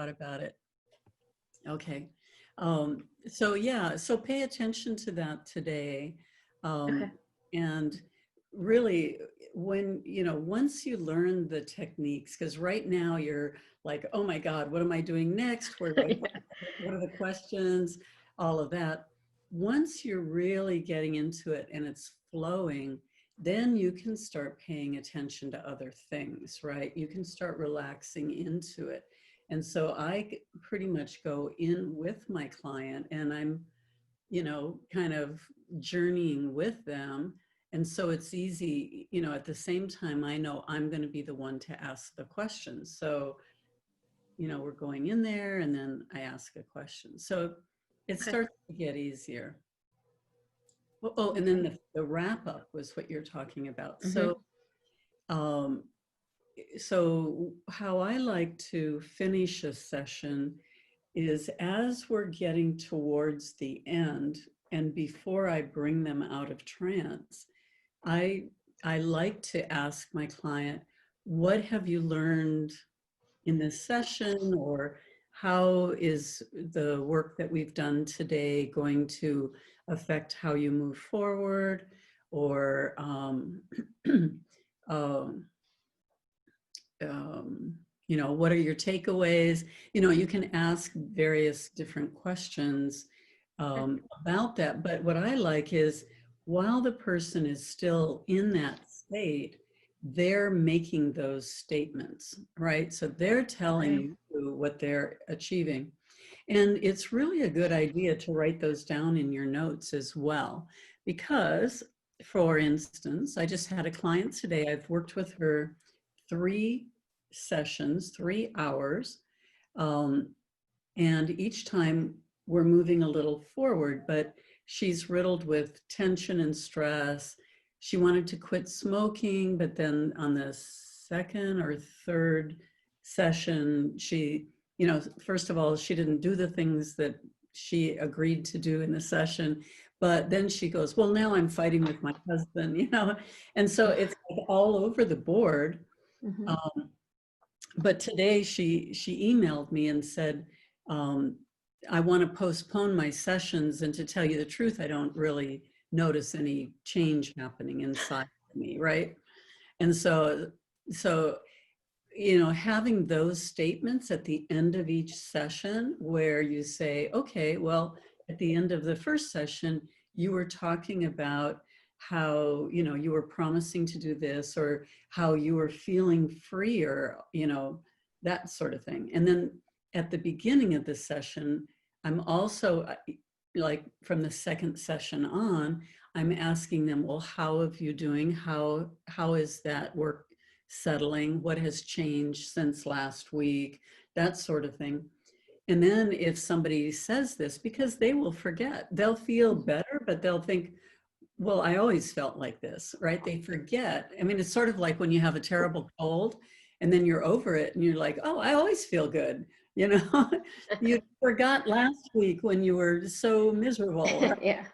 thought about it. Okay. So yeah, so pay attention to that today. Okay. And really, when, once you learn the techniques, because right now you're like, oh my God, what am I doing next? Where do I, Yeah. what are the questions? All of that. Once you're really getting into it and it's flowing, then you can start paying attention to other things, right? You can start relaxing into it. And so I pretty much go in with my client and I'm, kind of journeying with them. And so it's easy, at the same time, I know I'm going to be the one to ask the questions. So, we're going in there and then I ask a question. So it Okay. starts to get easier. Oh, and then the wrap up was what you're talking about. Mm-hmm. Um, so how I like to finish a session is as we're getting towards the end and before I bring them out of trance, I like to ask my client, what have you learned in this session, or how is the work that we've done today going to affect how you move forward, or um, what are your takeaways? You can ask various different questions about that. But what I like is while the person is still in that state, they're making those statements, right? So they're telling Okay. you what they're achieving. And it's really a good idea to write those down in your notes as well. Because, for instance, I just had a client today, I've worked with her 3 sessions, 3 hours. And each time we're moving a little forward, but she's riddled with tension and stress. She wanted to quit smoking, but then on the second or third session, she, first of all, she didn't do the things that she agreed to do in the session. But then she goes, well, now I'm fighting with my husband, And so it's like all over the board. Mm-hmm. But today she emailed me and said, I want to postpone my sessions, and to tell you the truth, I don't really notice any change happening inside of me, right? And so having those statements at the end of each session where you say, okay, well, at the end of the first session, you were talking about how, you were promising to do this, or how you were feeling freer, that sort of thing. And then at the beginning of the session, I'm also, like from the second session on, I'm asking them, well, how are you doing? How is that work settling? What has changed since last week? That sort of thing. And then if somebody says this, because they will forget, they'll feel better, but they'll think, well, I always felt like this, right? They forget. I mean, it's sort of like when you have a terrible cold and then you're over it and you're like, oh, I always feel good. You forgot last week when you were so miserable. Right? Yeah.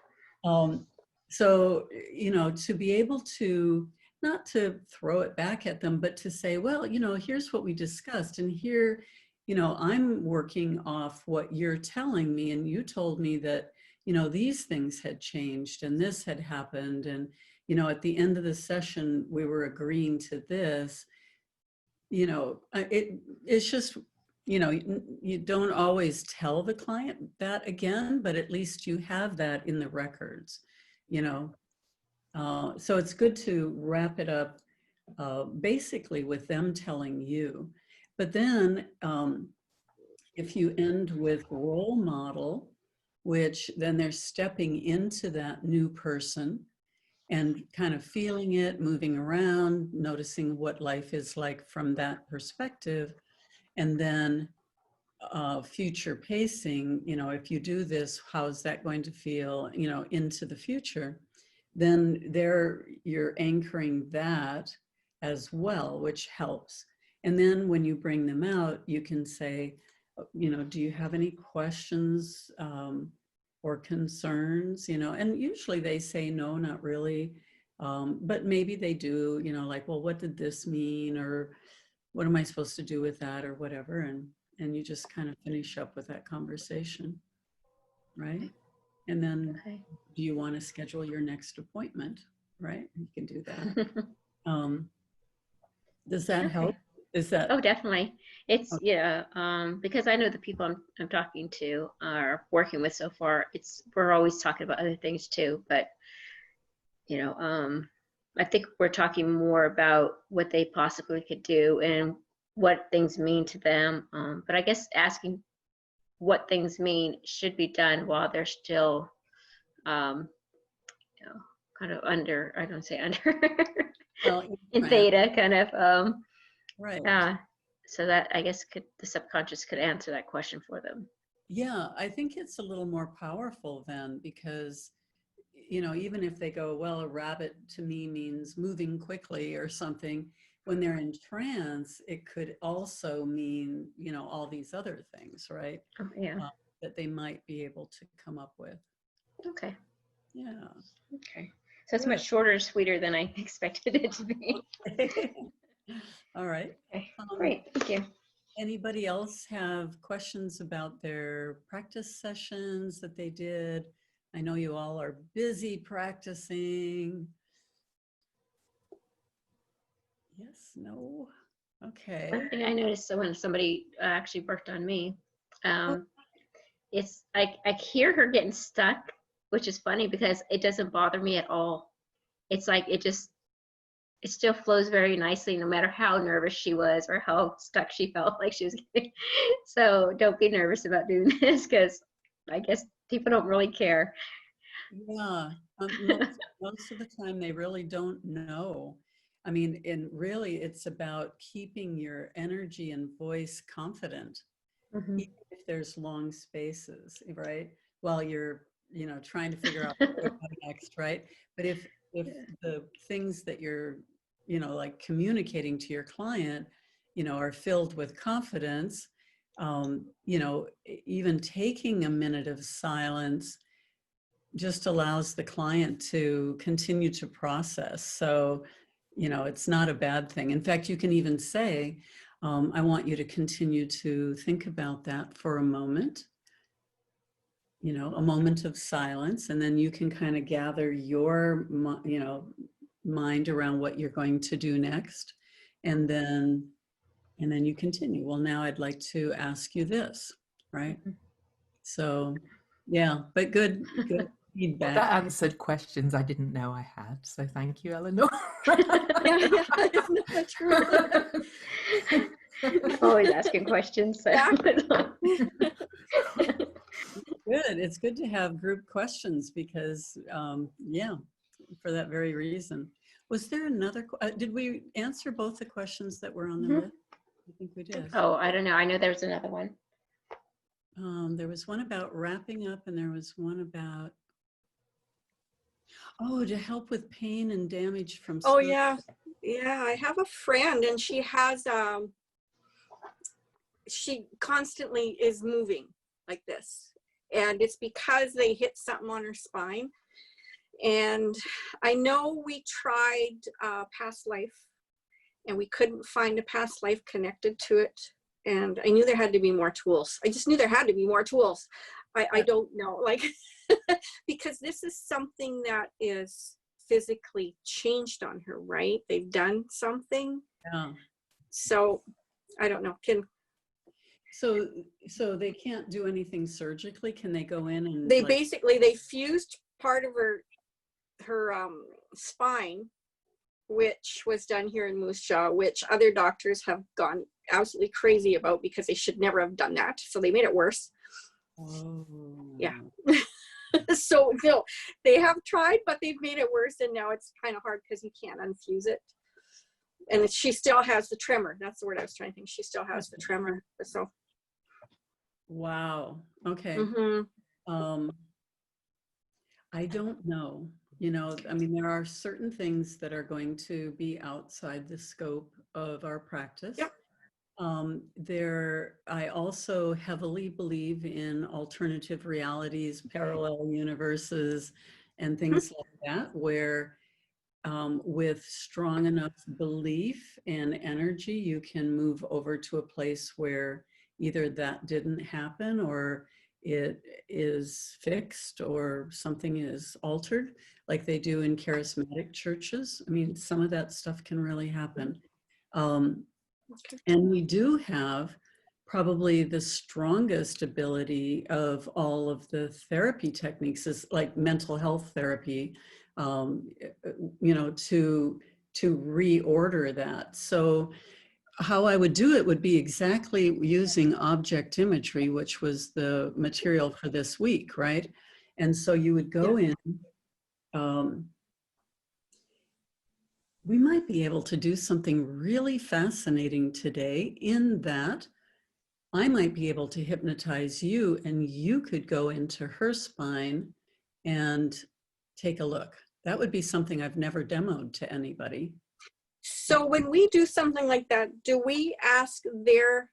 So, to be able to, not to throw it back at them, but to say, well, here's what we discussed, and here, I'm working off what you're telling me, and you told me that, these things had changed and this had happened. And, at the end of the session, we were agreeing to this. It's just, you don't always tell the client that again, but at least you have that in the records, so it's good to wrap it up basically with them telling you. But then if you end with role model, which then they're stepping into that new person and kind of feeling it, moving around, noticing what life is like from that perspective. And then future pacing, if you do this, how's that going to feel, into the future? Then you're anchoring that as well, which helps. And then when you bring them out, you can say, do you have any questions or concerns? And usually they say, no, not really. But maybe they do, like, well, what did this mean? Or what am I supposed to do with that, or whatever? And and you just kind of finish up with that conversation, right? And then do you want to schedule your next appointment, right? You can do that. Does that help? Is that? Oh, definitely. It's, yeah, because I know the people I'm talking to are working with so far, we're always talking about other things too, but you know, I think we're talking more about what they possibly could do and what things mean to them. But I guess asking what things mean should be done while they're still, you know, kind of under, I don't say under, Well, in theta, kind of, right. so that I guess the subconscious could answer that question for them. Yeah, I think it's a little more powerful then, because, you know, even if they go, well, a rabbit to me means moving quickly or something, when they're in trance, it could also mean, you know, all these other things, right? Oh, yeah. That they might be able to come up with. Okay. Yeah. Okay. So it's much shorter and sweeter than I expected it to be. All right. Okay. Great. Thank you. Anybody else have questions about their practice sessions that they did? I know you all are busy practicing. Yes, no. Okay. One thing I noticed when somebody actually worked on me, it's I hear her getting stuck, which is funny because it doesn't bother me at all. It's like it still flows very nicely no matter how nervous she was or how stuck she felt like she was getting. So don't be nervous about doing this because I guess people don't really care. Yeah, most of the time they really don't know. I mean, and really it's about keeping your energy and voice confident, Mm-hmm. even if there's long spaces, right? While you're, you know, trying to figure out what to do next, right? But if the things that you're, you know, like communicating to your client, you know, are filled with confidence, you know, even taking a minute of silence just allows the client to continue to process. So, you know, it's not a bad thing. In fact, you can even say, I want you to continue to think about that for a moment, you know, a moment of silence, and then you can kind of gather your, you know, mind around what you're going to do next. And then you continue. Well, now I'd like to ask you this, right? So, yeah, but good feedback. Well, that answered questions I didn't know I had. So thank you, Eleanor. Yeah, isn't that true? Always asking questions. So. Good. It's good to have group questions because, yeah, for that very reason. Was there another, did we answer both the questions that were on the list? I think we did. Oh, I don't know. I know there was another one. There was one about wrapping up and there was one about, to help with pain and damage from Oh, yeah. Yeah, I have a friend and she has, she constantly is moving like this. And it's because they hit something on her spine. And I know we tried past life and we couldn't find a past life connected to it. And I knew there had to be more tools. I just knew there had to be more tools. I don't know, like, because this is something that is physically changed on her, right? They've done something. Yeah. So I don't know. So they can't do anything surgically? Can they go in and they basically, they fused part of her spine, which was done here in Moose Jaw, which other doctors have gone absolutely crazy about because they should never have done that. So they made it worse. Oh. Yeah. So no, they have tried, but they've made it worse. And now it's kind of hard because you can't unfuse it. And she still has the tremor. That's the word I was trying to think. She still has the tremor. So. Wow. Okay. Mm-hmm. I don't know. You know, I mean, there are certain things that are going to be outside the scope of our practice. Yep. I also heavily believe in alternative realities, parallel universes, and things like that, where with strong enough belief and energy, you can move over to a place where either that didn't happen or it is fixed or something is altered, like they do in charismatic churches. I mean, some of that stuff can really happen. And we do have probably the strongest ability of all of the therapy techniques, is like mental health therapy, you know, to reorder that. So how I would do it would be exactly using object imagery, which was the material for this week, right? And so you would go in, we might be able to do something really fascinating today, in that I might be able to hypnotize you and you could go into her spine and take a look. That would be something I've never demoed to anybody. So when we do something like that, do we ask their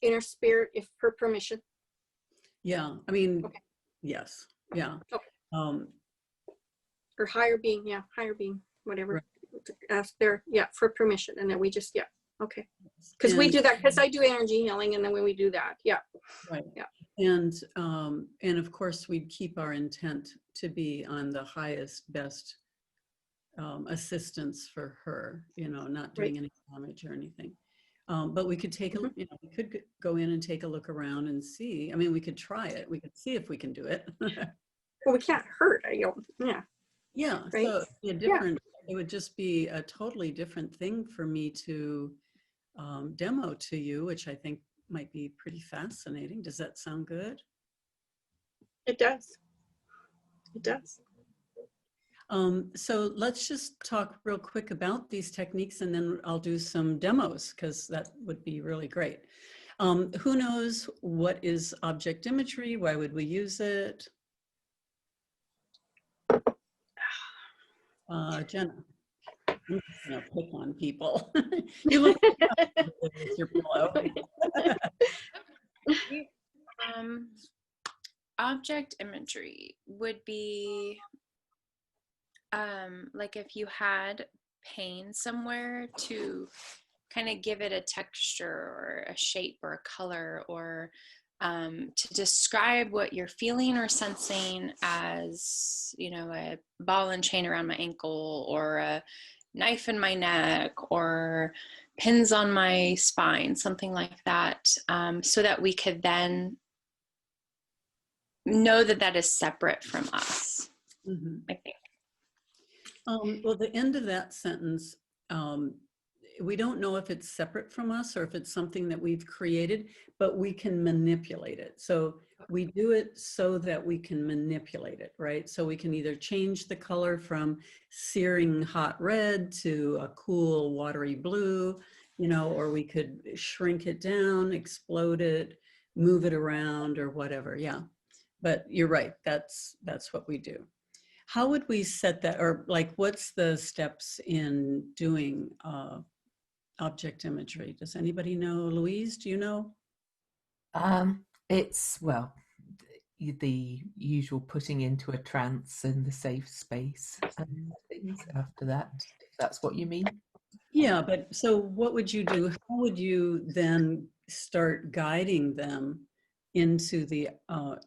inner spirit if for permission? Yeah, I mean, Okay. yes, yeah. Okay. Or higher being, yeah, higher being, whatever. Right. Ask their, yeah, for permission, and then we just, yeah, okay. Because we do that, because I do energy healing, and then when we do that, yeah. Right. Yeah. And of course, we'd keep our intent to be on the highest, best assistance for her, you know, not doing any damage or anything. But we could take a, you know, we could go in and take a look around and see. I mean, we could try it. We could see if we can do it. Well, we can't hurt, yeah. Yeah. Right? So a different, it would just be a totally different thing for me to demo to you, which I think might be pretty fascinating. Does that sound good? It does. It does. So let's just talk real quick about these techniques, and then I'll do some demos, because that would be really great. Who knows what is object imagery? Why would we use it? Jenna, I'm just gonna pick on people. You look with your pillow. Object imagery would be like if you had pain somewhere, to kind of give it a texture or a shape or a color, or to describe what you're feeling or sensing, as, you know, a ball and chain around my ankle, or a knife in my neck, or pins on my spine, something like that, so that we could then know that that is separate from us. Mm-hmm. I think. Well, the end of that sentence, we don't know if it's separate from us or if it's something that we've created, but we can manipulate it. So we do it so that we can manipulate it, right? So we can either change the color from searing hot red to a cool watery blue, you know, or we could shrink it down, explode it, move it around, or whatever. Yeah, but you're right. That's what we do. How would we set that, or like, what's the steps in doing object imagery? Does anybody know? Louise, do you know? It's, well, the usual putting into a trance and the safe space and things after that, if that's what you mean. Yeah, but so what would you do? How would you then start guiding them into the,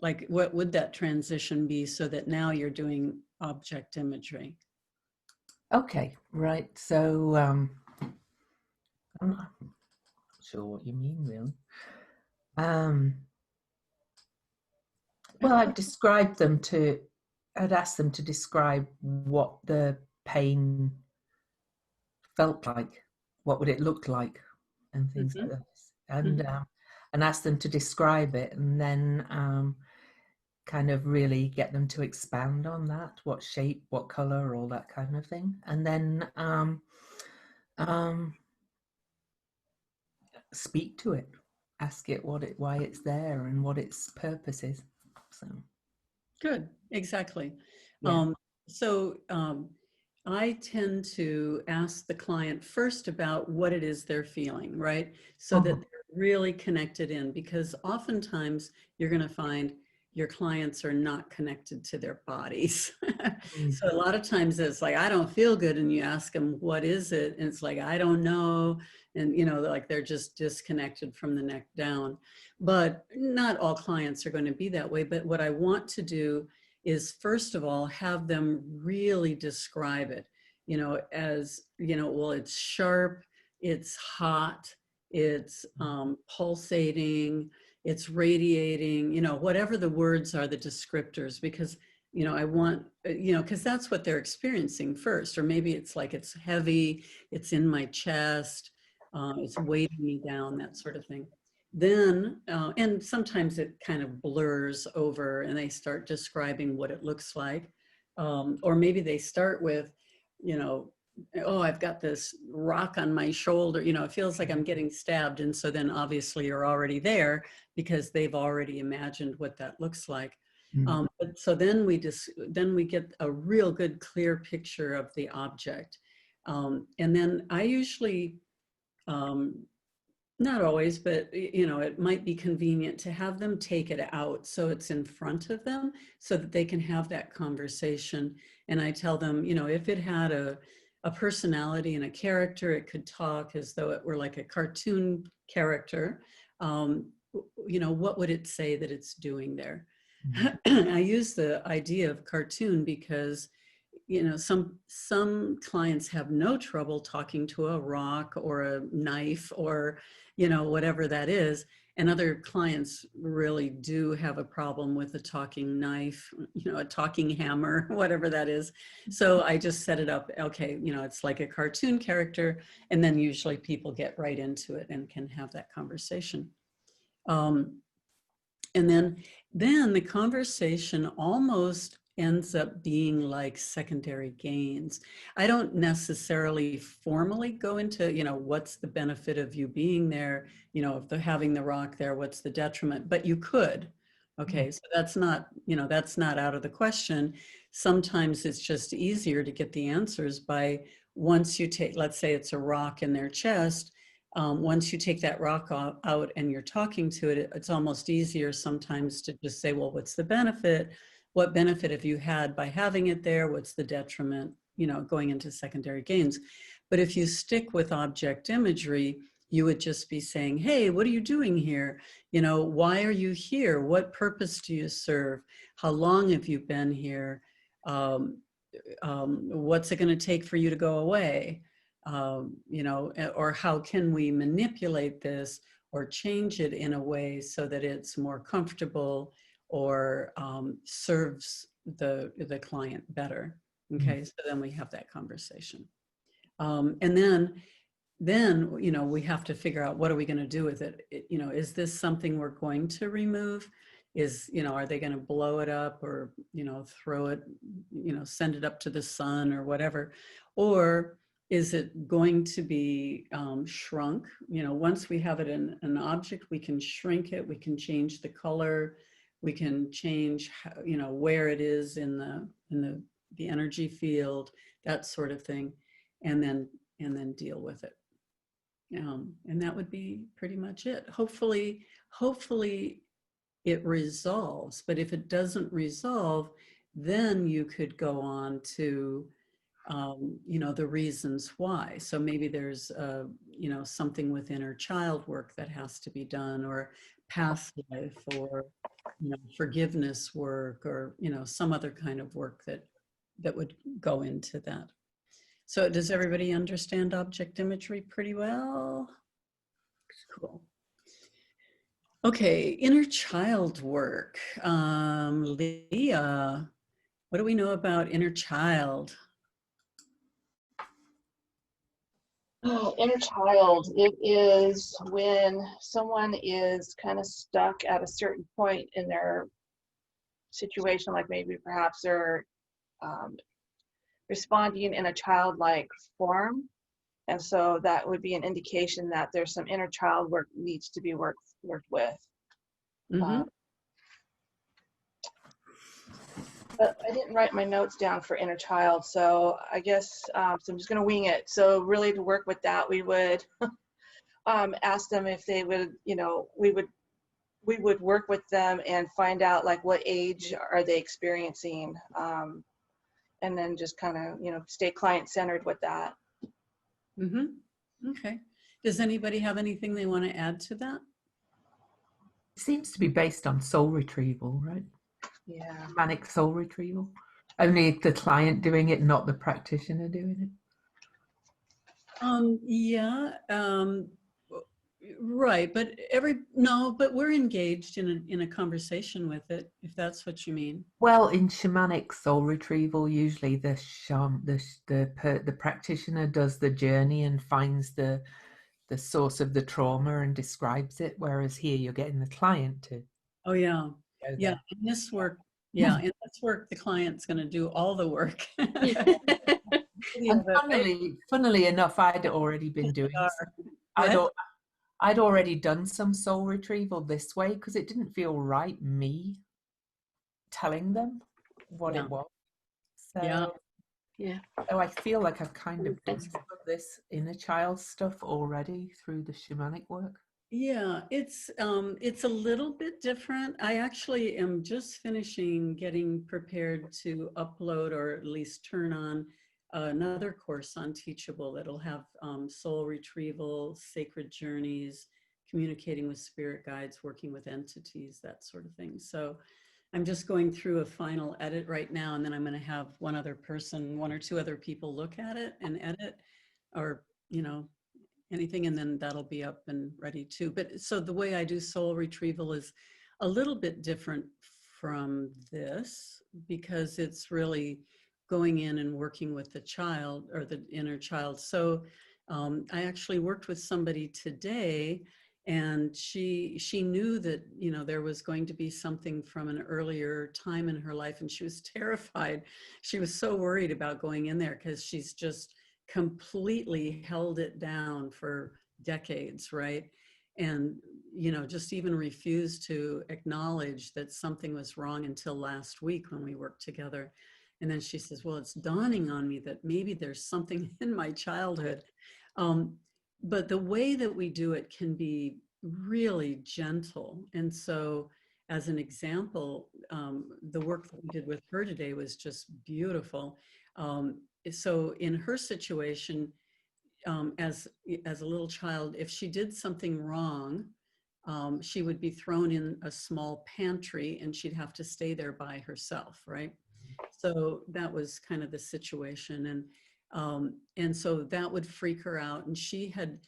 like, what would that transition be so that now you're doing object imagery? Okay, right. So I'm not sure what you mean, really. Well, I'd asked them to describe what the pain felt like, what would it look like, and things like this, and asked them to describe it, and then kind of really get them to expand on that, what shape, what color, all that kind of thing, and then speak to it, ask it why it's there and what its purpose is. So good, exactly. yeah. I tend to ask the client first about what it is they're feeling, right? So that they're really connected in, because oftentimes you're going to find your clients are not connected to their bodies. Mm. So a lot of times it's like, I don't feel good. And you ask them, what is it? And it's like, I don't know. And, you know, like they're just disconnected from the neck down. But not all clients are going to be that way. But what I want to do is, first of all, have them really describe it, you know, as, you know, well, it's sharp, it's hot, it's pulsating, it's radiating, you know, whatever the words are, the descriptors, because, you know, I want, you know, because that's what they're experiencing first. Or maybe it's like, it's heavy, it's in my chest, it's weighting me down, that sort of thing. Then, and sometimes it kind of blurs over and they start describing what it looks like. Or maybe they start with, you know, oh, I've got this rock on my shoulder, you know, it feels like I'm getting stabbed. And so then obviously you're already there because they've already imagined what that looks like. But so then we get a real good, clear picture of the object. And then I usually, not always, but, you know, it might be convenient to have them take it out so it's in front of them so that they can have that conversation. And I tell them, you know, if it had a personality and a character, it could talk as though it were like a cartoon character. You know, what would it say that it's doing there? I use the idea of cartoon because, you know, some clients have no trouble talking to a rock or a knife or, you know, whatever that is. And other clients really do have a problem with a talking knife, you know, a talking hammer, whatever that is. So I just set it up. Okay, you know, it's like a cartoon character. And then usually people get right into it and can have that conversation. And then the conversation almost ends up being like secondary gains. I don't necessarily formally go into, you know, what's the benefit of you being there, you know, if they're having the rock there, what's the detriment, but you could. Okay, so that's not, you know, that's not out of the question. Sometimes it's just easier to get the answers by once you take, let's say it's a rock in their chest, once you take that rock out and you're talking to it, it's almost easier sometimes to just say, well, what's the benefit? What benefit have you had by having it there? What's the detriment, you know, going into secondary gains? But if you stick with object imagery, you would just be saying, hey, what are you doing here? You know, why are you here? What purpose do you serve? How long have you been here? What's it going to take for you to go away? You know, or how can we manipulate this or change it in a way so that it's more comfortable or serves the client better? Okay, so then we have that conversation. And then, you know, we have to figure out what are we going to do with it? You know, is this something we're going to remove? Is, you know, are they going to blow it up or, you know, throw it, you know, send it up to the sun or whatever? Or is it going to be shrunk? You know, once we have it in an object, we can shrink it, we can change the color, we can change, you know, where it is in the energy field, that sort of thing, and then deal with it. And that would be pretty much it. Hopefully it resolves, but if it doesn't resolve, then you could go on to, you know, the reasons why. So maybe there's, you know, something with inner child work that has to be done, or past life, or, you know, forgiveness work, or, you know, some other kind of work that would go into that. So does everybody understand object imagery pretty well? Cool. Okay, inner child work. Leah, what do we know about inner child? Oh, inner child, it is when someone is kind of stuck at a certain point in their situation, like maybe perhaps they're responding in a childlike form. And so that would be an indication that there's some inner child work needs to be worked with. Mm-hmm. But I didn't write my notes down for inner child, so I guess so I'm just going to wing it. So really, to work with that, we would ask them if they would, you know, we we would work with them and find out like what age are they experiencing, and then just kind of, you know, stay client-centered with that. Okay. Does anybody have anything they want to add to that? It seems to be based on soul retrieval, right? Yeah. Manic soul retrieval. Only the client doing it, not the practitioner doing it. Yeah, right. But but we're engaged in a conversation with it, if that's what you mean. Well, in shamanic soul retrieval, usually the practitioner does the journey and finds the source of the trauma and describes it, whereas here you're getting the client to Oh yeah, go yeah. there. In this work, the client's going to do all the work. And funnily enough, I'd already been doing. I'd already done some soul retrieval this way because it didn't feel right me telling them what it was. So so I feel like I've kind of done some of this inner child stuff already through the shamanic work. Yeah, it's a little bit different. I actually am just finishing getting prepared to upload, or at least turn on, another course on Teachable that'll have soul retrieval, sacred journeys, communicating with spirit guides, working with entities, that sort of thing. So I'm just going through a final edit right now, and then I'm going to have one or two other people look at it and edit, or, you know, anything, and then that'll be up and ready too. But so the way I do soul retrieval is a little bit different from this, because it's really going in and working with the child, or the inner child. So I actually worked with somebody today, and she knew that, you know, there was going to be something from an earlier time in her life, and she was terrified. She was so worried about going in there because she's just completely held it down for decades, right? And, you know, just even refused to acknowledge that something was wrong until last week when we worked together. And then she says, well, it's dawning on me that maybe there's something in my childhood. But the way that we do it can be really gentle. And so, as an example, the work that we did with her today was just beautiful. So in her situation, as a little child, if she did something wrong, she would be thrown in a small pantry and she'd have to stay there by herself, right? So that was kind of the situation, and so that would freak her out, and she had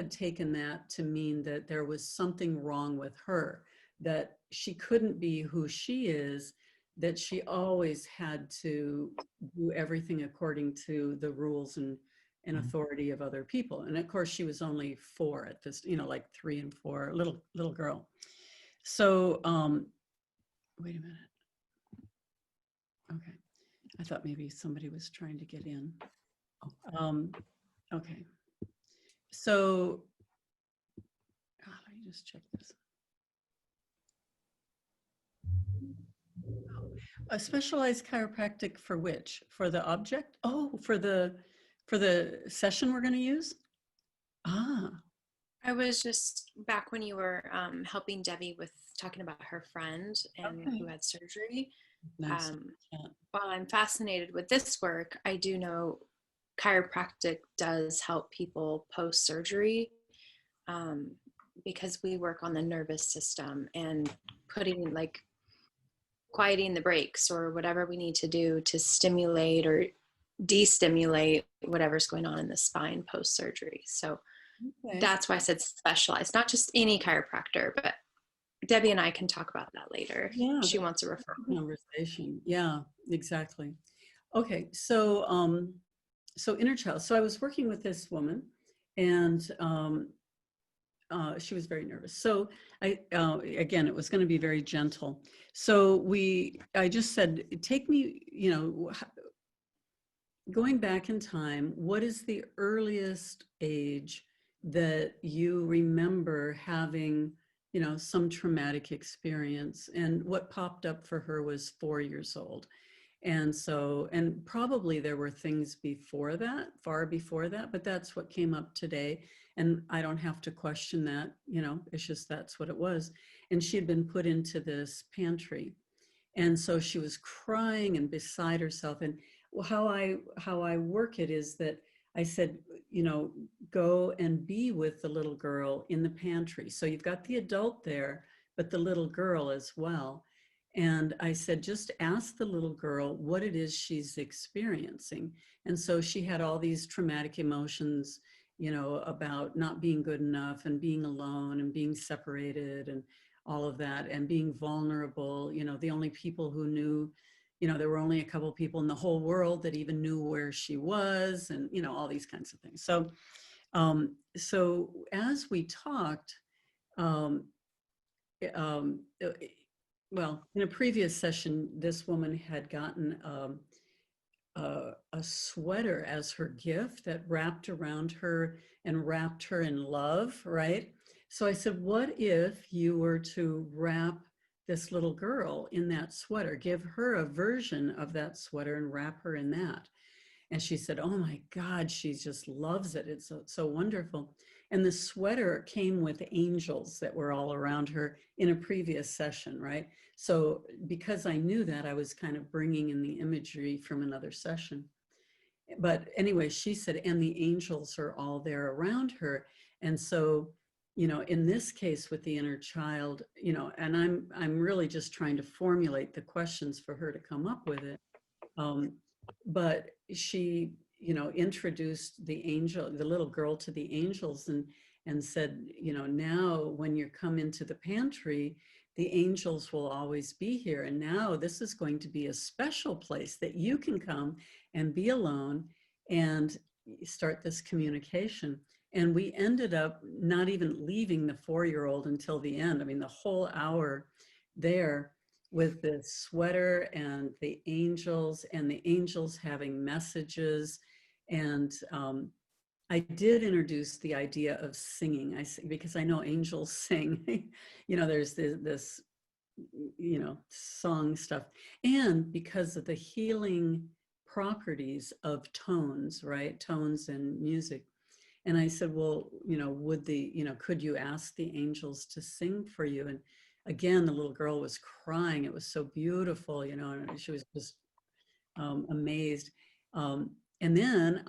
taken that to mean that there was something wrong with her, that she couldn't be who she is, that she always had to do everything according to the rules and authority of other people. And of course, she was only 4 at this, you know, like 3 and 4, little girl. So, wait a minute. Okay, I thought maybe somebody was trying to get in. Okay, so let me just check this. A specialized chiropractic for which? For the object? Oh, for the session we're going to use? Ah. I was just back when you were helping Debbie with talking about her friend and who had surgery. Nice. While I'm fascinated with this work, I do know chiropractic does help people post-surgery, because we work on the nervous system and putting, like, quieting the brakes or whatever we need to do to stimulate or destimulate whatever's going on in the spine post-surgery. So that's why I said specialized, not just any chiropractor, but Debbie and I can talk about that later. Yeah, she wants a referral conversation. Yeah, exactly. Okay, so so inner child. So I was working with this woman, and she was very nervous. So again, it was going to be very gentle. So I just said, take me, you know, going back in time, what is the earliest age that you remember having, you know, some traumatic experience? And what popped up for her was 4 years old. And so, and probably there were things before that, far before that, but that's what came up today. And I don't have to question that, you know, it's just that's what it was. And she had been put into this pantry. And so she was crying and beside herself. And how I work it is that I said, you know, go and be with the little girl in the pantry. So you've got the adult there, but the little girl as well. And I said, just ask the little girl what it is she's experiencing. And so she had all these traumatic emotions, you know, about not being good enough and being alone and being separated and all of that and being vulnerable. You know, the only people who knew, you know, there were only a couple of people in the whole world that even knew where she was, and, you know, all these kinds of things. So, so as we talked, well, in a previous session, this woman had gotten a sweater as her gift that wrapped around her and wrapped her in love, right? So I said, what if you were to wrap this little girl in that sweater, give her a version of that sweater and wrap her in that? And she said, oh my God, she just loves it. It's so wonderful. And the sweater came with angels that were all around her in a previous session, right? So because I knew that, I was kind of bringing in the imagery from another session. But anyway, she said, and the angels are all there around her. And so, you know, in this case with the inner child, you know, and I'm really just trying to formulate the questions for her to come up with it. But she, you know, introduced the angel, the little girl, to the angels and said, you know, now when you come into the pantry, the angels will always be here. And now this is going to be a special place that you can come and be alone and start this communication. And we ended up not even leaving the 4-year-old until the end. I mean, the whole hour there with the sweater and the angels having messages. And I did introduce the idea of singing, because I know angels sing. You know, there's this, you know, song stuff. And because of the healing properties of tones, right? Tones and music. And I said, well, you know, could you ask the angels to sing for you? And again, the little girl was crying. It was so beautiful, you know, and she was just amazed. And then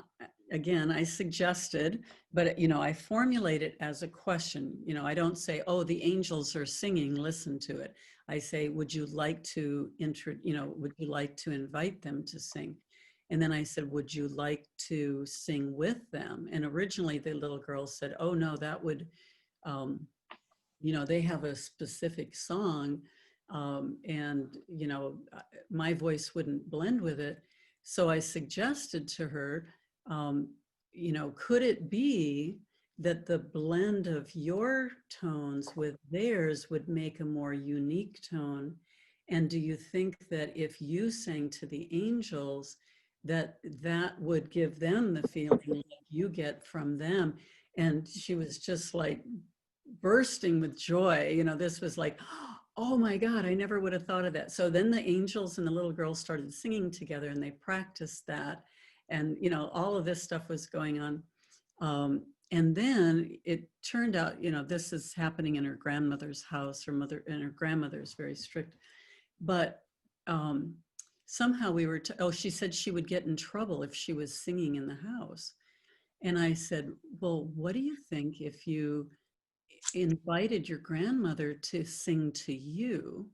again, I suggested, but, you know, I formulate it as a question. You know, I don't say, oh, the angels are singing, listen to it. I say, would you like to would you like to invite them to sing? And then I said, would you like to sing with them? And originally the little girl said, oh no, that would, you know, they have a specific song, and, you know, my voice wouldn't blend with it. So I suggested to her, you know, could it be that the blend of your tones with theirs would make a more unique tone? And do you think that if you sang to the angels, that would give them the feeling you get from them? And she was just like bursting with joy. You know, this was like, oh my God, I never would have thought of that. So then the angels and the little girl started singing together and they practiced that. And, you know, all of this stuff was going on. And then it turned out, you know, this is happening in her grandmother's house. Her mother and her grandmother is very strict. But somehow we were, she said she would get in trouble if she was singing in the house. And I said, well, what do you think if you invited your grandmother to sing to you,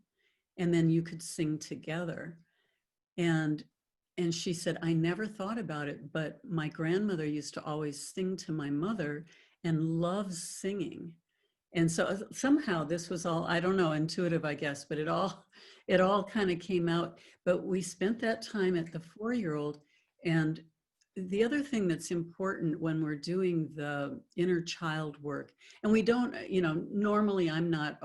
and then you could sing together? And she said, I never thought about it, but my grandmother used to always sing to my mother and loves singing. And so somehow this was all, I don't know, intuitive, I guess, but it all kind of came out. But we spent that time at the 4-year-old. And the other thing that's important when we're doing the inner child work, and we don't, you know, normally I'm not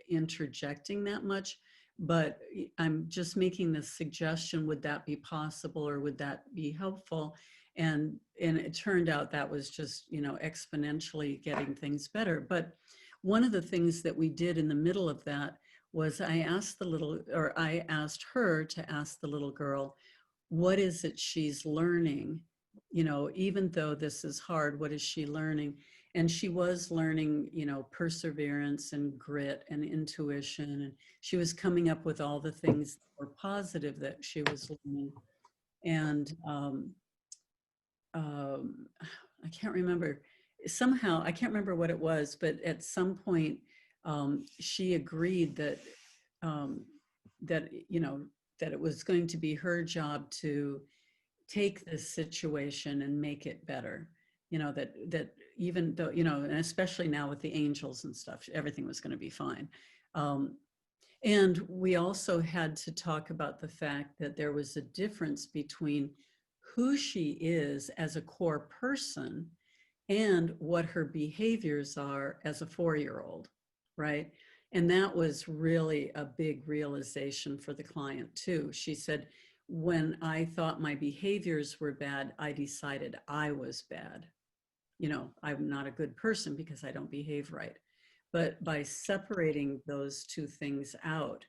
interjecting that much, but I'm just making this suggestion, would that be possible or would that be helpful? And it turned out that was just, you know, exponentially getting things better. But one of the things that we did in the middle of that was I asked her to ask the little girl, what is it she's learning? You know, even though this is hard, what is she learning? And she was learning, you know, perseverance and grit and intuition. And she was coming up with all the things that were positive that she was learning. And I can't remember, somehow, I can't remember what it was, but at some point she agreed that, that, you know, that it was going to be her job to take this situation and make it better. You know, that even though, you know, and especially now with the angels and stuff, everything was going to be fine. And we also had to talk about the fact that there was a difference between who she is as a core person and what her behaviors are as a 4-year-old, right? And that was really a big realization for the client too. She said, when I thought my behaviors were bad, I decided I was bad. You know, I'm not a good person because I don't behave right. But by separating those two things out,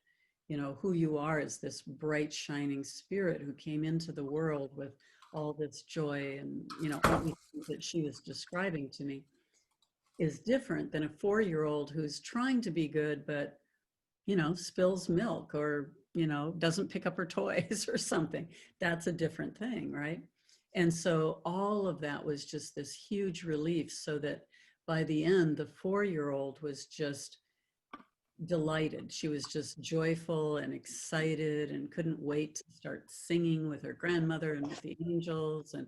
you know, who you are is this bright, shining spirit who came into the world with all this joy and, you know, all these things that she was describing to me, is different than a 4-year-old who's trying to be good, but, you know, spills milk or, you know, doesn't pick up her toys or something. That's a different thing, right? And so all of that was just this huge relief, so that by the end, the 4-year-old was just delighted. She was just joyful and excited and couldn't wait to start singing with her grandmother and with the angels, and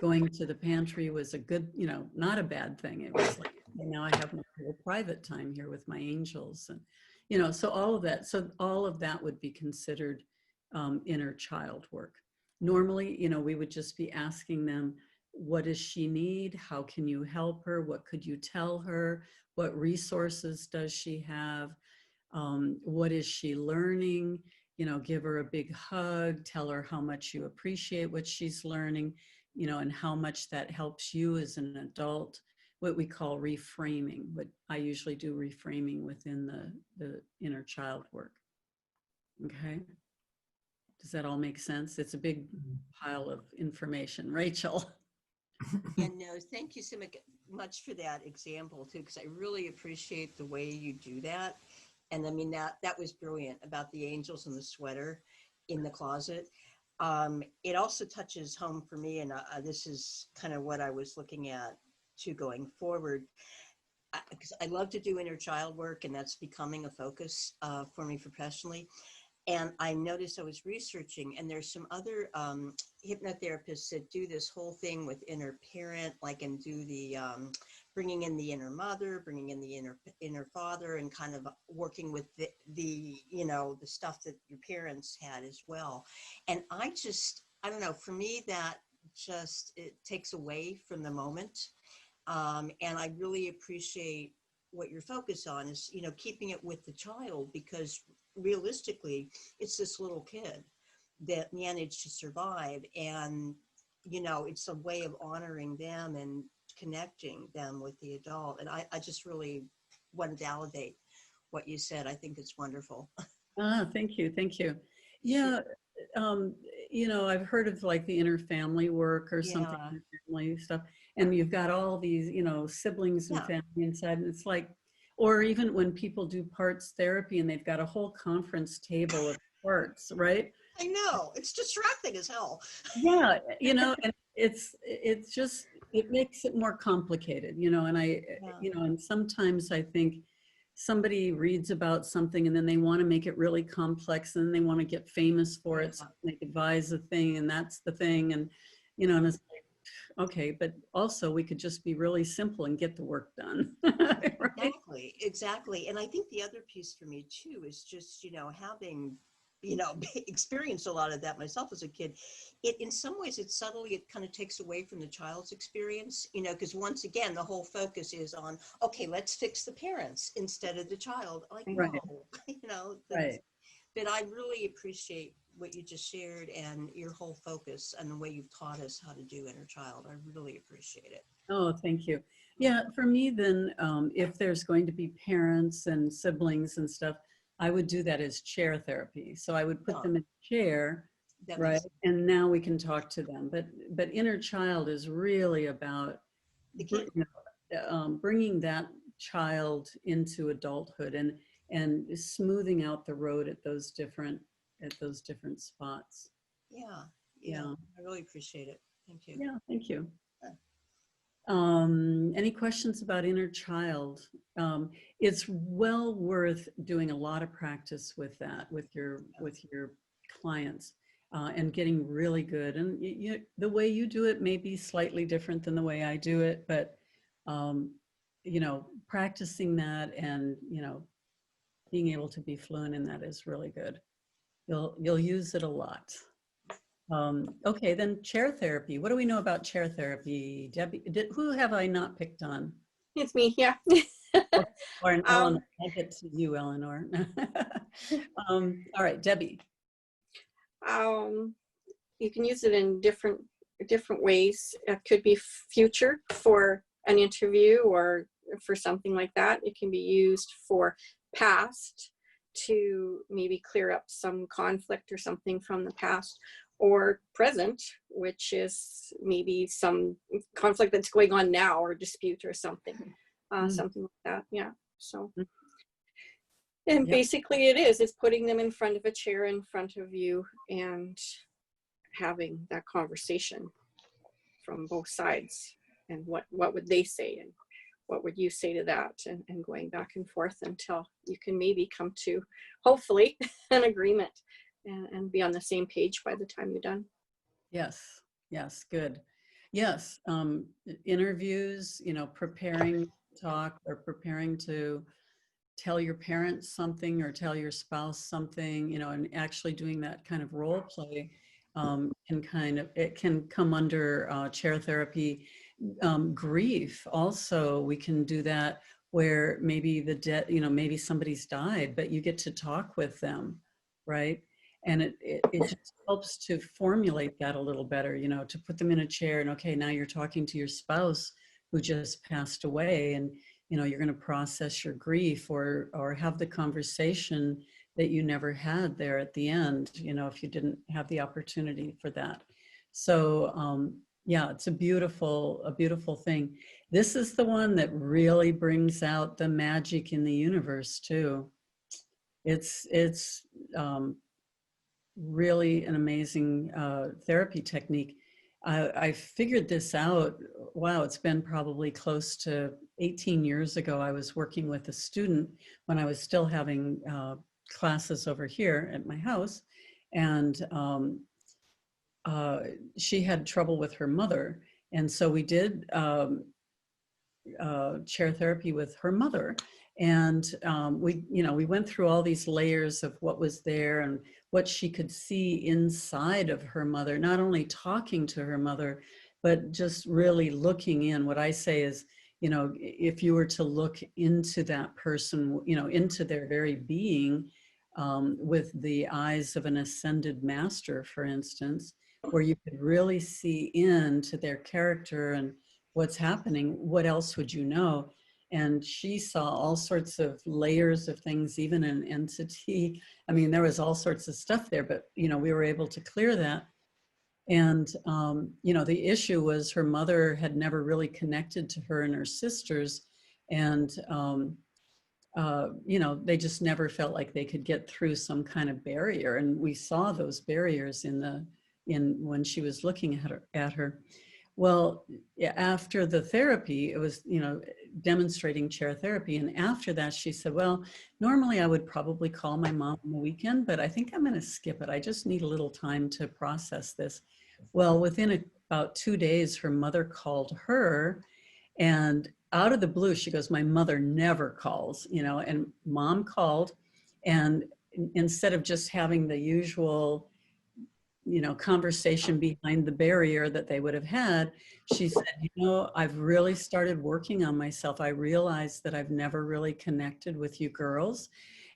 going to the pantry was a good, you know, not a bad thing. It was like, now I have my little private time here with my angels. And, you know, so all of that would be considered inner child work. Normally, you know, we would just be asking them, what does she need? How can you help her? What could you tell her? What resources does she have? What is she learning? You know, give her a big hug, tell her how much you appreciate what she's learning, you know, and how much that helps you as an adult, what we call reframing. What I usually do reframing within the inner child work. Okay. Does that all make sense? It's a big pile of information. Rachel. And no, thank you so much for that example too, because I really appreciate the way you do that. And I mean, that was brilliant about the angels and the sweater in the closet. It also touches home for me, and this is kind of what I was looking at too going forward, because I love to do inner child work, and that's becoming a focus for me professionally. And I noticed I was researching, and there's some other hypnotherapists that do this whole thing with inner parent, like, and do the bringing in the inner mother, bringing in the inner father, and kind of working with the you know, the stuff that your parents had as well. And I don't know, for me, that just, it takes away from the moment. And I really appreciate what you're focused on is, you know, keeping it with the child, because realistically, it's this little kid that managed to survive. And, you know, it's a way of honoring them and connecting them with the adult. And I just really want to validate what you said. I think it's wonderful. Thank you. Thank you. Yeah. You know, I've heard of like the inner family work or something, Yeah. family stuff. And you've got all these, you know, siblings and Yeah. family inside. And it's like, or even when people do parts therapy and they've got a whole conference table of parts, right? I know, it's distracting as hell. Yeah, you know, and it's just, it makes it more complicated, you know, and you know, and sometimes I think somebody reads about something and then they want to make it really complex and they want to get famous for it. So they devise a thing and that's the thing. And, you know, and it's like, okay, but also we could just be really simple and get the work done. Right? Exactly. And I think the other piece for me too is just, you know, having, you know, experienced a lot of that myself as a kid, it in some ways it subtly, it kind of takes away from the child's experience, you know, because once again, the whole focus is on, okay, let's fix the parents instead of the child. Like, Right. no, you know, Right. but I really appreciate what you just shared and your whole focus and the way you've taught us how to do inner child. I really appreciate it. Oh, thank you. Yeah, for me then, if there's going to be parents and siblings and stuff, I would do that as chair therapy. So I would put them in a chair, That right? makes, And now we can talk to them. But inner child is really about they can't, bringing that child into adulthood and smoothing out the road at those different spots. yeah, Yeah. I really appreciate it. Thank you. Yeah, thank you. Any questions about inner child? It's well worth doing a lot of practice with that, with your clients, and getting really good. And the way you do it may be slightly different than the way I do it, but you know, practicing that and, you know, being able to be fluent in that is really good. You'll use it a lot. Okay, then chair therapy. What do we know about chair therapy? Debbie, who have I not picked on? It's me, yeah. Or Eleanor. I'll get to you, Eleanor. All right, Debbie. You can use it in different ways. It could be future for an interview or for something like that. It can be used for past to maybe clear up some conflict or something from the past, or present, which is maybe some conflict that's going on now or dispute or something, something like that. Yeah. So, and basically it's putting them in front of a chair in front of you and having that conversation from both sides. And what would they say? And what would you say to that? And going back and forth until you can maybe come to, hopefully, an agreement and be on the same page by the time you're done. Yes, yes, good. Yes, interviews, you know, preparing to talk or preparing to tell your parents something or tell your spouse something, you know, and actually doing that kind of role play it can come under chair therapy. Grief also, we can do that where maybe maybe somebody's died, but you get to talk with them, right? And it just helps to formulate that a little better, you know, to put them in a chair and, okay, now you're talking to your spouse who just passed away, and, you know, you're going to process your grief or have the conversation that you never had there at the end, you know, if you didn't have the opportunity for that. So, yeah, it's a beautiful thing. This is the one that really brings out the magic in the universe too. It's really an amazing therapy technique. I figured this out, wow, it's been probably close to 18 years ago. I was working with a student when I was still having classes over here at my house, and she had trouble with her mother. And so we did chair therapy with her mother. And we went through all these layers of what was there and what she could see inside of her mother, not only talking to her mother, but just really looking in. What I say is, you know, if you were to look into that person, you know, into their very being, with the eyes of an ascended master, for instance, where you could really see into their character and what's happening, what else would you know? And she saw all sorts of layers of things, even an entity. I mean, there was all sorts of stuff there, but, you know, we were able to clear that. And, you know, the issue was her mother had never really connected to her and her sisters. And, you know, they just never felt like they could get through some kind of barrier. And we saw those barriers when she was looking at her. Well, after the therapy, it was, you know, demonstrating chair therapy. And after that, she said, well, normally I would probably call my mom on the weekend, but I think I'm going to skip it. I just need a little time to process this. Well, within about 2 days, her mother called her, and out of the blue, she goes, my mother never calls, you know, and mom called. And instead of just having the usual, you know, conversation behind the barrier that they would have had, she said, you know, I've really started working on myself. I realized that I've never really connected with you girls,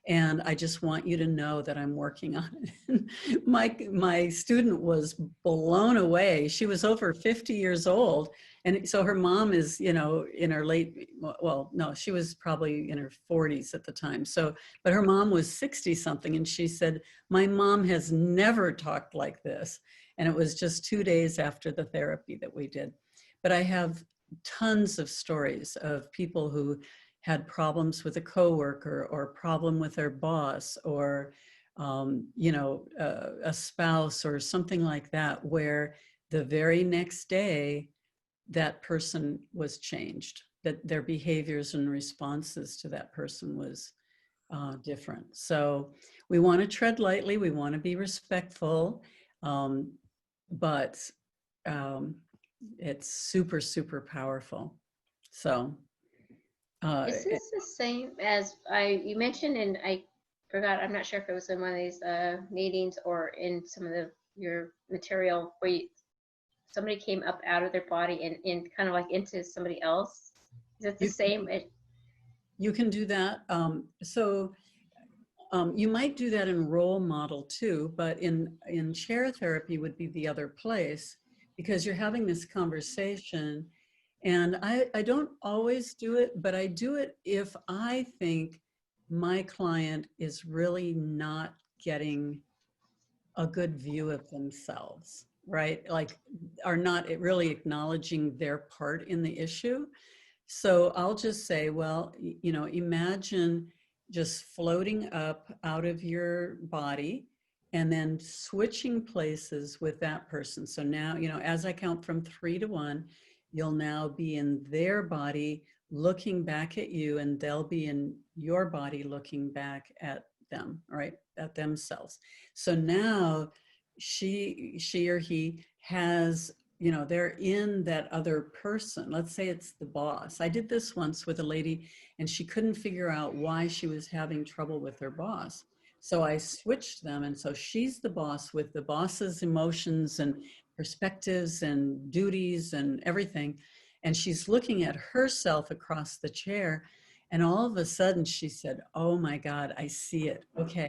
and I just want you to know that I'm working on it. My student was blown away. She was over 50 years old, And so her mom is, you know, in her late, well, no, she was probably in her 40s at the time. So, but her mom was 60 something. And she said, my mom has never talked like this. And it was just 2 days after the therapy that we did. But I have tons of stories of people who had problems with a coworker or a problem with their boss or, you know, a spouse or something like that, where the very next day, that person was changed, that their behaviors and responses to that person was different. So we want to tread lightly, we want to be respectful, but it's super, super powerful. So. Is this the same as you mentioned, and I forgot, I'm not sure if it was in one of these meetings or in some of your material where somebody came up out of their body and in kind of like into somebody else? Is it the same? You can do that. You might do that in role model too, but in chair therapy would be the other place, because you're having this conversation. And I don't always do it, but I do it if I think my client is really not getting a good view of themselves, right? Like, are not really acknowledging their part in the issue. So I'll just say, well, you know, imagine just floating up out of your body and then switching places with that person. So now, you know, as I count from 3 to 1, you'll now be in their body looking back at you, and they'll be in your body looking back at them, right? At themselves. So now she or he has, you know, they're in that other person. Let's say it's the boss. I did this once with a lady and she couldn't figure out why she was having trouble with her boss. So I switched them. And so she's the boss with the boss's emotions and perspectives and duties and everything. And she's looking at herself across the chair. And all of a sudden she said, oh my God, I see it. Okay.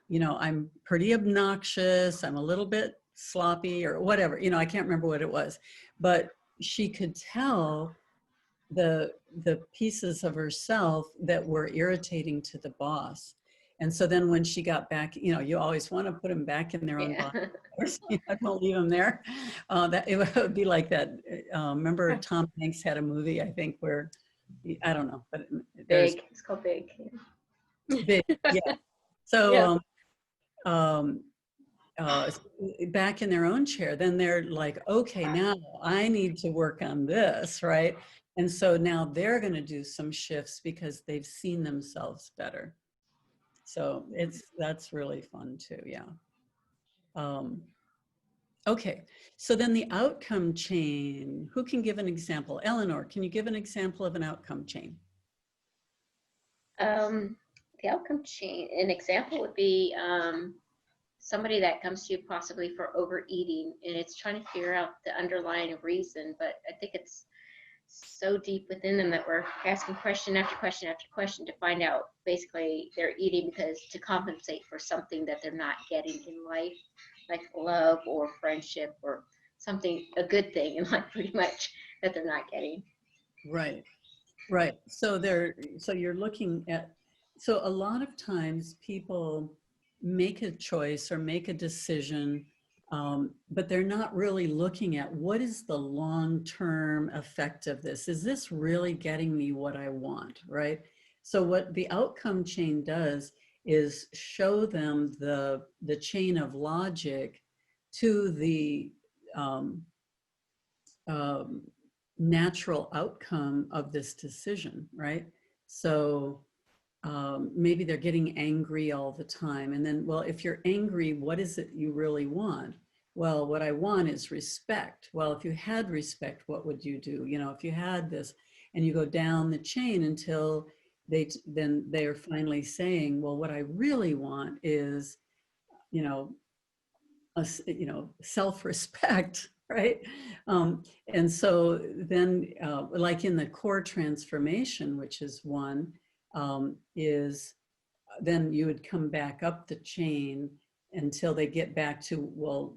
You know, I'm pretty obnoxious. I'm a little bit sloppy or whatever, you know, I can't remember what it was, but she could tell the pieces of herself that were irritating to the boss. And so then when she got back, you know, you always want to put them back in their own body. You know, don't leave them there. That it would be like that. Remember Tom Hanks had a movie, I think, where I don't know, but Big. It's called Big. Big, yeah. So back in their own chair, then they're like, okay, now I need to work on this, right? And so now they're going to do some shifts because they've seen themselves better. So that's really fun too, yeah. Okay, so then the outcome chain, who can give an example? Eleanor, can you give an example of an outcome chain? The outcome chain, an example would be somebody that comes to you possibly for overeating, and it's trying to figure out the underlying reason, but I think it's so deep within them that we're asking question after question after question to find out basically they're eating because to compensate for something that they're not getting in life, like love or friendship or something, a good thing in life pretty much that they're not getting. Right, right. So you're looking at, so a lot of times people make a choice or make a decision, but they're not really looking at what is the long-term effect of this. Is this really getting me what I want, right? So what the outcome chain does is show them the chain of logic to the natural outcome of this decision, right? So maybe they're getting angry all the time. And then, well, if you're angry, what is it you really want? Well, what I want is respect. Well, if you had respect, what would you do? You know, if you had this, and you go down the chain until then they're finally saying, well, what I really want is, you know, self-respect, right? And so then, like in the core transformation, which is one, is then you would come back up the chain until they get back to, well,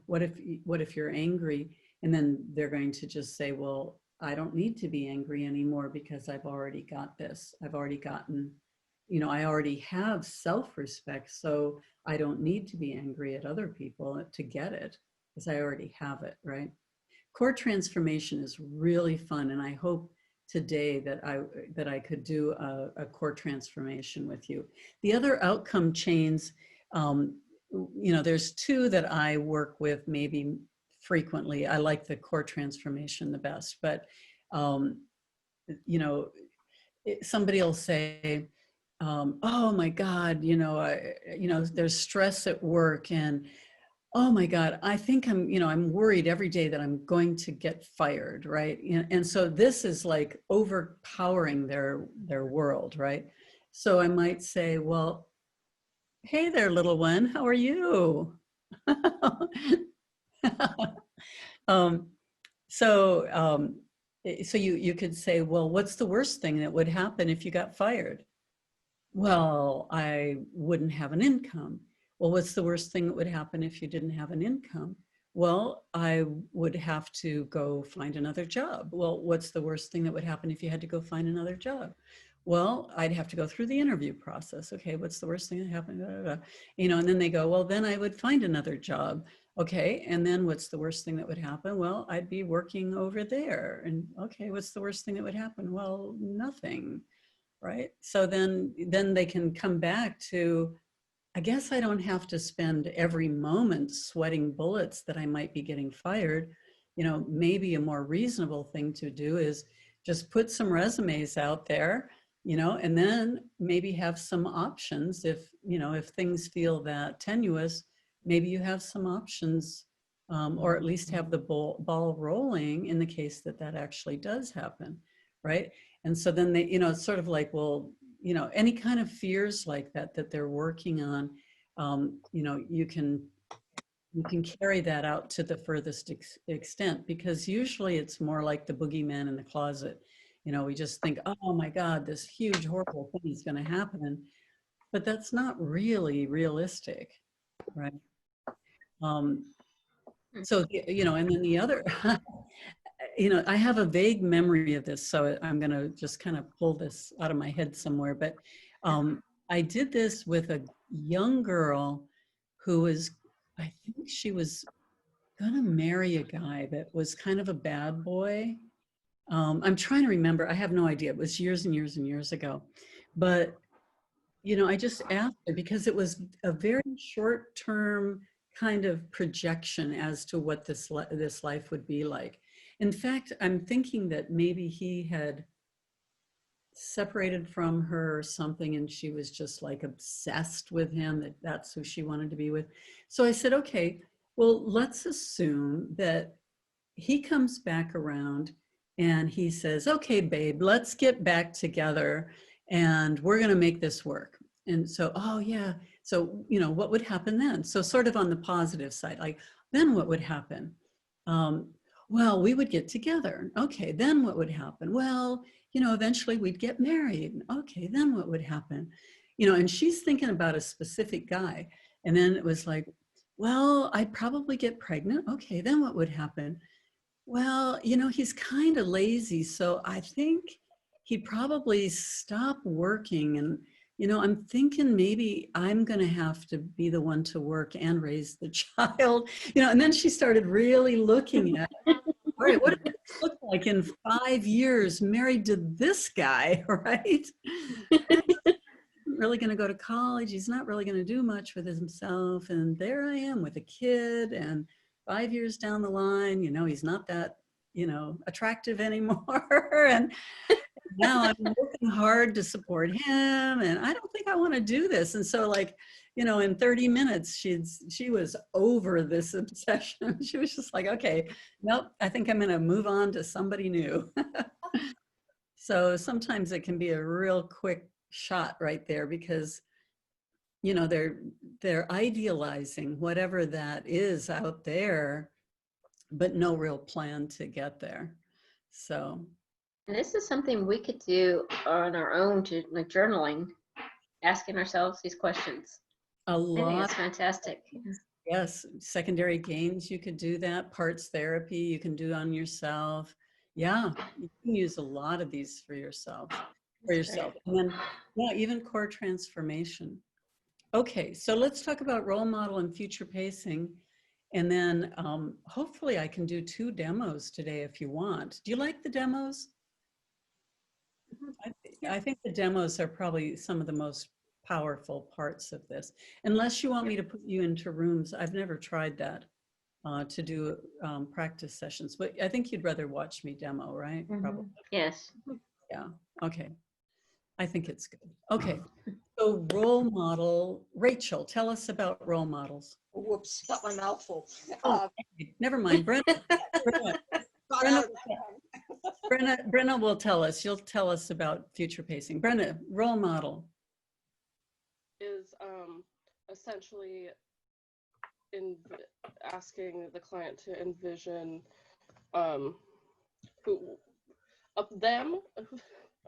what if you're angry? And then they're going to just say, well, I don't need to be angry anymore because I've already got this. I've already gotten, I already have self-respect, so I don't need to be angry at other people to get it because I already have it, right? Core transformation is really fun, and I hope today that I could do a core transformation with you. The other outcome chains, there's two that I work with maybe frequently. I like the core transformation the best, but somebody will say, oh my God, there's stress at work, and oh my God, I think I'm worried every day that I'm going to get fired, right? And so this is like overpowering their world, right? So I might say, well, hey there, little one, how are you? So you could say, well, what's the worst thing that would happen if you got fired? Well, I wouldn't have an income. Well, what's the worst thing that would happen if you didn't have an income? Well, I would have to go find another job. Well, what's the worst thing that would happen if you had to go find another job? Well, I'd have to go through the interview process. Okay, what's the worst thing that happened? And then they go, well, then I would find another job. Okay, and then what's the worst thing that would happen? Well, I'd be working over there. And okay, what's the worst thing that would happen? Well, nothing, right? So then they can come back to, I guess I don't have to spend every moment sweating bullets that I might be getting fired. Maybe a more reasonable thing to do is just put some resumes out there, and then maybe have some options. If things feel that tenuous, maybe you have some options, or at least have the ball rolling in the case that actually does happen, right? And so then they, it's sort of like, well, any kind of fears like that they're working on, you can carry that out to the furthest extent, because usually it's more like the boogeyman in the closet. We just think, oh my God, this huge horrible thing is going to happen, but that's not really realistic, right? So, and then the other, I have a vague memory of this, so I'm going to just kind of pull this out of my head somewhere. But I did this with a young girl who was, I think she was going to marry a guy that was kind of a bad boy. I'm trying to remember. I have no idea. It was years and years and years ago. But, I just asked her because it was a very short-term kind of projection as to what this life would be like. In fact, I'm thinking that maybe he had separated from her or something, and she was just like obsessed with him, that's who she wanted to be with. So I said, okay, well, let's assume that he comes back around and he says, okay, babe, let's get back together and we're going to make this work. And so, oh yeah. So, what would happen then? So sort of on the positive side, like, then what would happen? Well, we would get together. Okay, then what would happen? Well, eventually we'd get married. Okay, then what would happen? And she's thinking about a specific guy. And then it was like, well, I'd probably get pregnant. Okay, then what would happen? Well, he's kind of lazy, so I think he'd probably stop working. And, I'm thinking maybe I'm going to have to be the one to work and raise the child, and then she started really looking at, all right, what does it look like in 5 years married to this guy, right? Really going to go to college. He's not really going to do much with himself. And there I am with a kid, and 5 years down the line, he's not that, attractive anymore. And now I'm working hard to support him, and I don't think I want to do this. And so, like, in 30 minutes, she was over this obsession. She was just like, okay, nope, I think I'm going to move on to somebody new. So sometimes it can be a real quick shot right there, because they're idealizing whatever that is out there, but no real plan to get there. So, and this is something we could do on our own, to like journaling, asking ourselves these questions. a I think lot. it's fantastic. Yes, secondary gains, you could do that. Parts therapy, you can do on yourself. Yeah, you can use a lot of these for yourself. That's great. And then, yeah, even core transformation. Okay, so let's talk about role model and future pacing. And then hopefully I can do 2 demos today if you want. Do you like the demos? I think the demos are probably some of the most powerful parts of this. Unless you want me to put you into rooms. I've never tried that to do practice sessions, but I think you'd rather watch me demo, right? Probably. Yes. Yeah, okay. I think it's good. Okay, so role model. Rachel, tell us about role models. Whoops, got my mouth full. Oh, never mind. Brenna will tell us. She'll tell us about future pacing. Brenna, role model. Is essentially asking the client to envision who of them,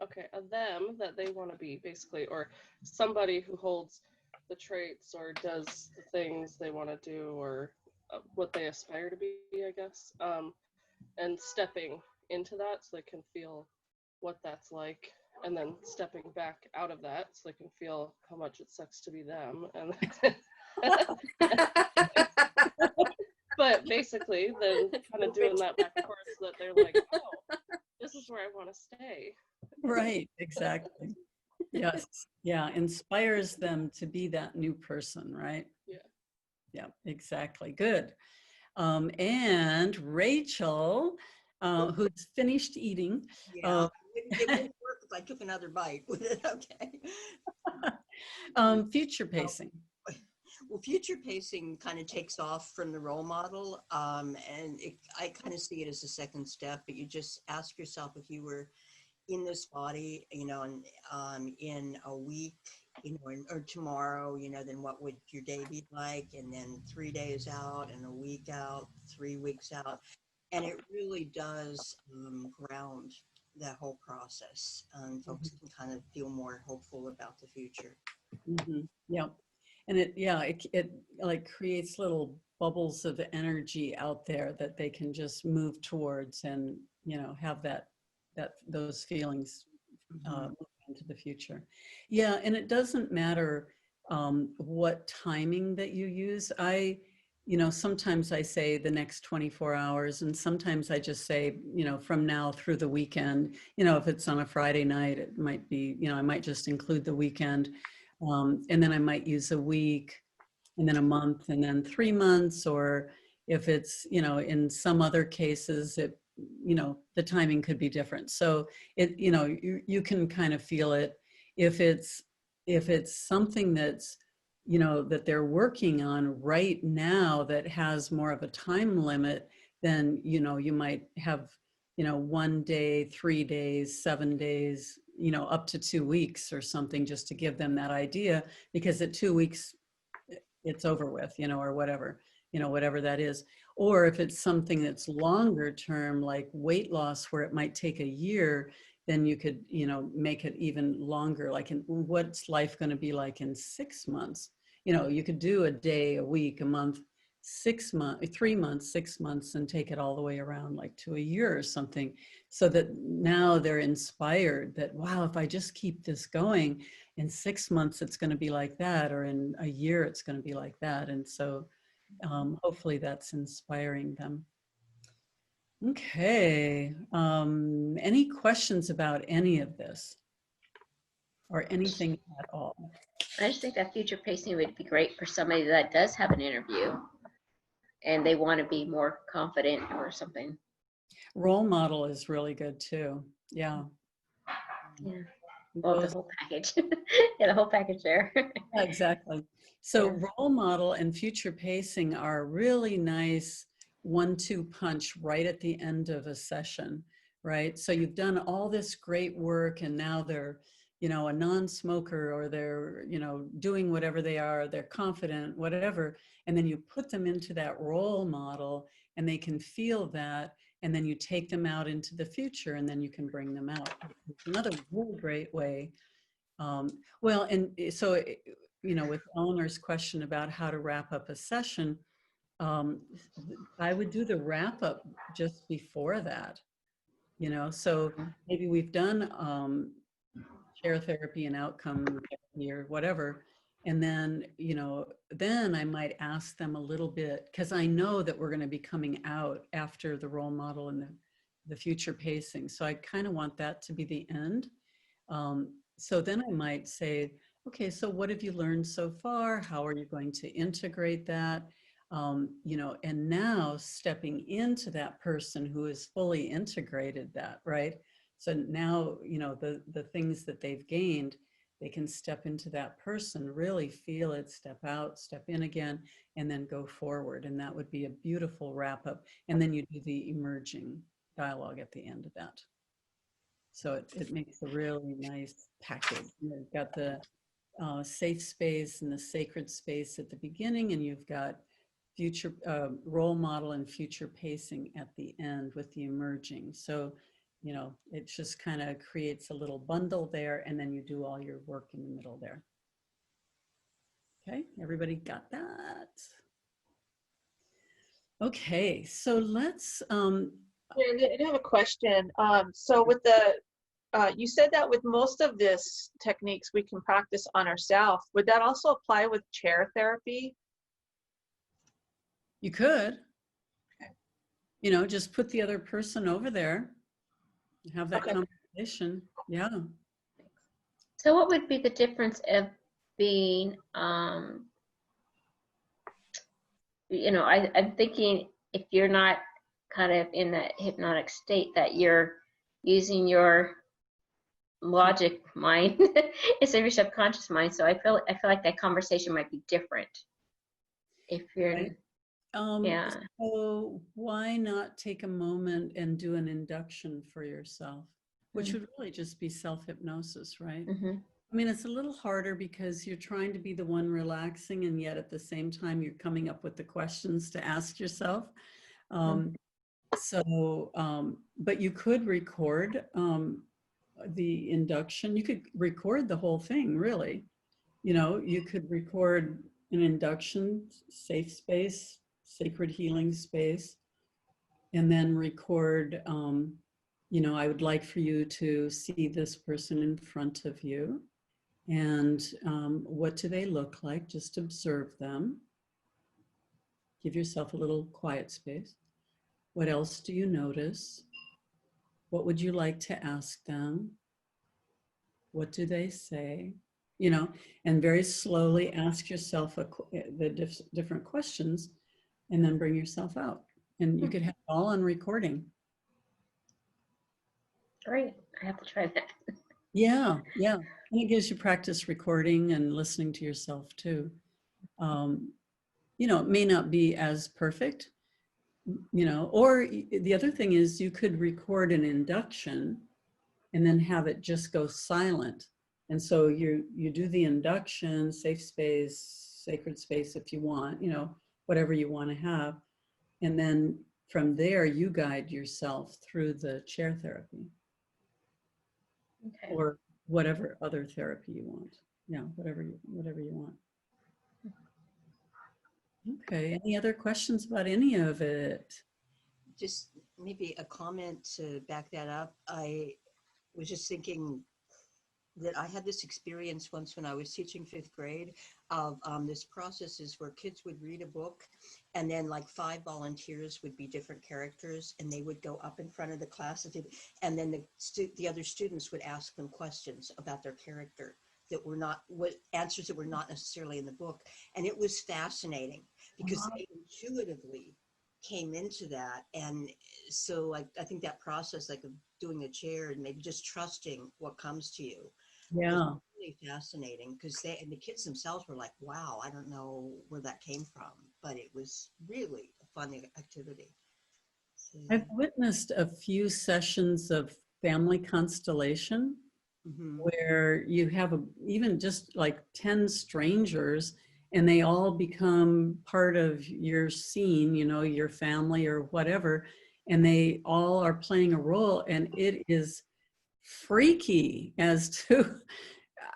okay, a them that they want to be, basically, or somebody who holds the traits or does the things they want to do, or what they aspire to be, I guess, and stepping into that so they can feel what that's like, and then stepping back out of that so they can feel how much it sucks to be them. And but basically then kind of doing that back and forth so that they're like, oh, this is where I want to stay. Right, exactly. Yes, yeah, inspires them to be that new person, right? Yeah. Yeah, exactly. Good. And Rachel, who's finished eating. Yeah, it wouldn't work if I took another bite, would it? Okay. Future pacing. Well, future pacing kind of takes off from the role model, and I kind of see it as a second step, but you just ask yourself, if you were in this body, you know, and in a week, you know, or tomorrow, you know, then what would your day be like? And then 3 days out, and a week out, 3 weeks out. And it really does ground that whole process. Folks can kind of feel more hopeful about the future. Yeah. And it like creates little bubbles of energy out there that they can just move towards, and, you know, have those feelings into the future. Yeah, and it doesn't matter what timing that you use. You know, sometimes I say the next 24 hours, and sometimes I just say, you know, from now through the weekend. You know, if it's on a Friday night, it might be, you know, I might just include the weekend. And then I might use a week, and then a month, and then 3 months. Or if it's, you know, in some other cases, you know, the timing could be different. So you know, you can kind of feel it. If it's something that's, you know, that they're working on right now that has more of a time limit, then, you know, you might have, you know, 1 day, 3 days, 7 days, you know, up to 2 weeks or something, just to give them that idea, because at 2 weeks it's over with, you know, or whatever, you know, whatever that is. Or if it's something that's longer term, like weight loss, where it might take a year, then you could, you know, make it even longer. Like, what's life going to be like in 6 months? You know, you could do a day, a week, a month, 6 months, 3 months, 6 months, and take it all the way around, like to a year or something, so that now they're inspired that, wow, if I just keep this going, in 6 months it's going to be like that, or in a year it's going to be like that. And so hopefully that's inspiring them. Okay, any questions about any of this, or anything at all? I just think that future pacing would be great for somebody that does have an interview and they want to be more confident or something. Role model is really good too. Yeah. Yeah. Well, the whole package. Yeah, the whole package there. Yeah, exactly. So Yeah. role model and future pacing are really nice 1-2 punch right at the end of a session, right? So you've done all this great work, and now they're, you know, a non-smoker, or they're, you know, doing whatever they are, they're confident, whatever. And then you put them into that role model, and they can feel that. And then you take them out into the future, and then you can bring them out. It's another really great way. Well, and so, you know, with Eleanor's question about how to wrap up a session, um, I would do the wrap up just before that, you know, so maybe we've done chair therapy and outcome therapy or whatever. And then, you know, then I might ask them a little bit, because I know that we're going to be coming out after the role model and the future pacing. So I kind of want that to be the end. So then I might say, okay, so what have you learned so far? How are you going to integrate that? You know, and now stepping into that person who has fully integrated that, right? So now, you know, the things that they've gained, they can step into that person, really feel it, step out, step in again, and then go forward. And that would be a beautiful wrap up. And then you do the emerging dialogue at the end of that. So it makes a really nice package. You've got the safe space and the sacred space at the beginning, and you've got future role model and future pacing at the end with the emerging. So, you know, it just kind of creates a little bundle there, and then you do all your work in the middle there. Okay, everybody got that? Okay, so let's I have a question. So with the, you said that with most of this techniques we can practice on ourselves. Would that also apply with chair therapy? you could, you know, just put the other person over there, have that Okay. conversation. Yeah. So what would be the difference of being, you know, I'm thinking if you're not kind of in that hypnotic state, that you're using your logic mind instead of your subconscious mind. So I feel like that conversation might be different if you're, Right. yeah. So why not take a moment and do an induction for yourself, which would really just be self-hypnosis, right? Mm-hmm. I mean, it's a little harder because you're trying to be the one relaxing, and yet at the same time, you're coming up with the questions to ask yourself. But you could record the induction. You could record the whole thing, really. You know, you could record an induction, safe space, sacred healing space, and then record, you know, I would like for you to see this person in front of you. And what do they look like? Just observe them. Give yourself a little quiet space. What else do you notice? What would you like to ask them? What do they say? You know, and very slowly ask yourself the different questions, and then bring yourself out. And you could have it all on recording. Great. I have to try that. Yeah, yeah. And it gives you practice recording and listening to yourself too. You know, it may not be as perfect, you know, or the other thing is you could record an induction and then have it just go silent. And so you do the induction, safe space, sacred space if you want, you know, whatever you want to have. And then from there, you guide yourself through the chair therapy. Okay. Or whatever other therapy you want. Yeah, whatever you want. Okay, any other questions about any of it? Just maybe a comment to back that up. I was just thinking that I had this experience once when I was teaching 5th grade of this process is where kids would read a book, and then like 5 volunteers would be different characters, and they would go up in front of the class, and then the other students would ask them questions about their character that were not, what answers that were not necessarily in the book. And it was fascinating because they intuitively came into that. And so I think that process, like of doing a chair and maybe just trusting what comes to you, Yeah, was really fascinating, because the kids themselves were like, wow, I don't know where that came from, but it was really a fun activity. So, I've witnessed a few sessions of family constellation where you have even just like 10 strangers, and they all become part of your scene, you know, your family or whatever, and they all are playing a role, and it is freaky as to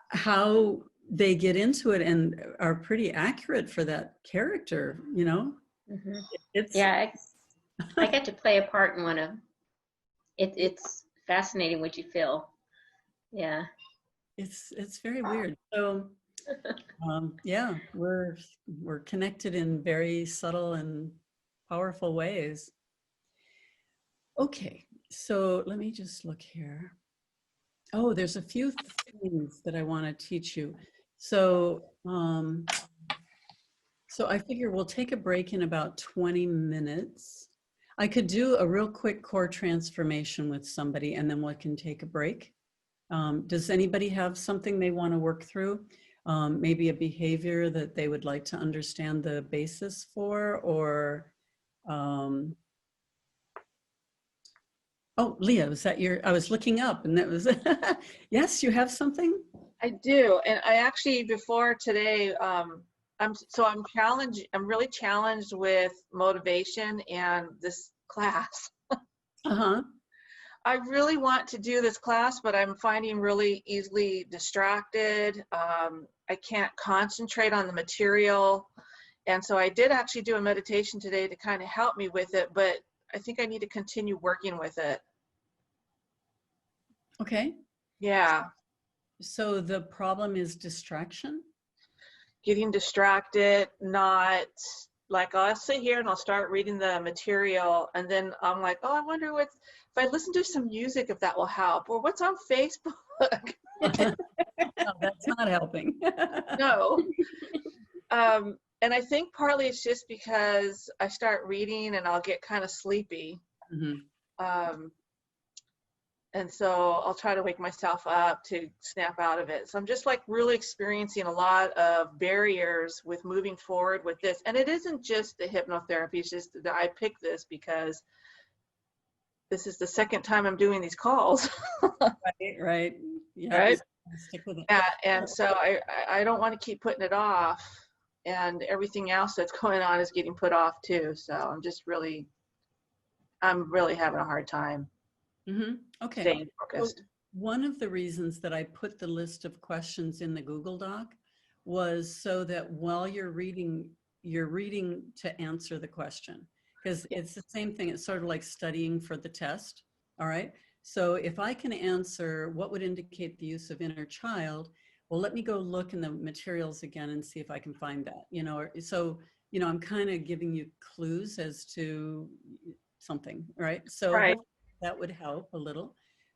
how they get into it and are pretty accurate for that character, you know. Mhm. It's Yeah, I get to play a part in one of it. It's fascinating what you feel. Yeah. it's very weird. So yeah, we're connected in very subtle and powerful ways. Okay, so let me just look here. Oh, there's a few things that I want to teach you. So so I figure we'll take a break in about 20 minutes. I could do a real quick core transformation with somebody and then we can take a break. Does anybody have something they want to work through? Maybe a behavior that they would like to understand the basis for, or oh, Leah, was that your, I was looking up and that was, yes, you have something? I do, and I actually before today, I'm challenged. I'm really challenged with motivation and this class. Uh-huh. I really want to do this class, but I'm finding really easily distracted. I can't concentrate on the material, and so I did actually do a meditation today to kind of help me with it. But I think I need to continue working with it. Okay. Yeah. So the problem is distraction? Getting distracted, not like I'll sit here and I'll start reading the material and then I'm like, oh, I wonder if I listen to some music, if that will help, or what's on Facebook. No, that's not helping. No. And I think partly it's just because I start reading and I'll get kind of sleepy. Mm-hmm. And so I'll try to wake myself up to snap out of it. So I'm just like really experiencing a lot of barriers with moving forward with this. And it isn't just the hypnotherapy, it's just that I picked this because this is the second time I'm doing these calls. Right. Yeah. Right. Stick with it. And so I don't want to keep putting it off. And everything else that's going on is getting put off too. So I'm really having a hard time. Mm-hmm. Okay. Staying focused. So one of the reasons that I put the list of questions in the Google Doc was so that while you're reading to answer the question, because it's the same thing. It's sort of like studying for the test. All right. So if I can answer what would indicate the use of inner child, well, let me go look in the materials again and see if I can find that, so, I'm kind of giving you clues as to something, right? So Right. that would help a little.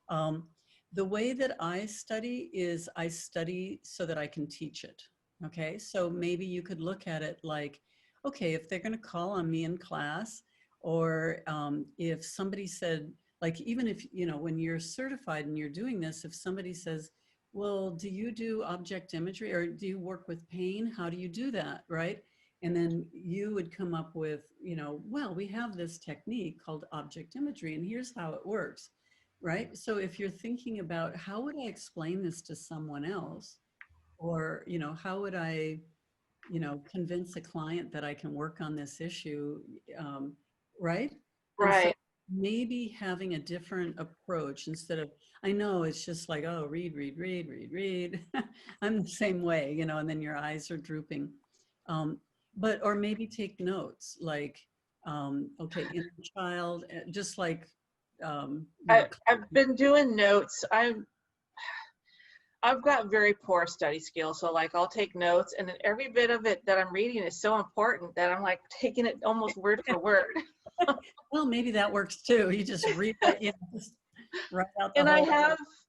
The way that I study is I study so that I can teach it. Okay, so maybe you could look at it like, okay, if they're going to call on me in class, or if somebody said, like, even if, when you're certified and you're doing this, if somebody says, well, do you do object imagery or do you work with pain? How do you do that, right? And then you would come up with, well, we have this technique called object imagery and here's how it works, right? So if you're thinking about how would I explain this to someone else, or, how would I, convince a client that I can work on this issue, right? And so Right. maybe having a different approach instead of, I know it's just like, oh, read. I'm the same way, and then your eyes are drooping. But, or maybe take notes like, okay, inner child, just like, I've been doing notes. I've got very poor study skills. So like I'll take notes and then every bit of it that I'm reading is so important that I'm like taking it almost word for word. Well, maybe that works too. You just read it, just write out the And whole.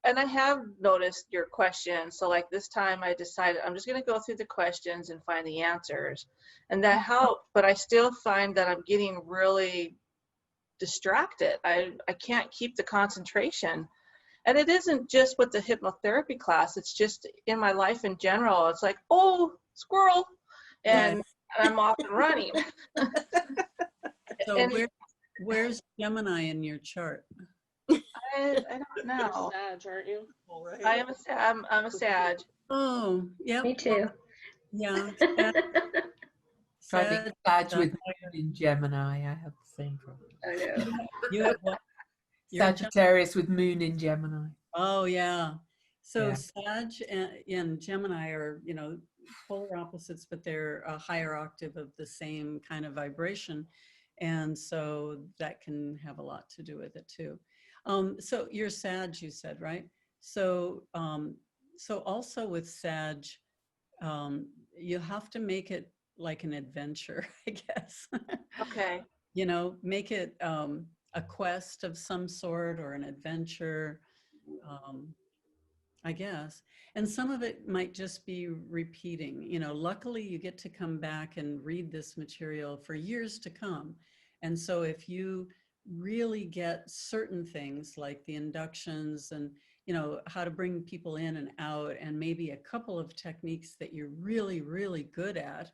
I have noticed your questions. So like this time I decided I'm just going to go through the questions and find the answers. And that helped, but I still find that I'm getting really distracted. I can't keep the concentration. And it isn't just with the hypnotherapy class, it's just in my life in general. It's like, oh, squirrel. And I'm off and running. So And where's Gemini in your chart? I don't know. You're Sag, aren't you? I'm a Sag. Oh, yeah. Me too. Yeah. So I think Sag with Moon in Gemini. I have the same problem. I know. You have what? You're a Gemini? Sagittarius with Moon in Gemini. Oh, yeah. So Yeah. Sag and Gemini are, polar opposites, but they're a higher octave of the same kind of vibration. And so that can have a lot to do with it too. So you're Sag, you said, right? So, so also with Sag, you have to make it like an adventure, I guess. Okay. Make it a quest of some sort or an adventure. I guess. And some of it might just be repeating. Luckily you get to come back and read this material for years to come. And so if you really get certain things like the inductions and, how to bring people in and out, and maybe a couple of techniques that you're really, really good at,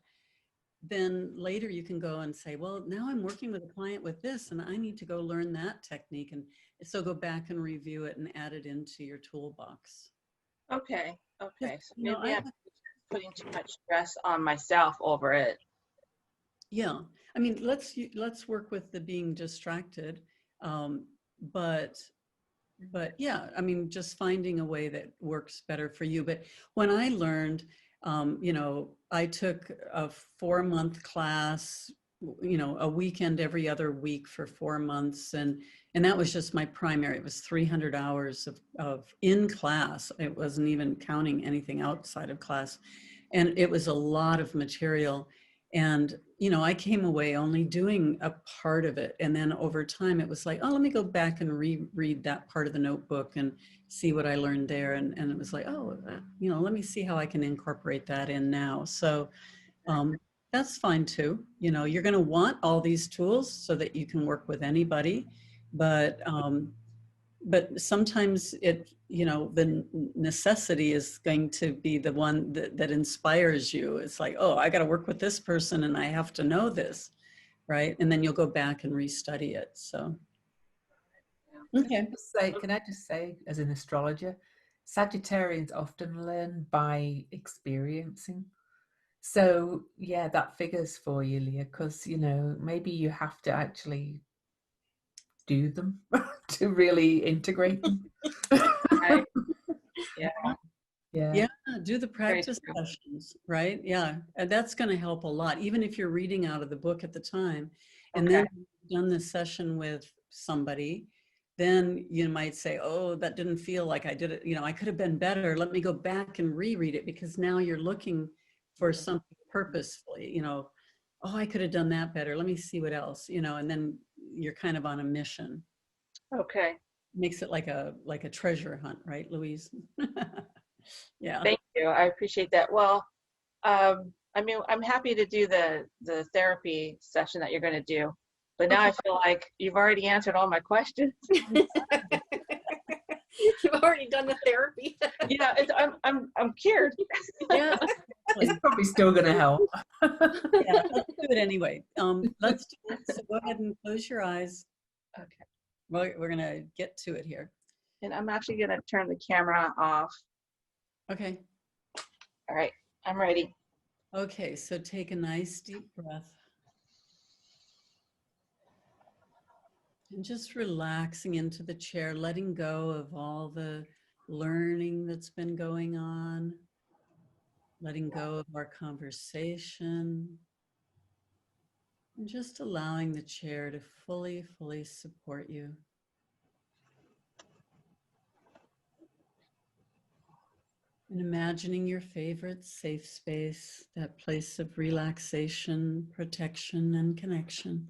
then later you can go and say, well, now I'm working with a client with this and I need to go learn that technique. And so go back and review it and add it into your toolbox. Okay. Okay. So You know, maybe I'm putting too much stress on myself over it. Yeah, I mean, let's work with the being distracted, but yeah, I mean, just finding a way that works better for you. But when I learned, I took a 4-month class, a weekend every other week for 4 months, and that was just my primary. It was 300 hours of in class. It wasn't even counting anything outside of class, and it was a lot of material. And I came away only doing a part of it, and then over time it was like, oh, let me go back and reread that part of the notebook and see what I learned there. And it was like, oh, let me see how I can incorporate that in now. So that's fine too. You're going to want all these tools so that you can work with anybody, but sometimes the necessity is going to be the one that inspires you. It's like, oh, I got to work with this person and I have to know this, right? And then you'll go back and restudy it. So, okay. Can I just say, as an astrologer, Sagittarians often learn by experiencing. So yeah, that figures for you, Leah, because maybe you have to actually do them to really integrate them. Right. Yeah. Yeah, do the practice sessions, right? Yeah, and that's going to help a lot, even if you're reading out of the book at the time. And then you've done this session with somebody, then you might say, oh, that didn't feel like I did it. I could have been better. Let me go back and reread it, because now you're looking for something purposefully, oh, I could have done that better. Let me see what else, and then you're kind of on a mission. Okay. Makes it like a treasure hunt, right, Louise? Yeah. Thank you. I appreciate that. Well, I mean, I'm happy to do the therapy session that you're going to do, but now I feel like you've already answered all my questions. You've already done the therapy. Yeah, I'm cured. Yeah. It's probably still going to help. Yeah, let's do it anyway. Let's do it. So go ahead and close your eyes. Okay. Well, we're going to get to it here. And I'm actually going to turn the camera off. Okay. All right, I'm ready. Okay, so take a nice deep breath. And just relaxing into the chair, letting go of all the learning that's been going on, letting go of our conversation, and just allowing the chair to fully support you. And imagining your favorite safe space, that place of relaxation, protection, and connection.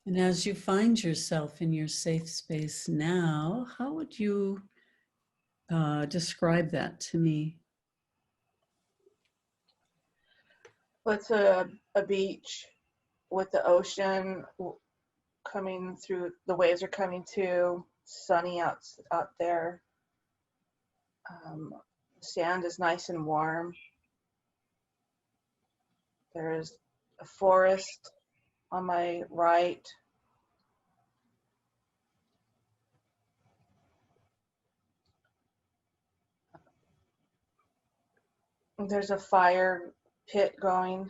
And as you find yourself in your safe space now, how would you describe that to me? Well, it's a beach with the ocean coming through. The waves are coming to. Sunny out there. Sand is nice and warm. There's a forest on my right. There's a fire pit going.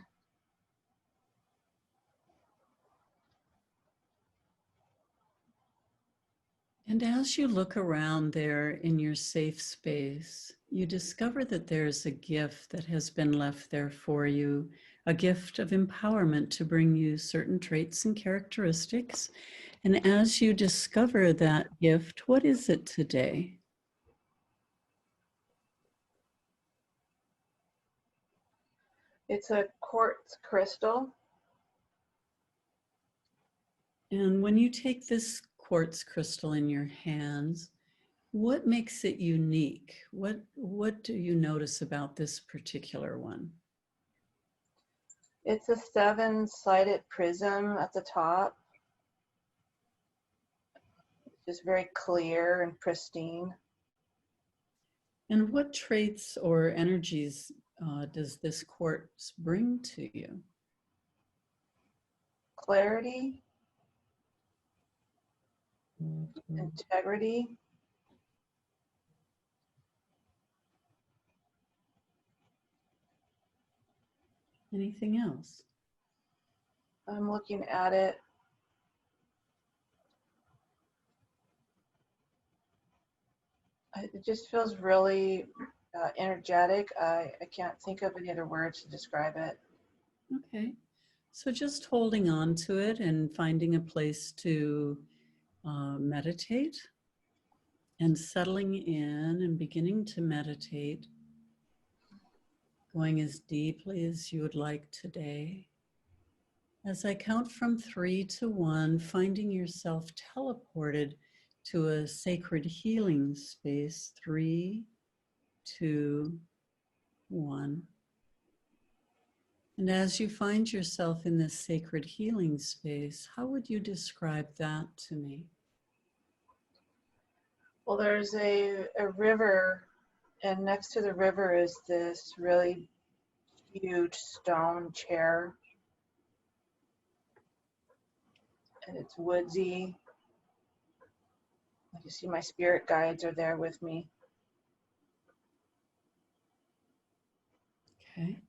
And as you look around there in your safe space, you discover that there's a gift that has been left there for you, a gift of empowerment to bring you certain traits and characteristics. And as you discover that gift, what is it today? It's a quartz crystal. And when you take this quartz crystal in your hands, what makes it unique? What do you notice about this particular one? It's a 7-sided prism at the top. Just very clear and pristine. And what traits or energies does this quartz bring to you? Clarity, integrity, Anything else? I'm looking at it. It just feels really energetic. I can't think of any other words to describe it. Okay. So just holding on to it and finding a place to meditate and settling in and beginning to meditate, going as deeply as you would like today. As I count from 3 to 1, finding yourself teleported to a sacred healing space. 3, 2, 1. And as you find yourself in this sacred healing space, how would you describe that to me? Well, there's a river, and next to the river is this really huge stone chair. And it's woodsy. I can see my spirit guides are there with me. Okay.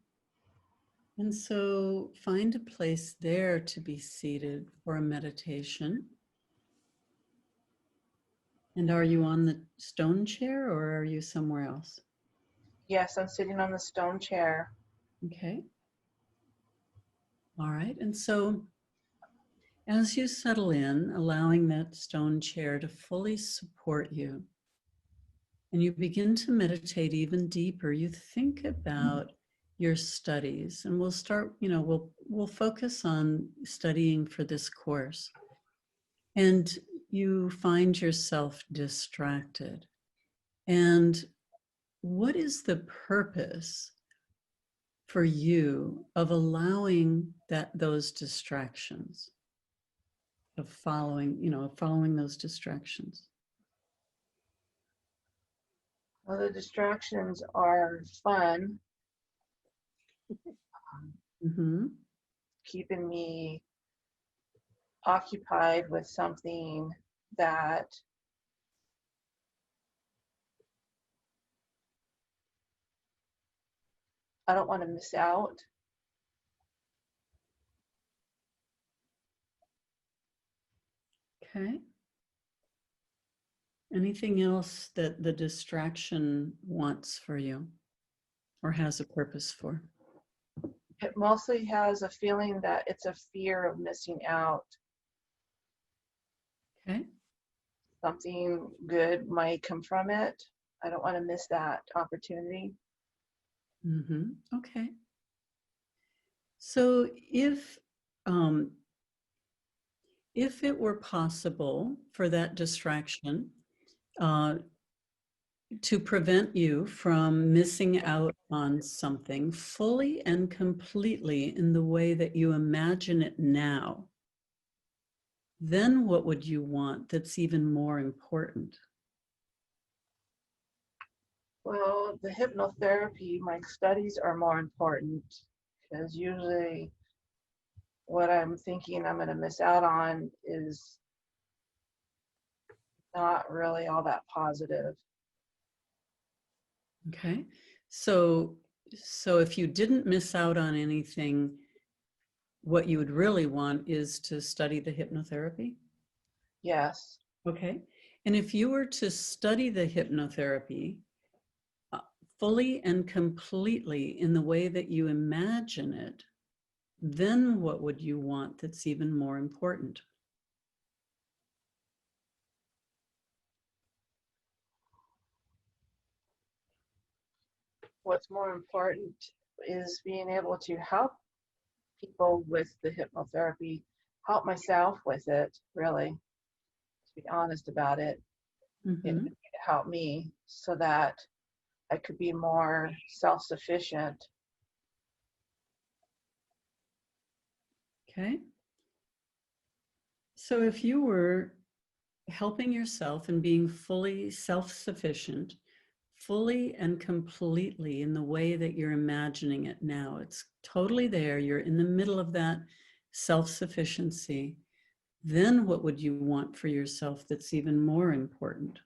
And so find a place there to be seated for a meditation. And are you on the stone chair or are you somewhere else? Yes, I'm sitting on the stone chair. Okay. All right. And so as you settle in, allowing that stone chair to fully support you, and you begin to meditate even deeper, you think about your studies, and we'll start, we'll focus on studying for this course. And you find yourself distracted. And what is the purpose for you of allowing those distractions, of following those distractions? Well, the distractions are fun, Mm-hmm. keeping me occupied with something that I don't want to miss out. Okay. Anything else that the distraction wants for you or has a purpose for? It mostly has a feeling that it's a fear of missing out. Okay. Something good might come from it. I don't want to miss that opportunity. Mm-hmm. Okay. So if it were possible for that distraction to prevent you from missing out on something fully and completely in the way that you imagine it now, then what would you want that's even more important? Well, the hypnotherapy, my studies are more important because usually what I'm thinking I'm going to miss out on is not really all that positive. Okay. So if you didn't miss out on anything, what you would really want is to study the hypnotherapy? Yes. Okay. And if you were to study the hypnotherapy fully and completely in the way that you imagine it, then what would you want that's even more important? What's more important is being able to help people with the hypnotherapy, help myself with it, really, to be honest about it. It would help me so that I could be more self-sufficient. Okay. So if you were helping yourself and being fully self-sufficient, fully and completely in the way that you're imagining it now, it's totally there, you're in the middle of that self-sufficiency, then what would you want for yourself that's even more important?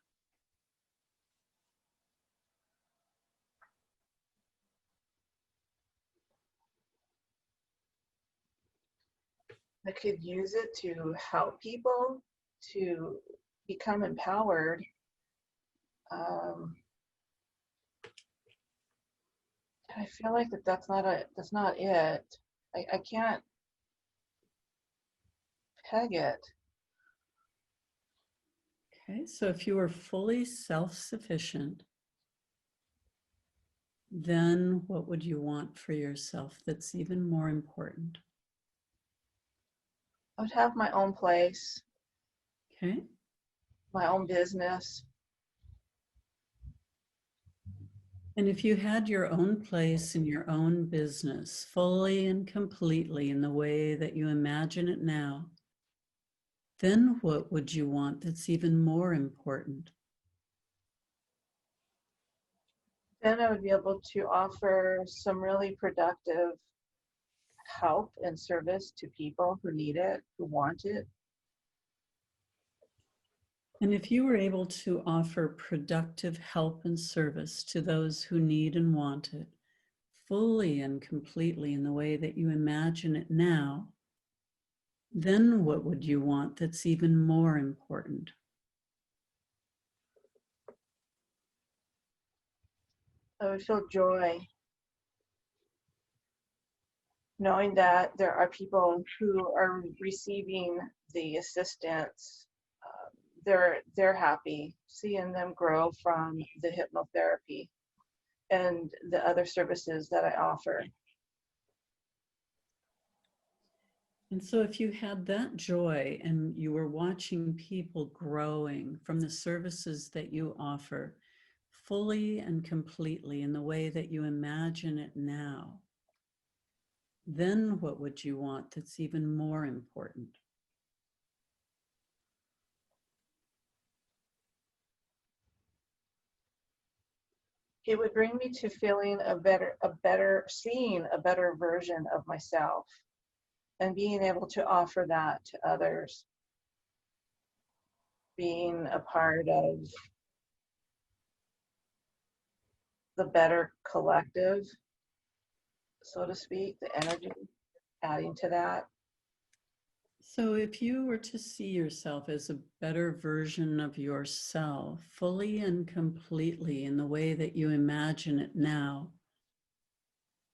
I could use it to help people to become empowered. I feel like that's not it. I can't peg it. Okay, so if you were fully self-sufficient, then what would you want for yourself that's even more important? I would have my own place, Okay. my own business. And if you had your own place in your own business, fully and completely in the way that you imagine it now, then what would you want that's even more important? Then I would be able to offer some really productive help and service to people who need it, who want it. And if you were able to offer productive help and service to those who need and want it, fully and completely in the way that you imagine it now, then what would you want that's even more important? I would feel joy knowing that there are people who are receiving the assistance. They're happy seeing them grow from the hypnotherapy and the other services that I offer. And so if you had that joy and you were watching people growing from the services that you offer fully and completely in the way that you imagine it now, then what would you want that's even more important? It would bring me to feeling seeing a better version of myself and being able to offer that to others. Being a part of the better collective, so to speak, the energy, adding to that. So if you were to see yourself as a better version of yourself, fully and completely in the way that you imagine it now,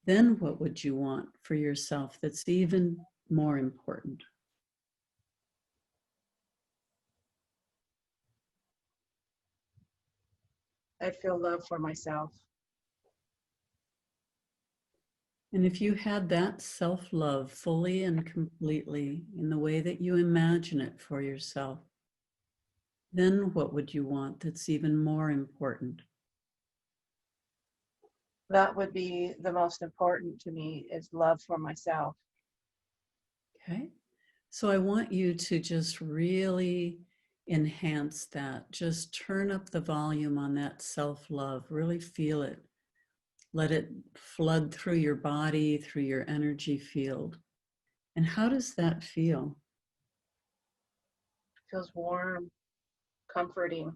then what would you want for yourself that's even more important? I feel love for myself. And if you had that self-love fully and completely in the way that you imagine it for yourself, then what would you want that's even more important? That would be the most important to me, is love for myself. Okay. So I want you to just really enhance that. Just turn up the volume on that self-love. Really feel it. Let it flood through your body, through your energy field. And how does that feel? It feels warm, comforting.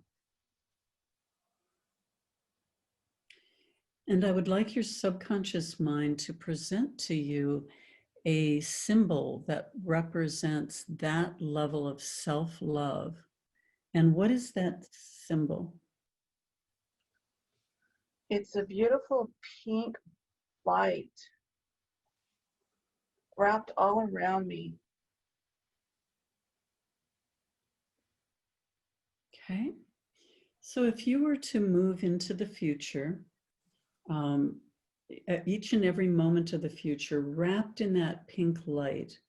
And I would like your subconscious mind to present to you a symbol that represents that level of self-love And what is that symbol? It's a beautiful pink light wrapped all around me. Okay. So if you were to move into the future, at each and every moment of the future, wrapped in that pink light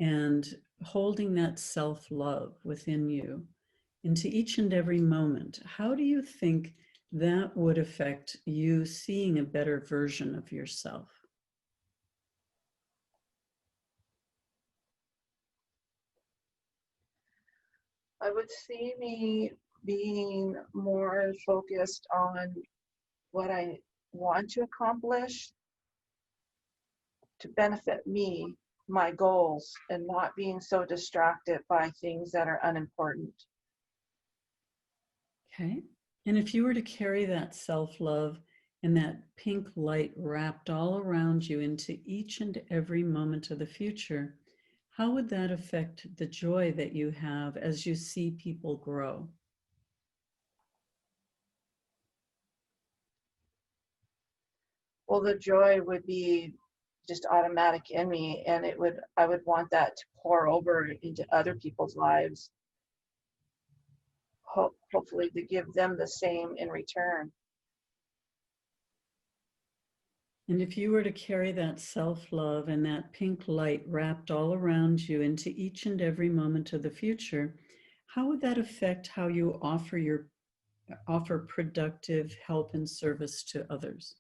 and holding that self-love within you into each and every moment, how do you think that would affect you seeing a better version of yourself? I would see me being more focused on what I want to accomplish to benefit me, my goals, and not being so distracted by things that are unimportant. Okay. And if you were to carry that self-love and that pink light wrapped all around you into each and every moment of the future, how would that affect the joy that you have as you see people grow? Well, the joy would be just automatic in me, and I would want that to pour over into other people's lives, hopefully to give them the same in return. And if you were to carry that self-love and that pink light wrapped all around you into each and every moment of the future, how would that affect how you offer productive help and service to others?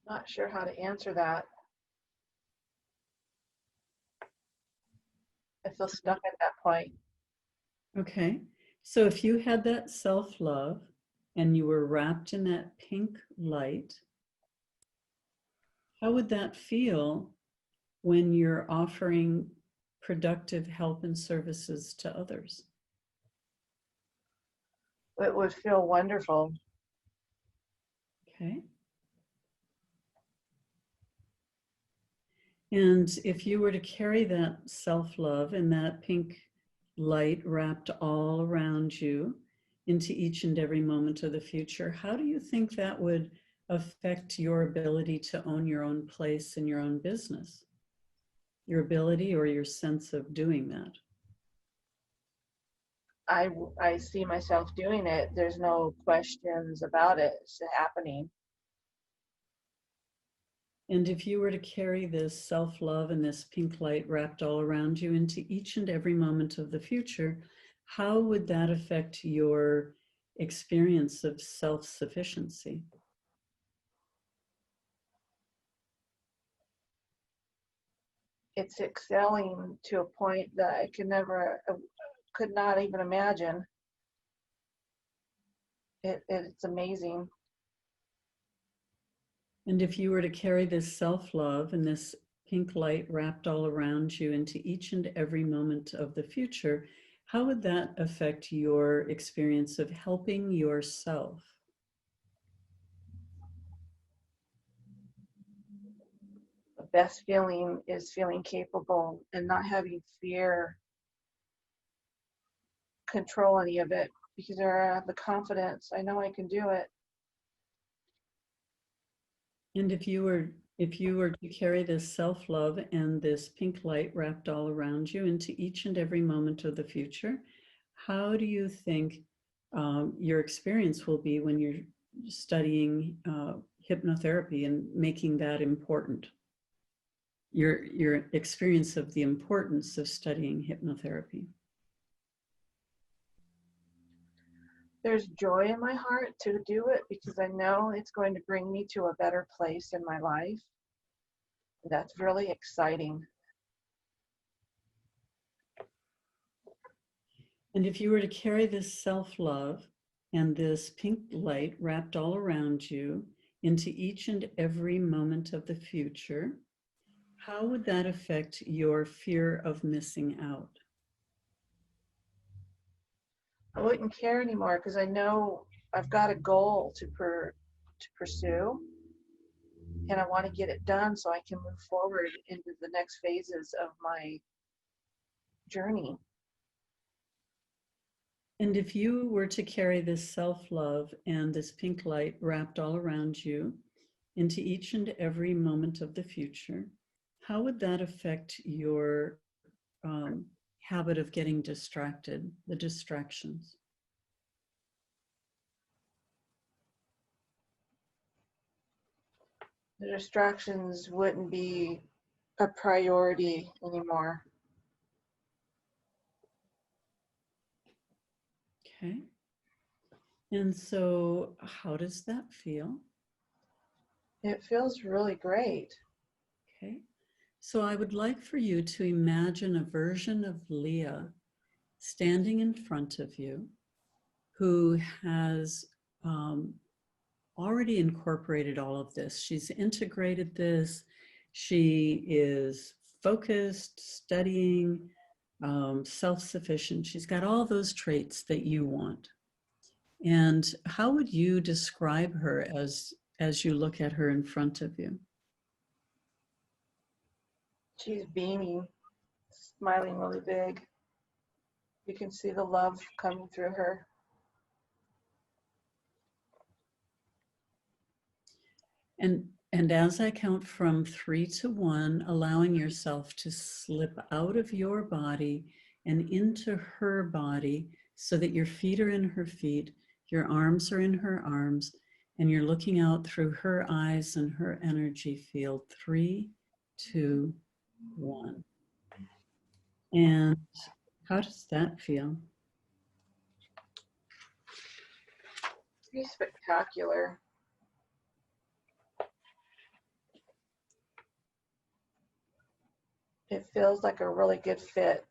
Not sure how to answer that. I feel stuck at that point. Okay, so if you had that self-love and you were wrapped in that pink light, how would that feel when you're offering productive help and services to others? It would feel wonderful. Okay. And if you were to carry that self-love and that pink light wrapped all around you into each and every moment of the future, how do you think that would affect your ability to own your own place in your own business? Your ability or your sense of doing that? I see myself doing it. There's no questions about it. It's happening. And if you were to carry this self-love and this pink light wrapped all around you into each and every moment of the future, how would that affect your experience of self-sufficiency? It's excelling to a point that I could not even imagine. It's amazing. And if you were to carry this self-love and this pink light wrapped all around you into each and every moment of the future, how would that affect your experience of helping yourself? The best feeling is feeling capable and not having fear control any of it, because I have the confidence. I know I can do it. And if you were to carry this self-love and this pink light wrapped all around you into each and every moment of the future, how do you think your experience will be when you're studying hypnotherapy and making that important? Your experience of the importance of studying hypnotherapy. There's joy in my heart to do it because I know it's going to bring me to a better place in my life. That's really exciting. And if you were to carry this self-love and this pink light wrapped all around you into each and every moment of the future, how would that affect your fear of missing out? I wouldn't care anymore because I know I've got a goal to pursue, and I want to get it done so I can move forward into the next phases of my journey. And if you were to carry this self-love and this pink light wrapped all around you into each and every moment of the future, how would that affect your habit of getting distracted, the distractions? The distractions wouldn't be a priority anymore. Okay. And so how does that feel? It feels really great. Okay. So I would like for you to imagine a version of Leah standing in front of you who has already incorporated all of this. She's integrated this. She is focused, studying, self-sufficient. She's got all those traits that you want. And how would you describe her as you look at her in front of you? She's beaming, smiling really big. You can see the love coming through her. And as I count from 3 to 1, allowing yourself to slip out of your body and into her body so that your feet are in her feet, your arms are in her arms, and you're looking out through her eyes and her energy field. 3, 2, 1. And how does that feel? Pretty spectacular. It feels like a really good fit.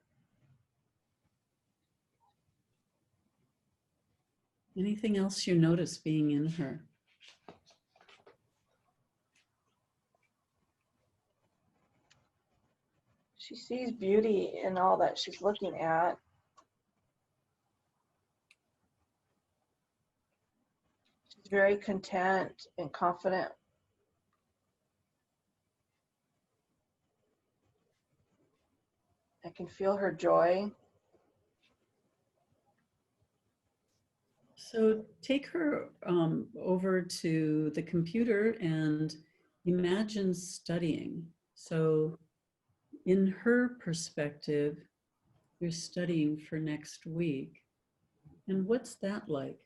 Anything else you notice being in her? She sees beauty in all that she's looking at. She's very content and confident. I can feel her joy. So take her over to the computer and imagine studying. So in her perspective, you're studying for next week. And what's that like?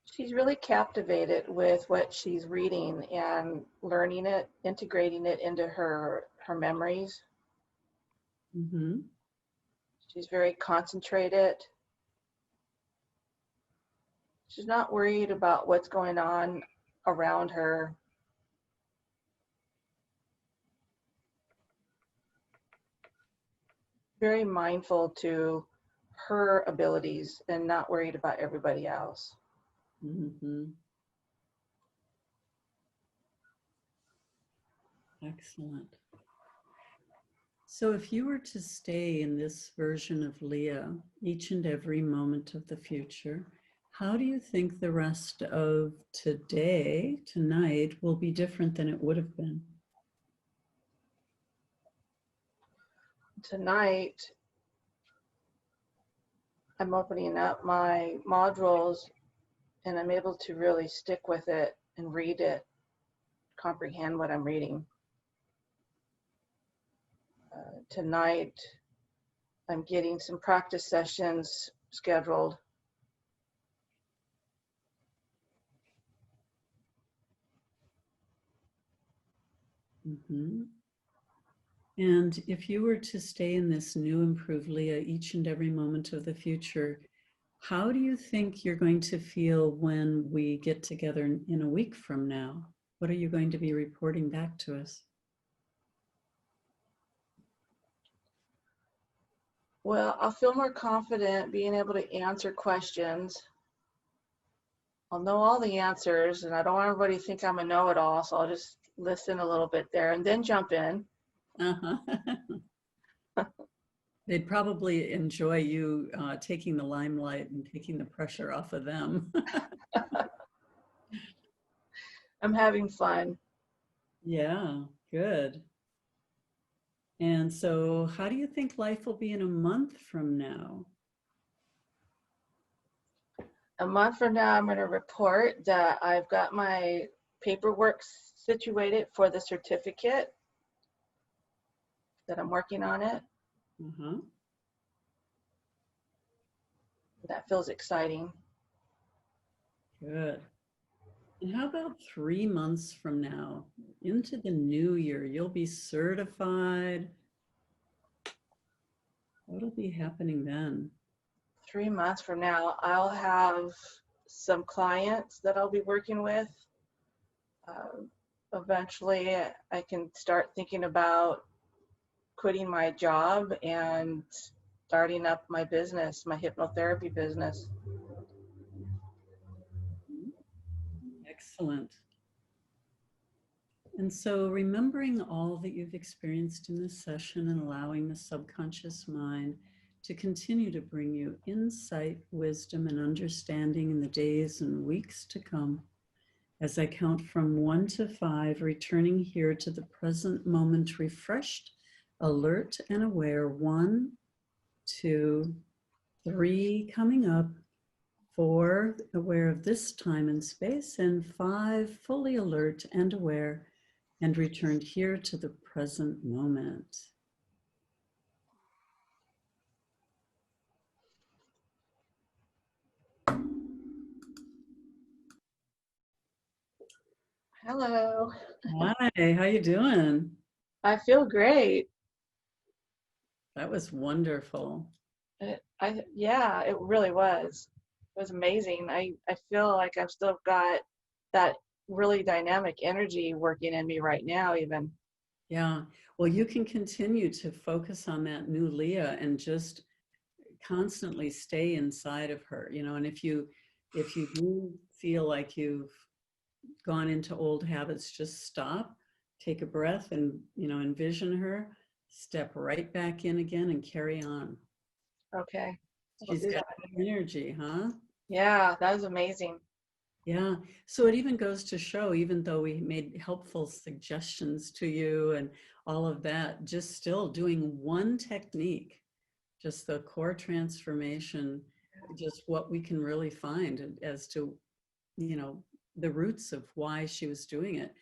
She's really captivated with what she's reading and learning it, integrating it into her memories. Mm-hmm. She's very concentrated. She's not worried about what's going on around her. Very mindful to her abilities and not worried about everybody else. Mm-hmm. Excellent. So if you were to stay in this version of Leah each and every moment of the future, how do you think the rest of today, tonight, will be different than it would have been? Tonight, I'm opening up my modules and I'm able to really stick with it and read it, comprehend what I'm reading. Tonight, I'm getting some practice sessions scheduled. Mm-hmm. And if you were to stay in this new improved Leah each and every moment of the future, how do you think you're going to feel when we get together in a week from now? What are you going to be reporting back to us? Well, I'll feel more confident being able to answer questions. I'll know all the answers, and I don't want everybody to think I'm a know-it-all, so I'll just listen a little bit there and then jump in. Uh-huh. They'd probably enjoy you taking the limelight and taking the pressure off of them. I'm having fun. Yeah, good. And so how do you think life will be in a month from now? A month from now, I'm going to report that I've got my paperwork situated for the certificate, that I'm working on it. Uh-huh. That feels exciting. Good. And how about 3 months from now, into the new year, you'll be certified. What'll be happening then? 3 months from now, I'll have some clients that I'll be working with. Eventually, I can start thinking about quitting my job and starting up my business, my hypnotherapy business. Excellent. And so remembering all that you've experienced in this session and allowing the subconscious mind to continue to bring you insight, wisdom, and understanding in the days and weeks to come. As I count from 1 to 5, returning here to the present moment, refreshed, alert, and aware. 1, 2, 3, coming up. 4, aware of this time and space. And 5, fully alert and aware, and returned here to the present moment. Hello. Hi, how you doing? I feel great. That was wonderful. Yeah, it really was. It was amazing. I feel like I've still got that really dynamic energy working in me right now, even. Yeah, well, you can continue to focus on that new Leah and just constantly stay inside of her, you know, and if you do feel like you've gone into old habits, just stop, take a breath, and, you know, envision her, step right back in again and carry on. Okay. She's got energy, huh? Yeah, that was amazing. Yeah. So it even goes to show, even though we made helpful suggestions to you and all of that, just still doing one technique, just the core transformation, just what we can really find as to, you know, the roots of why she was doing it.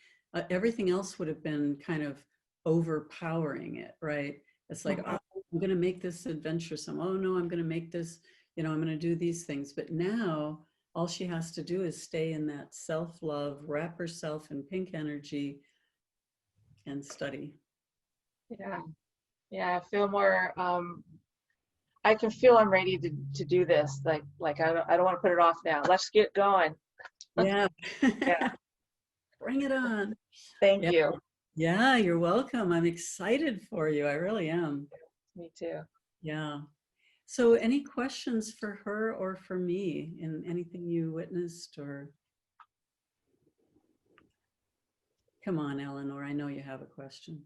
Everything else would have been kind of overpowering it, right? It's like, oh, I'm going to make this adventuresome. Oh, no, I'm going to make this, you know, I'm going to do these things. But now all she has to do is stay in that self-love, wrap herself in pink energy, and study. Yeah. Yeah, I feel more, I can feel I'm ready to do this. Like I don't want to put it off now. Let's get going. Yeah. Yeah. Bring it on. Thank you. Yeah, you're welcome. I'm excited for you. I really am. Me too. Yeah. So any questions for her or for me in anything you witnessed or? Come on, Eleanor, I know you have a question.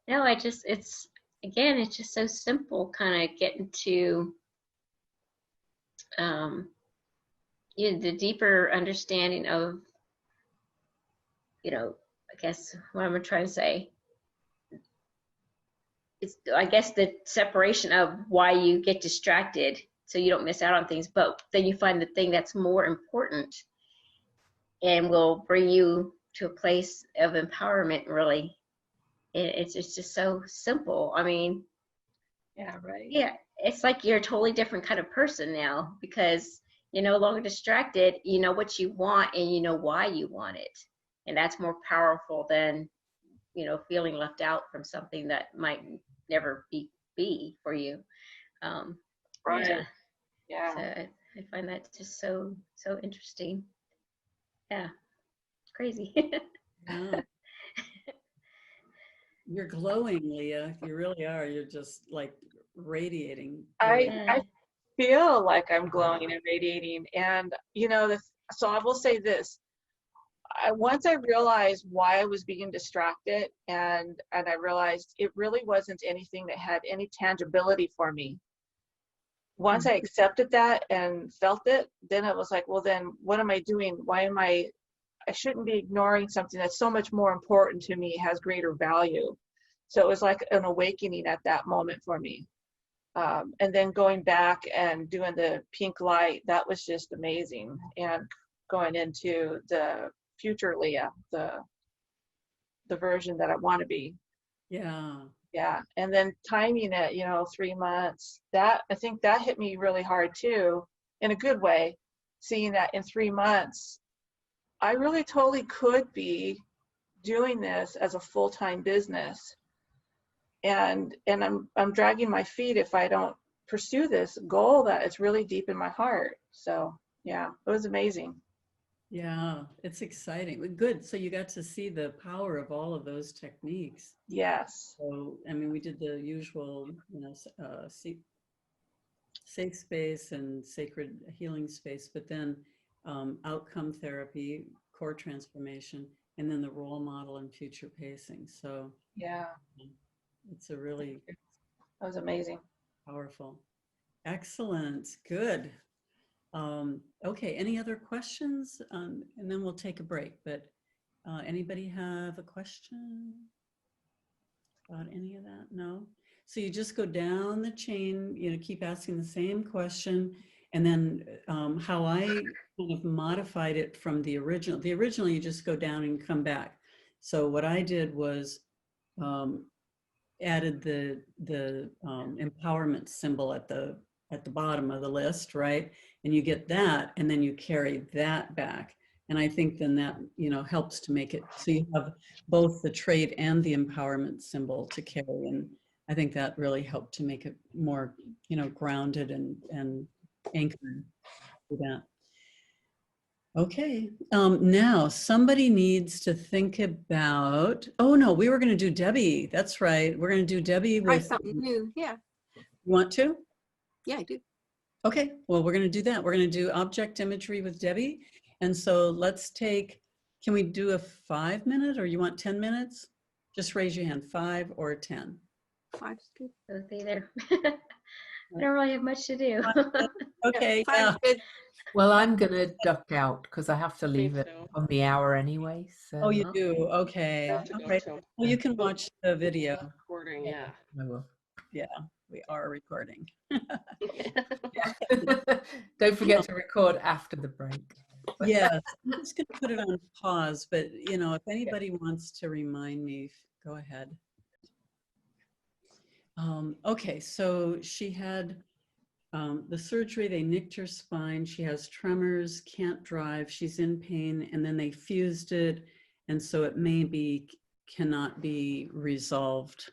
No, it's just so simple, kind of getting to the deeper understanding of, I guess what I'm trying to say. It's, I guess, the separation of why you get distracted so you don't miss out on things, but then you find the thing that's more important and will bring you to a place of empowerment, really. It's just so simple. I mean, Yeah, right. yeah, it's like you're a totally different kind of person now because you're no longer distracted. You know what you want and you know why you want it. And that's more powerful than, feeling left out from something that might never be for you. Right. Yeah. Yeah. So I find that just so interesting. Yeah. Crazy. Yeah. You're glowing, Leah. You really are. You're just like radiating. I feel like I'm glowing and radiating, and so I will say this: once I realized why I was being distracted, and I realized it really wasn't anything that had any tangibility for me. Once I accepted that and felt it, then it was like, well, then what am I doing? Why am I shouldn't be ignoring something that's so much more important to me, has greater value. So it was like an awakening at that moment for me. And then going back and doing the pink light, that was just amazing. And going into the future Leah, the version that I want to be. Yeah. Yeah. And then timing it, 3 months, that I think that hit me really hard too, in a good way, seeing that in 3 months, I really totally could be doing this as a full-time business. And I'm dragging my feet if I don't pursue this goal that is really deep in my heart. So yeah, it was amazing. Yeah, it's exciting. Good. So you got to see the power of all of those techniques. Yes. So, I mean, we did the usual, safe space and sacred healing space, but then outcome therapy, core transformation, and then the role model and future pacing. So Yeah, it's a really that was amazing. powerful. Excellent. Good. Okay, any other questions? And then we'll take a break, but anybody have a question about any of that? No? So you just go down the chain, keep asking the same question. And then how I kind of modified it from the original you just go down and come back. So what I did was added the empowerment symbol at the bottom of the list, right? And you get that, and then you carry that back. And I think then that, helps to make it so you have both the trait and the empowerment symbol to carry. And I think that really helped to make it more, grounded and anchored to that. Okay, now somebody needs to think about, oh no, we were going to do Debbie. That's right. We're going to do Debbie Try with, something new. Yeah. you want to? Yeah, I do. Okay, well, we're going to do that. We're going to do object imagery with Debbie. And so let's take, can we do a 5-minute or you want 10 minutes? Just raise your hand, 5 or 10. 5's good. Both either. I don't really have much to do. Okay, Yeah, 5's good. Well, I'm going to duck out because I have to leave it too. on the hour anyway. So Oh, you do? Okay. I have to All go right. too. Well, you can watch the video. Recording, yeah. I will. Yeah, we are recording. Don't forget to record after the break. Yes, I'm just going to put it on pause, but if anybody wants to remind me, go ahead. Okay, so she had the surgery, they nicked her spine, she has tremors, can't drive, she's in pain, and then they fused it, and so it cannot be resolved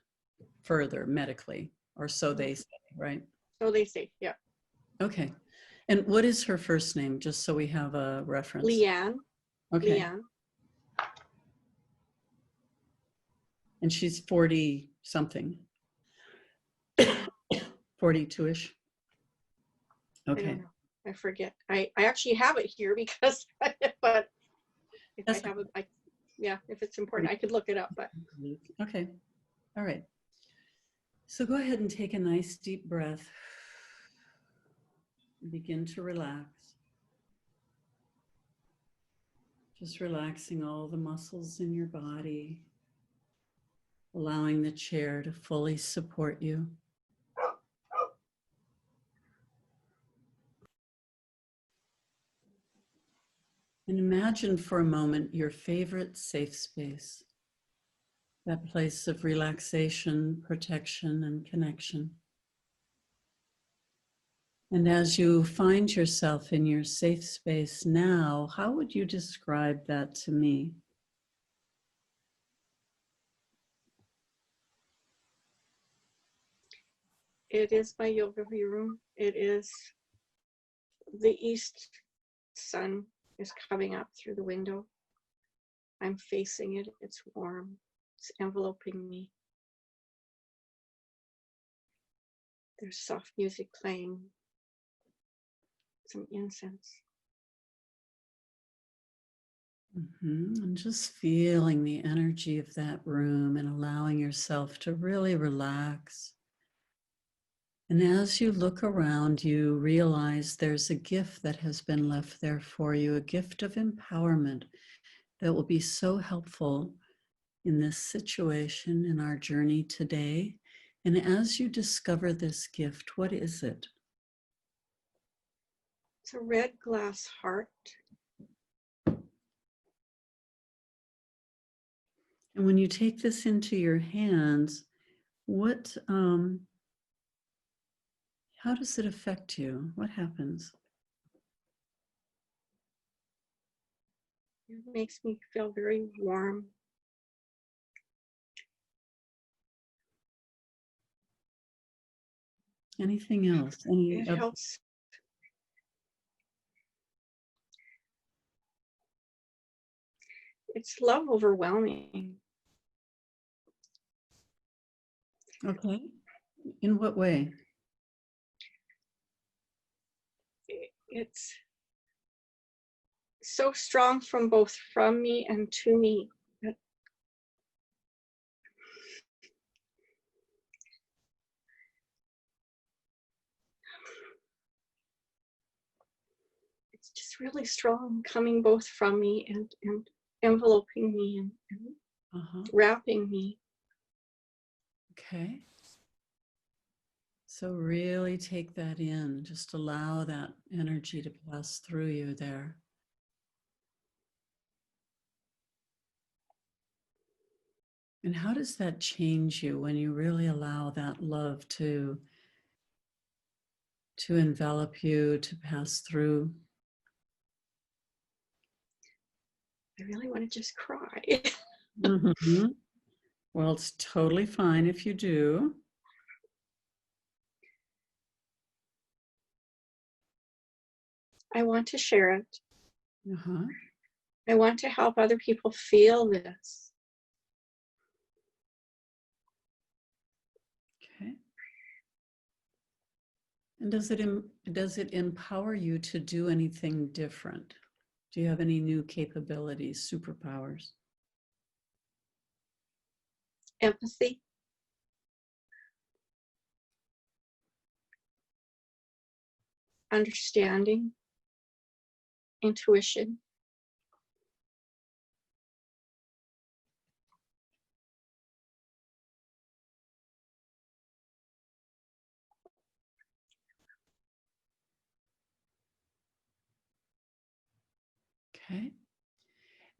further medically, or so they say, right? So they say, yeah. Okay. And what is her first name, just so we have a reference? Leanne. Okay. Leanne. And she's 40 something. 42-ish. I Okay. don't know. I forget. I actually have it here because, but if That's I have it, yeah, if it's important, I could look it up, but. Okay. All right. So go ahead and take a nice deep breath. Begin to relax. Just relaxing all the muscles in your body, allowing the chair to fully support you. And imagine for a moment your favorite safe space, that place of relaxation, protection, and connection. And as you find yourself in your safe space now, how would you describe that to me? It is my yoga room. It is the east sun is coming up through the window. I'm facing it. It's warm. It's enveloping me. There's soft music playing. Some incense. And just feeling the energy of that room and allowing yourself to really relax. And as you look around, you realize there's a gift that has been left there for you, a gift of empowerment that will be so helpful in this situation, in our journey today. And as you discover this gift, what is it? It's a red glass heart. And when you take this into your hands, how does it affect you? What happens? It makes me feel very warm. Anything else? It helps. It's love overwhelming. Okay. In what way? It's so strong from both from me and to me. It's just really strong, coming both from me and enveloping me and wrapping me. Okay. So really take that in. Just allow that energy to pass through you there. And how does that change you when you really allow that love to envelop you, to pass through? I really want to just cry. Well, it's totally fine if you do. I want to share it. Uh-huh. I want to help other people feel this. Okay. And does it empower you to do anything different? Do you have any new capabilities, superpowers? Empathy. Understanding. Intuition. Okay.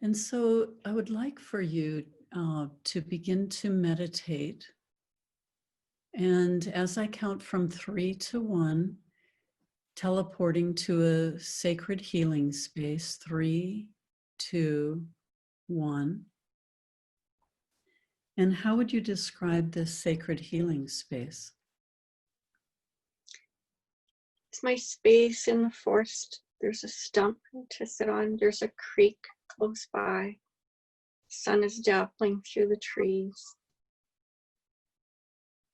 And so I would like for you to begin to meditate. And as I count from 3 to 1, teleporting to a sacred healing space, 3, 2, 1. And how would you describe this sacred healing space? It's my space in the forest. There's a stump to sit on. There's a creek close by. The sun is dappling through the trees.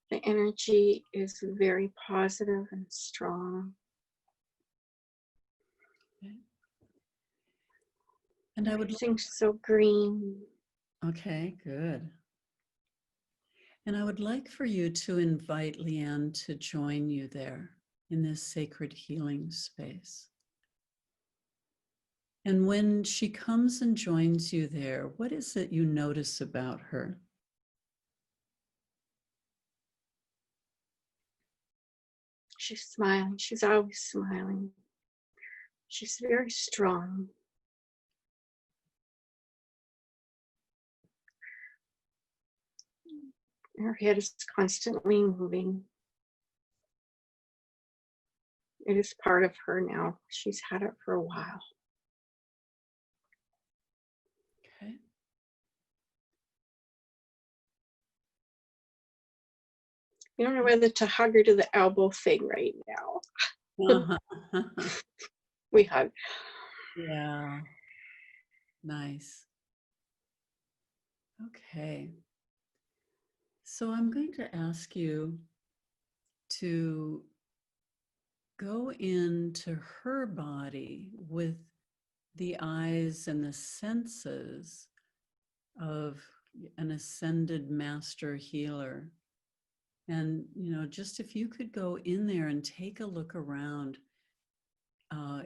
The energy is very positive and strong. Okay. And I would Everything's so green. Okay, good. And I would like for you to invite Leanne to join you there in this sacred healing space. And when she comes and joins you there, what is it you notice about her? She's smiling. She's always smiling. She's very strong. Her head is constantly moving. It is part of her now. She's had it for a while. Okay. You don't know whether to hug her to the elbow thing right now. We hug. Yeah. Nice. Okay. So I'm going to ask you to go into her body with the eyes and the senses of an ascended master healer. And, you know, just if you could go in there and take a look around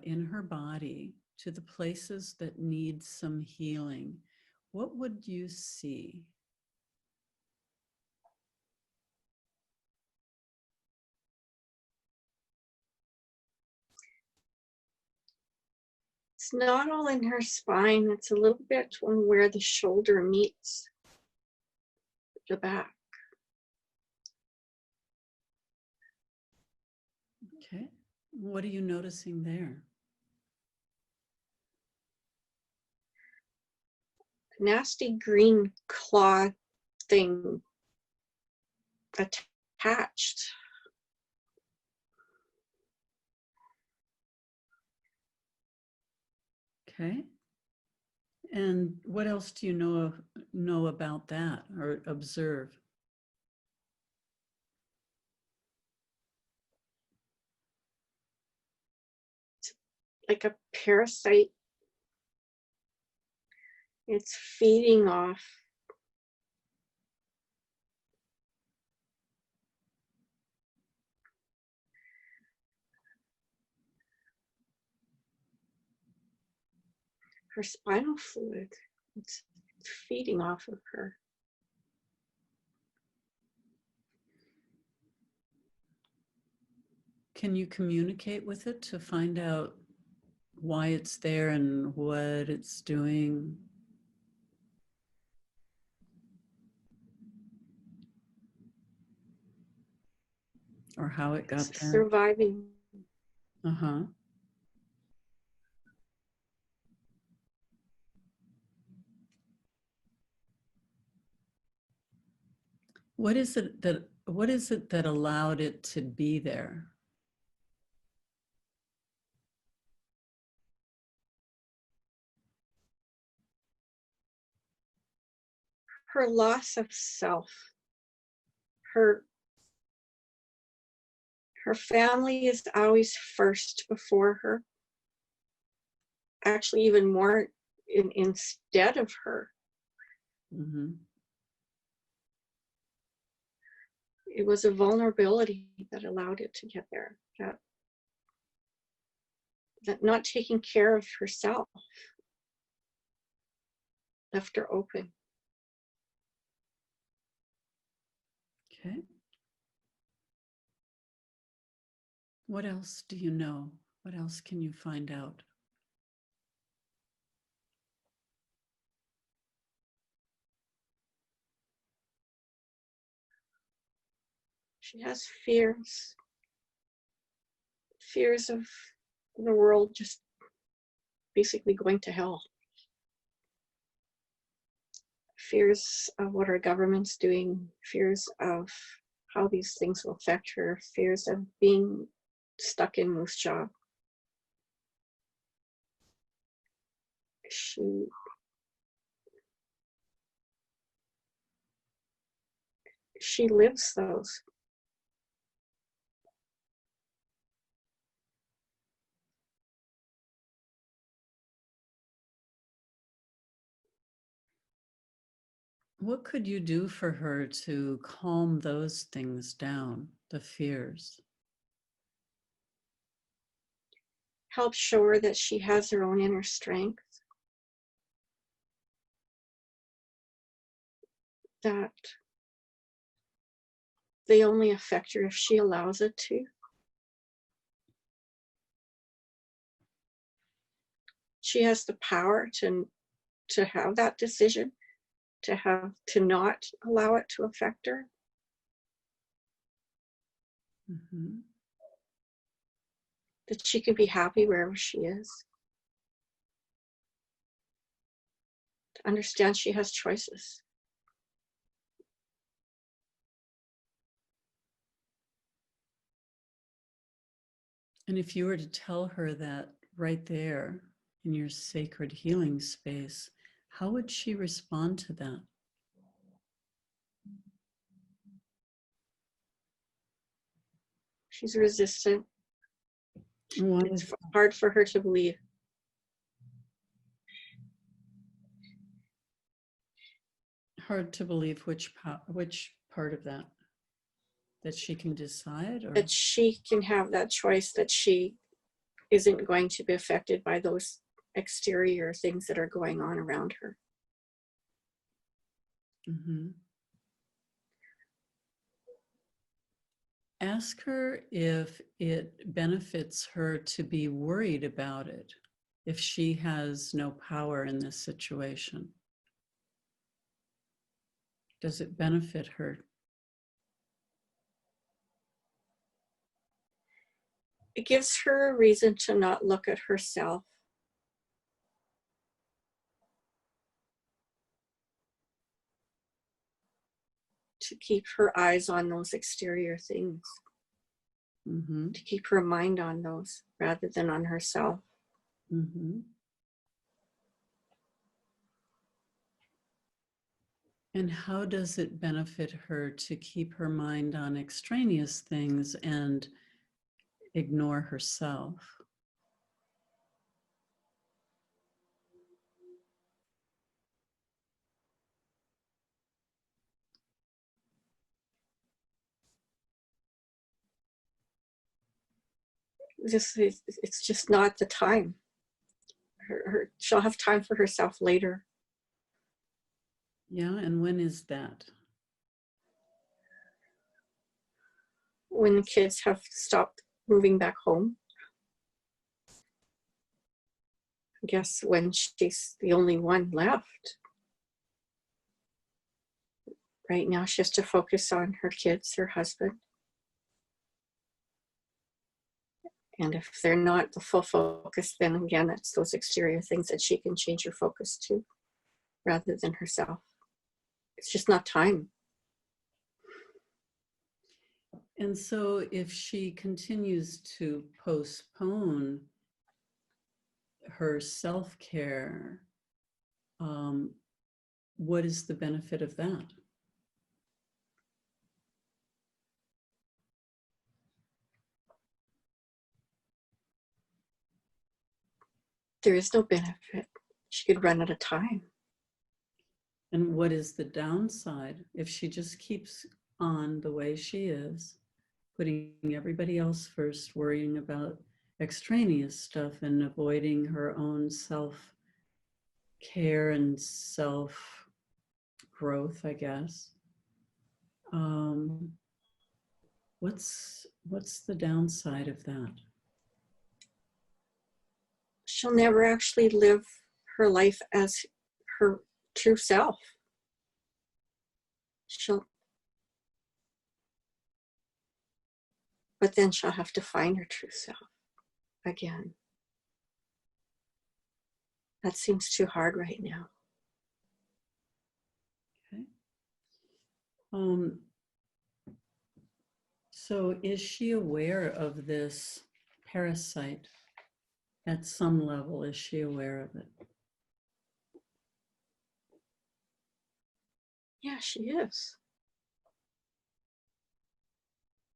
in her body to the places that need some healing, what would you see? It's not all in her spine. It's a little bit on where the shoulder meets the back. Okay. What are you noticing there? Nasty green claw thing attached. Okay. And what else do you know about that or observe? Like a parasite. It's feeding off. Her spinal fluid. It's feeding off of her. Can you communicate with it to find out why it's there and what it's doing? Or how it got It's there? surviving. Uh-huh. What is it that allowed it to be there? Her loss of self. Her family is always first before her. Actually, even more instead of her. Mm-hmm. It was a vulnerability that allowed it to get there. That not taking care of herself left her open. Okay. What else do you know? What else can you find out? She has fears. Fears of the world just basically going to hell. Fears of what our government's doing. Fears of how these things will affect her. Fears of being stuck in Moose Jaw. She lives those. What could you do for her to calm those things down, the fears? Help show her that she has her own inner strength. That they only affect her if she allows it to. She has the power to have that decision, to not allow it to affect her. Mm-hmm. That she can be happy wherever she is. To understand she has choices. And if you were to tell her that right there in your sacred healing space, how would she respond to that? She's resistant. Why It's hard for her to believe. hard to believe which part of that? That she can decide, or That she can have that choice, that she isn't going to be affected by those exterior things that are going on around her. Ask her if it benefits her to be worried about it, if she has no power in this situation. Does it benefit her? It gives her a reason to not look at herself. To keep her eyes on those exterior things. To keep her mind on those rather than on herself. And how does it benefit her to keep her mind on extraneous things and ignore herself? It's just not the time. She'll have time for herself later. Yeah, and when is that? When the kids have stopped moving back home. I guess when she's the only one left. Right now she has to focus on her kids, her husband. And if they're not the full focus, then again, it's those exterior things that she can change her focus to rather than herself. It's just not time. And so if she continues to postpone her self-care, what is the benefit of that? There is no benefit. She could run out of time. And what is the downside if she just keeps on the way she is, putting everybody else first, worrying about extraneous stuff and avoiding her own self-care and self-growth, I guess? What's the downside of that? She'll never actually live her life as her true self. But then she'll have to find her true self again. That seems too hard right now. Okay. So is she aware of this parasite at some level? Is she aware of it? Yeah, she is.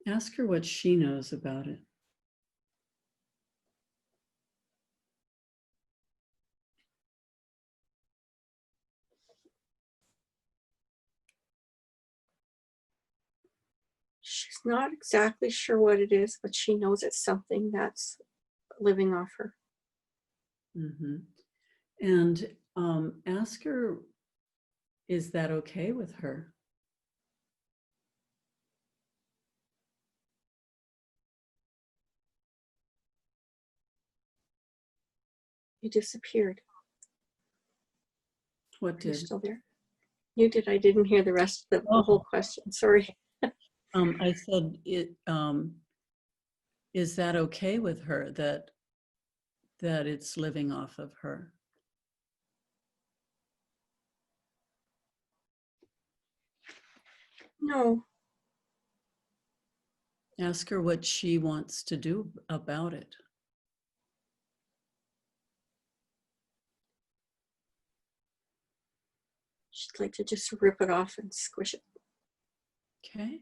Ask her what she knows about it. She's not exactly sure what it is, but she knows it's something that's living off her. And ask her, is that okay with her? You disappeared. What Are you did? still there? You did. I didn't hear the rest of the whole question. Sorry. I said, is that okay with her that it's living off of her? No. Ask her what she wants to do about it. She'd like to just rip it off and squish it. Okay.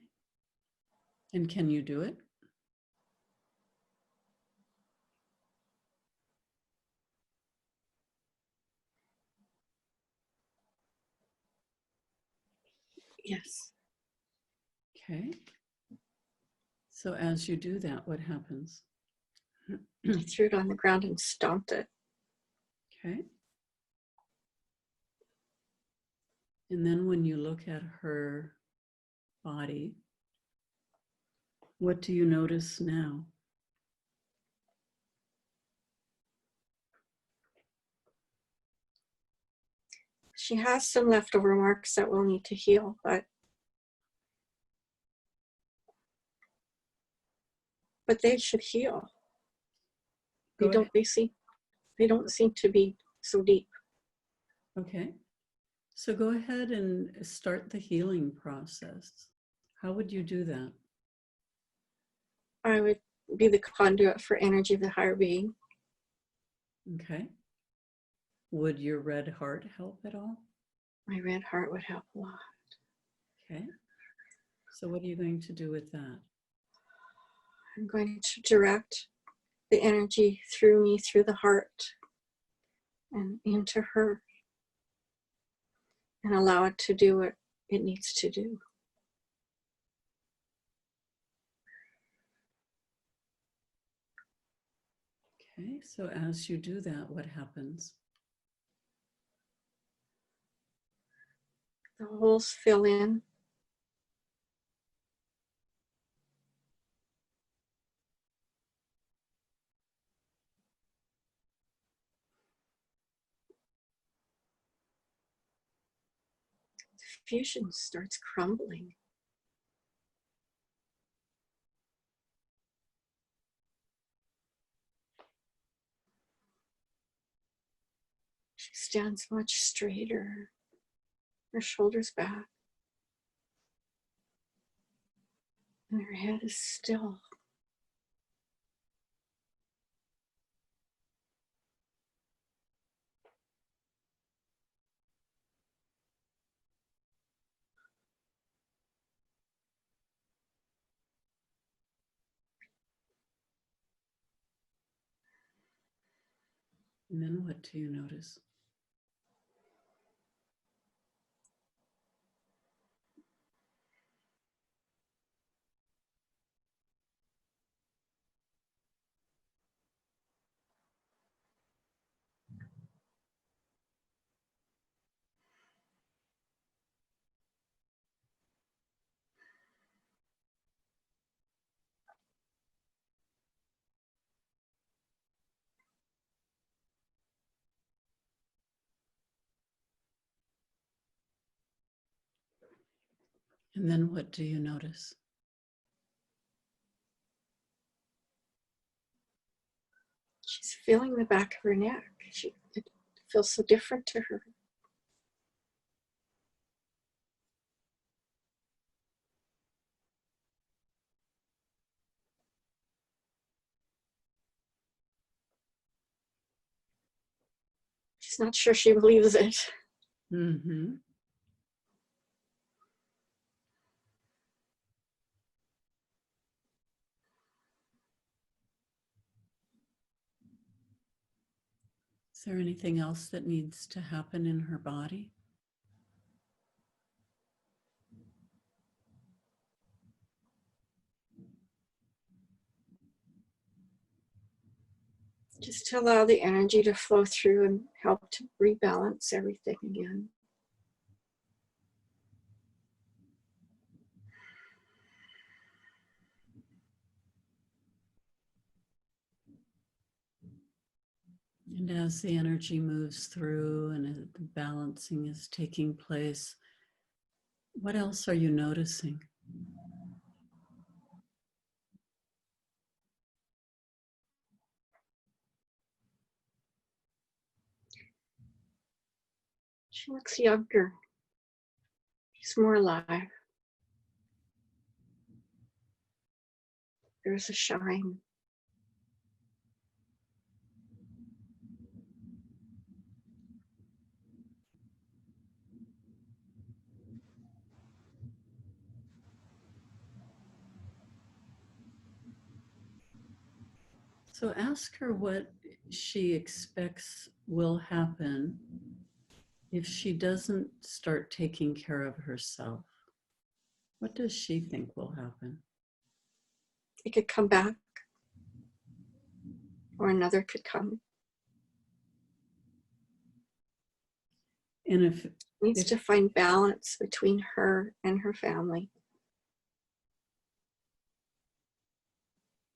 And can you do it? Yes. Okay. So as you do that, what happens? I threw it on the ground and stomped it. Okay. And then when you look at her body, what do you notice now? She has some leftover marks that will need to heal, but they should heal. They Go they don't seem to be so deep. Okay. So go ahead and start the healing process. How would you do that? I would be the conduit for energy of the higher being. Okay. Would your red heart help at all? My red heart would help a lot. Okay. So what are you going to do with that? I'm going to direct the energy through me, through the heart, and into her, and allow it to do what it needs to do. Okay. So as you do that, what happens? The holes fill in. The fusion starts crumbling. She stands much straighter, her shoulders back, and her head is still. And then what do you notice? And then what do you notice? She's feeling the back of her neck. It feels so different to her. She's not sure she believes it. Mm-hmm. Is there anything else that needs to happen in her body? Just to allow the energy to flow through and help to rebalance everything again. And as the energy moves through and the balancing is taking place, what else are you noticing? She looks younger. She's more alive. There's a shine. So ask her what she expects will happen if she doesn't start taking care of herself. What does she think will happen? It could come back, or another could come. And if Needs to find balance between her and her family.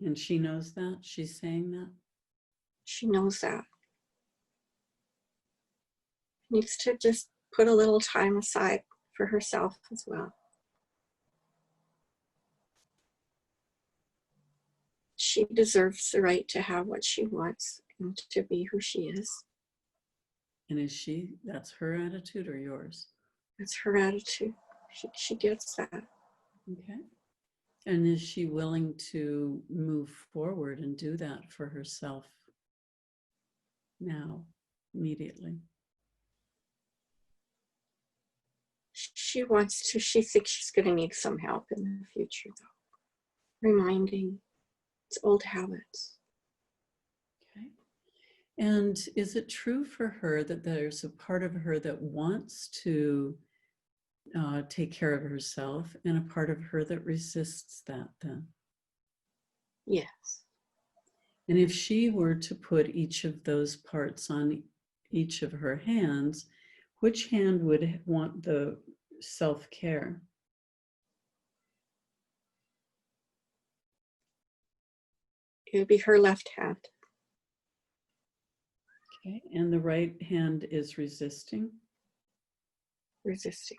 and she knows that, she's saying that. She knows that. Needs to just put a little time aside for herself as well. She deserves the right to have what she wants and to be who she is. And is she, that's her attitude or yours? That's her attitude. She gets that. Okay. And is she willing to move forward and do that for herself now, immediately? She wants to, she thinks she's going to need some help in the future, though. Reminding, it's old habits. Okay. And is it true for her that there's a part of her that wants to take care of herself and a part of her that resists that then? Yes. And if she were to put each of those parts on each of her hands, which hand would want the self-care? It would be her left hand. Okay. And the right hand is resisting? Resisting.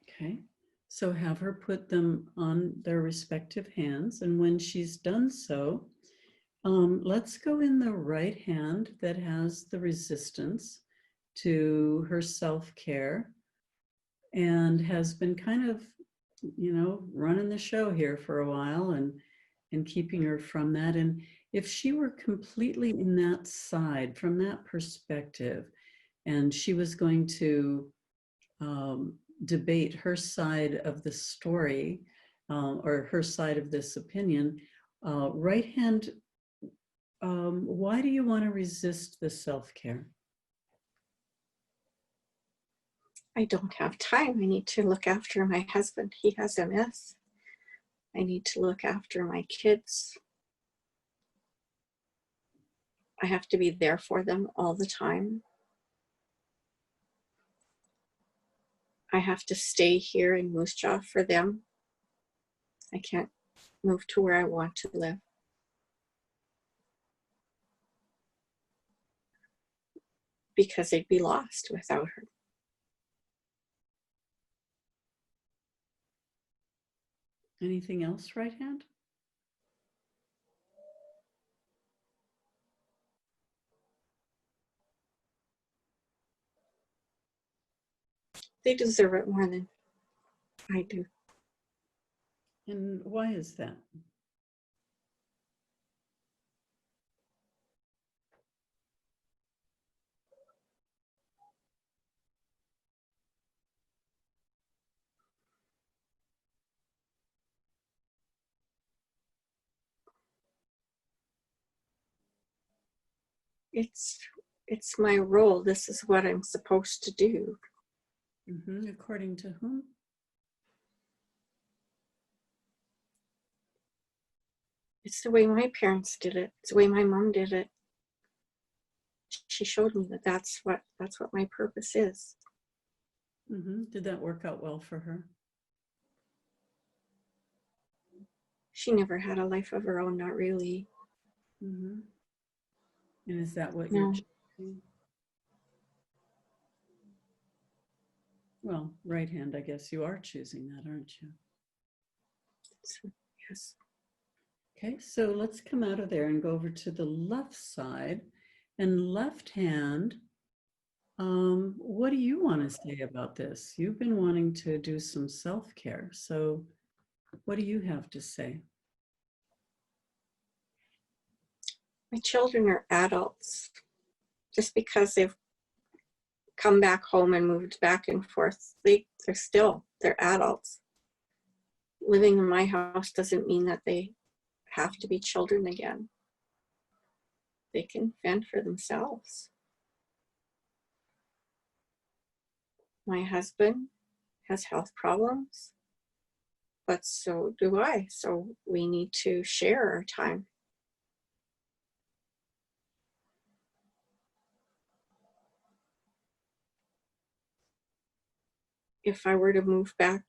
Okay. So have her put them on their respective hands. And when she's done so, let's go in the right hand that has the resistance to her self-care and has been kind of, running the show here for a while and keeping her from that. And if she were completely in that side, from that perspective, and she was going to debate her side of the story or her side of this opinion, right hand, why do you want to resist the self-care? I don't have time. I need to look after my husband. He has MS. I need to look after my kids. I have to be there for them all the time. I have to stay here in Moose Jaw for them. I can't move to where I want to live. Because they'd be lost without her. Anything else, right hand? They deserve it more than I do. And why is that? It's my role. This is what I'm supposed to do. Mm-hmm. According to whom? It's the way my parents did it. It's the way my mom did it. She showed me that that's what my purpose is. Mm-hmm. Did that work out well for her? She never had a life of her own, not really. Mm-hmm. And is that what No. you're choosing? Well, right hand, I guess you are choosing that, aren't you? Yes. Okay, so let's come out of there and go over to the left side. And left hand, what do you want to say about this? You've been wanting to do some self-care. So what do you have to say? My children are adults. Just because they've come back home and moved back and forth, they're adults. Living in my house doesn't mean that they have to be children again. They can fend for themselves. My husband has health problems. but so do I. So we need to share our time. If I were to move back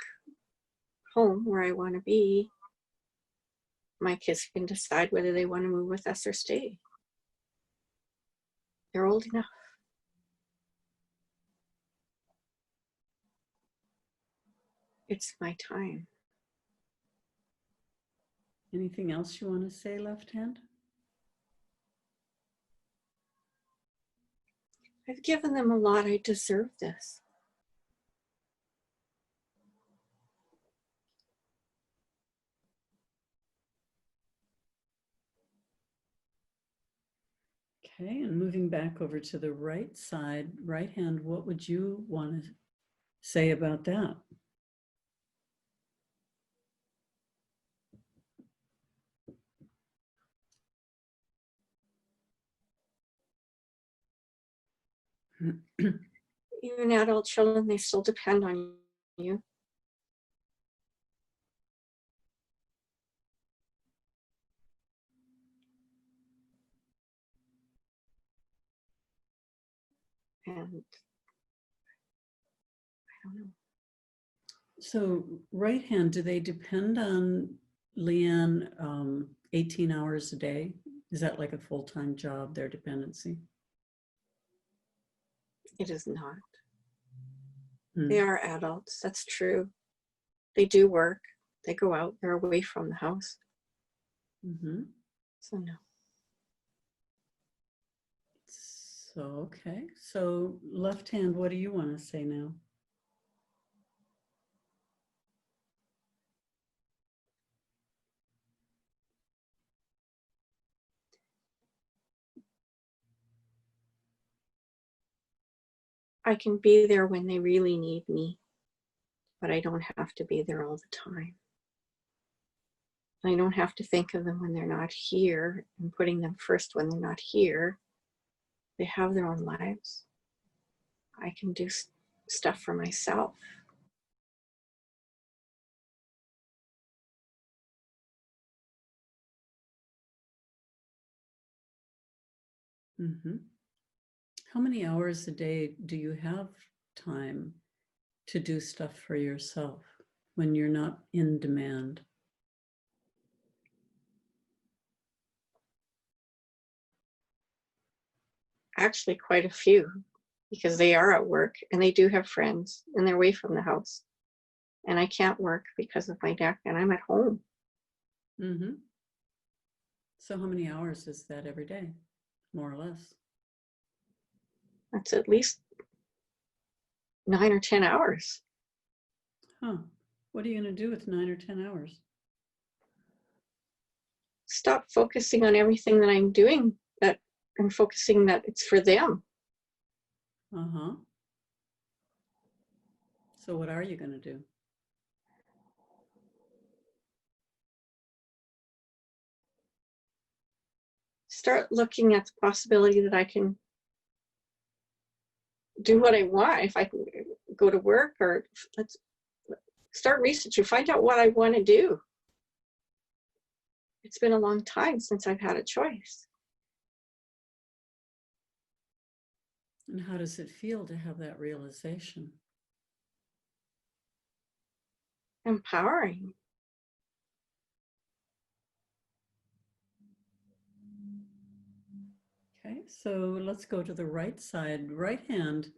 home where I want to be, my kids can decide whether they want to move with us or stay. They're old enough. It's my time. Anything else you want to say, Left Hand? I've given them a lot. I deserve this. Okay, and moving back over to the right side, right hand, what would you want to say about that? Even adult children, they still depend on you. And I don't know. So right hand, do they depend on Leanne 18 hours a day? Is that like a full-time job, their dependency? It is not. Hmm. They are adults. That's true. They do work. They go out. They're away from the house. Mm-hmm. So no. So, okay. So Left hand, what do you want to say now? I can be there when they really need me, but I don't have to be there all the time. I don't have to think of them when they're not here and putting them first when they're not here. They have their own lives. I can do stuff for myself. Mm-hmm. How many hours a day do you have time to do stuff for yourself when you're not in demand? Actually, quite a few, because they are at work and they do have friends and they're away from the house. And I can't work because of my neck and I'm at home. Mm-hmm. So how many hours is that every day, more or less? That's at least 9 or 10 hours. Huh. What are you going to do with 9 or 10 hours? Stop focusing on everything that I'm doing and focusing that it's for them. Uh-huh. So what are you going to do? Start looking at the possibility that I can do what I want. If I can go to work, or let's start researching, find out what I want to do. It's been a long time since I've had a choice. And how does it feel to have that realization? Empowering. Okay, so let's go to the right side, right hand.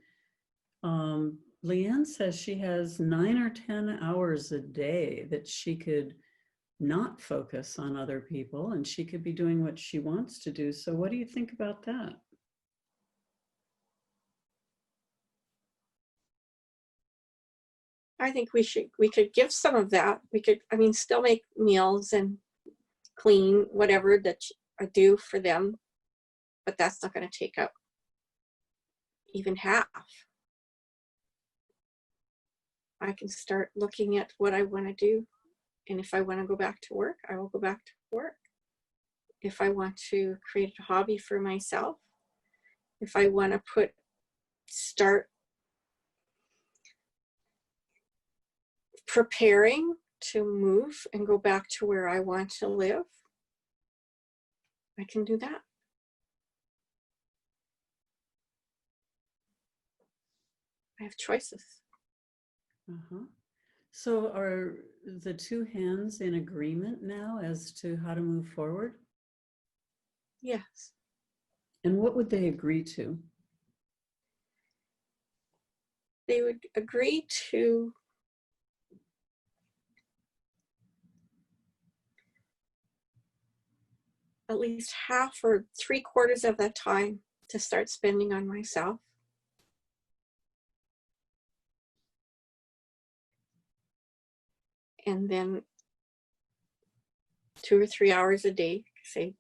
Leanne says she has 9 or 10 hours a day that she could not focus on other people and she could be doing what she wants to do. So what do you think about that? I think we could give some of that. We could, still make meals and clean whatever that I do for them, but that's not going to take up even half. I can start looking at what I want to do. And if I want to go back to work, I will go back to work. If I want to create a hobby for myself, if I want to start preparing to move and go back to where I want to live, I can do that. I have choices. Uh-huh. So are the two hands in agreement now as to how to move forward? Yes. And what would they agree to? They would agree to at least half or 3/4 of that time to start spending on myself. And then 2 or 3 hours a day, say,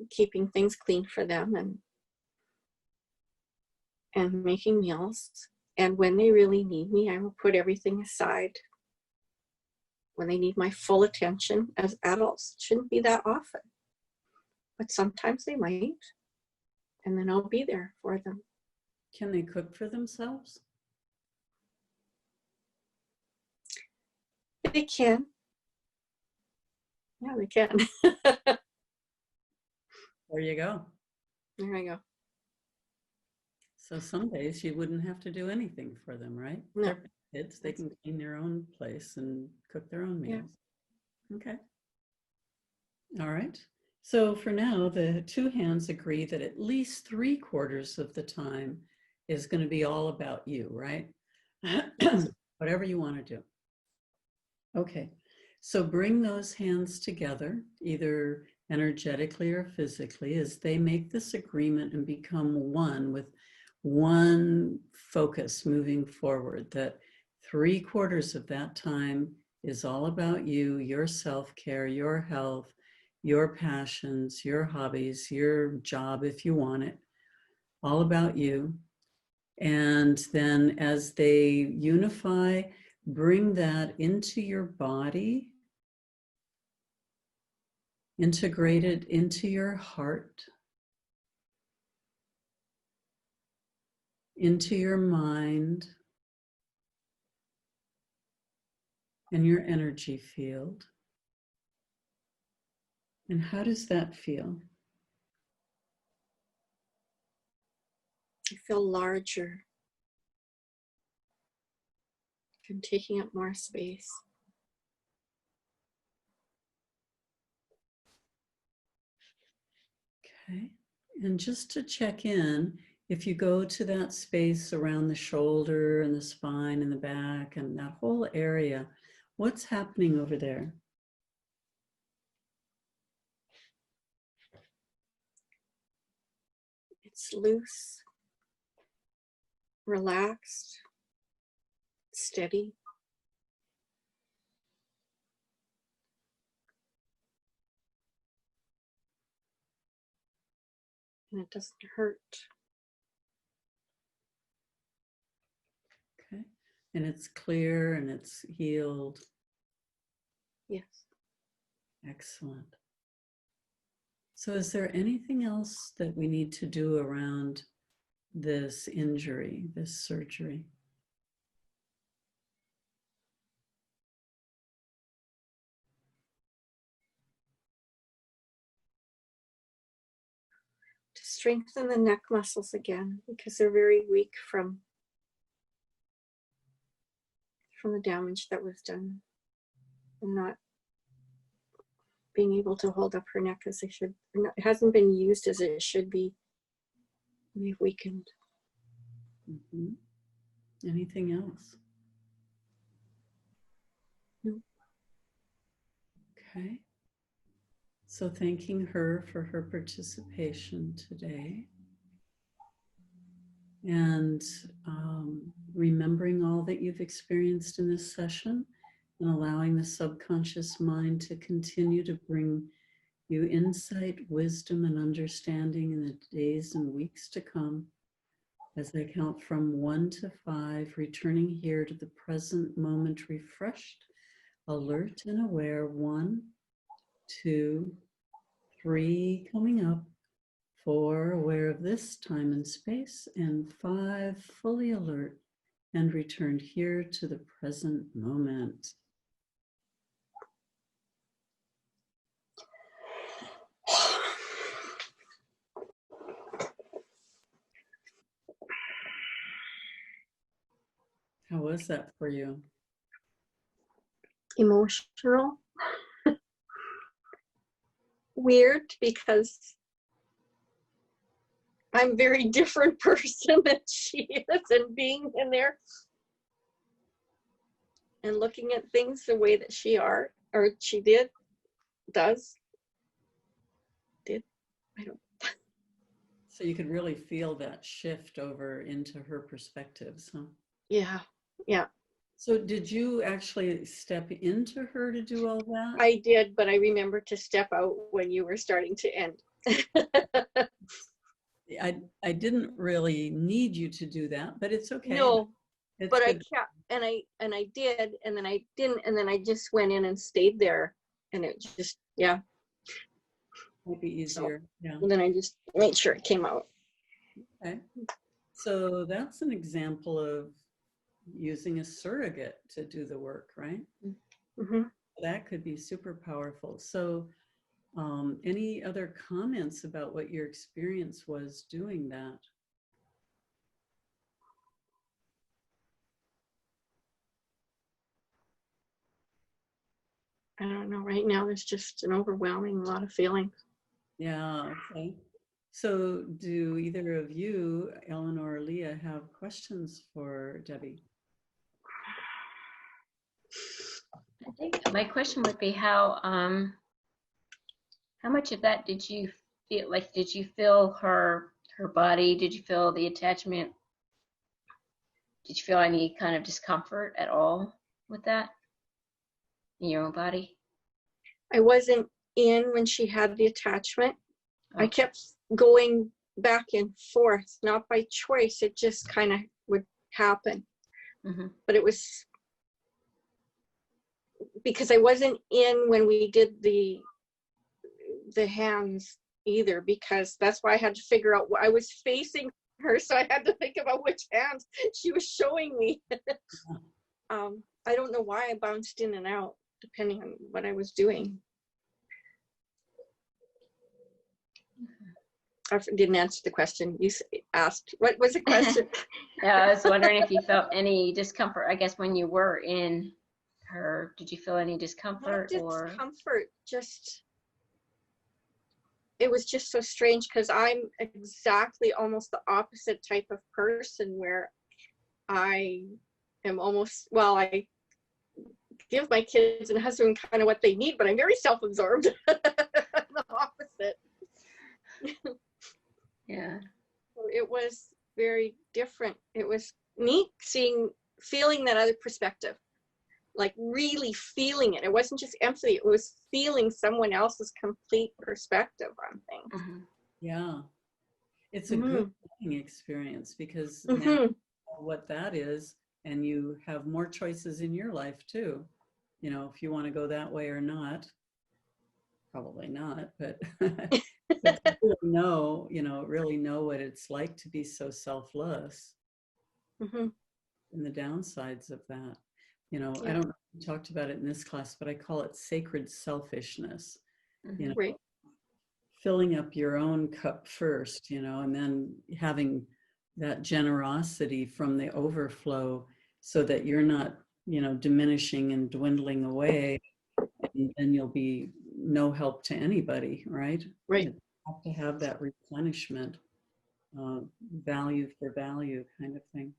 keeping things clean for them and making meals. And when they really need me, I will put everything aside. When they need my full attention as adults, it shouldn't be that often, but sometimes they might, and then I'll be there for them. Can they cook for themselves? They can. Yeah, they can. There you go. There I go. So some days you wouldn't have to do anything for them, right? No. They're kids, they can clean their own place and cook their own Yeah. meals. Okay. All right. So for now, the two hands agree that at least 3/4 of the time is going to be all about you, right? Whatever you want to do. Okay. So bring those hands together, either energetically or physically, as they make this agreement and become one with one focus moving forward, that 3/4 of that time is all about you, your self-care, your health, your passions, your hobbies, your job if you want it, all about you. And then as they unify, bring that into your body, integrate it into your heart, into your mind, and your energy field. And how does that feel? I feel larger and taking up more space. Okay. And just to check in, if you go to that space around the shoulder and the spine and the back and that whole area, what's happening over there? It's loose, relaxed, steady. And it doesn't hurt. Okay. And it's clear and it's healed. Yes. Excellent. So is there anything else that we need to do around this injury, this surgery? To strengthen the neck muscles again, because they're very weak from the damage that was done, and not being able to hold up her neck as they should. It hasn't been used as it should be. We've weakened. Mm-hmm. Anything else? No. Okay. So thanking her for her participation today. And remembering all that you've experienced in this session and allowing the subconscious mind to continue to bring you insight, wisdom, and understanding in the days and weeks to come. As I count from 1 to 5, returning here to the present moment, refreshed, alert, and aware. 1, 2, 3, coming up. 4, aware of this time and space, and 5, fully alert and returned here to the present moment. How was that for you? Emotional. Weird, because I'm a very different person than she is, and being in there and looking at things the way that she does. I don't. So you could really feel that shift over into her perspectives, huh? Yeah, yeah. So did you actually step into her to do all that? I did, but I remember to step out when you were starting to end. I didn't really need you to do that, but it's okay. No, It's but I good. kept, and I did, and then I didn't, and then I just went in and stayed there, and it just, yeah. Might be easier. Yeah. And then I just made sure it came out. Okay. So that's an example of using a surrogate to do the work, right? Mm-hmm. That could be super powerful. So any other comments about what your experience was doing that? I don't know. Right now, there's just an overwhelming lot of feelings. Yeah, okay. So do either of you, Eleanor or Leah, have questions for Debbie? I think my question would be how much of that did you feel? Like, did you feel her body? Did you feel the attachment? Did you feel any kind of discomfort at all with that in your own body? I wasn't in when she had the attachment. Oh. I kept going back and forth, not by choice. It just kind of would happen. Mm-hmm. But it was because I wasn't in when we did the hands either, because that's why I had to figure out what I was facing her, so I had to think about which hands she was showing me. I don't know why I bounced in and out depending on what I was doing. I didn't answer the question you asked. What was the question? Yeah, I was wondering if you felt any discomfort, I guess, when you were in her. Did you feel any discomfort? Not discomfort, just, it was just so strange, because I'm exactly almost the opposite type of person, where I am almost, well, I give my kids and husband kind of what they need, but I'm very self-absorbed. The opposite. Yeah. It was very different. It was neat feeling that other perspective, like really feeling it. It wasn't just empathy, it was feeling someone else's complete perspective on things. Mm-hmm. Yeah. It's a good learning experience, because now Mm-hmm. you know what that is, and you have more choices in your life too. You know, if you want to go that way or not. Probably not, but but really know what it's like to be so selfless. Mm-hmm. And the downsides of that. You know, Yeah. I don't know if we talked about it in this class, but I call it sacred selfishness. Mm-hmm. You know, Right. filling up your own cup first, you know, and then having that generosity from the overflow, so that you're not, you know, diminishing and dwindling away, and then you'll be no help to anybody, right? Right. You have to have that replenishment, value for value kind of thing.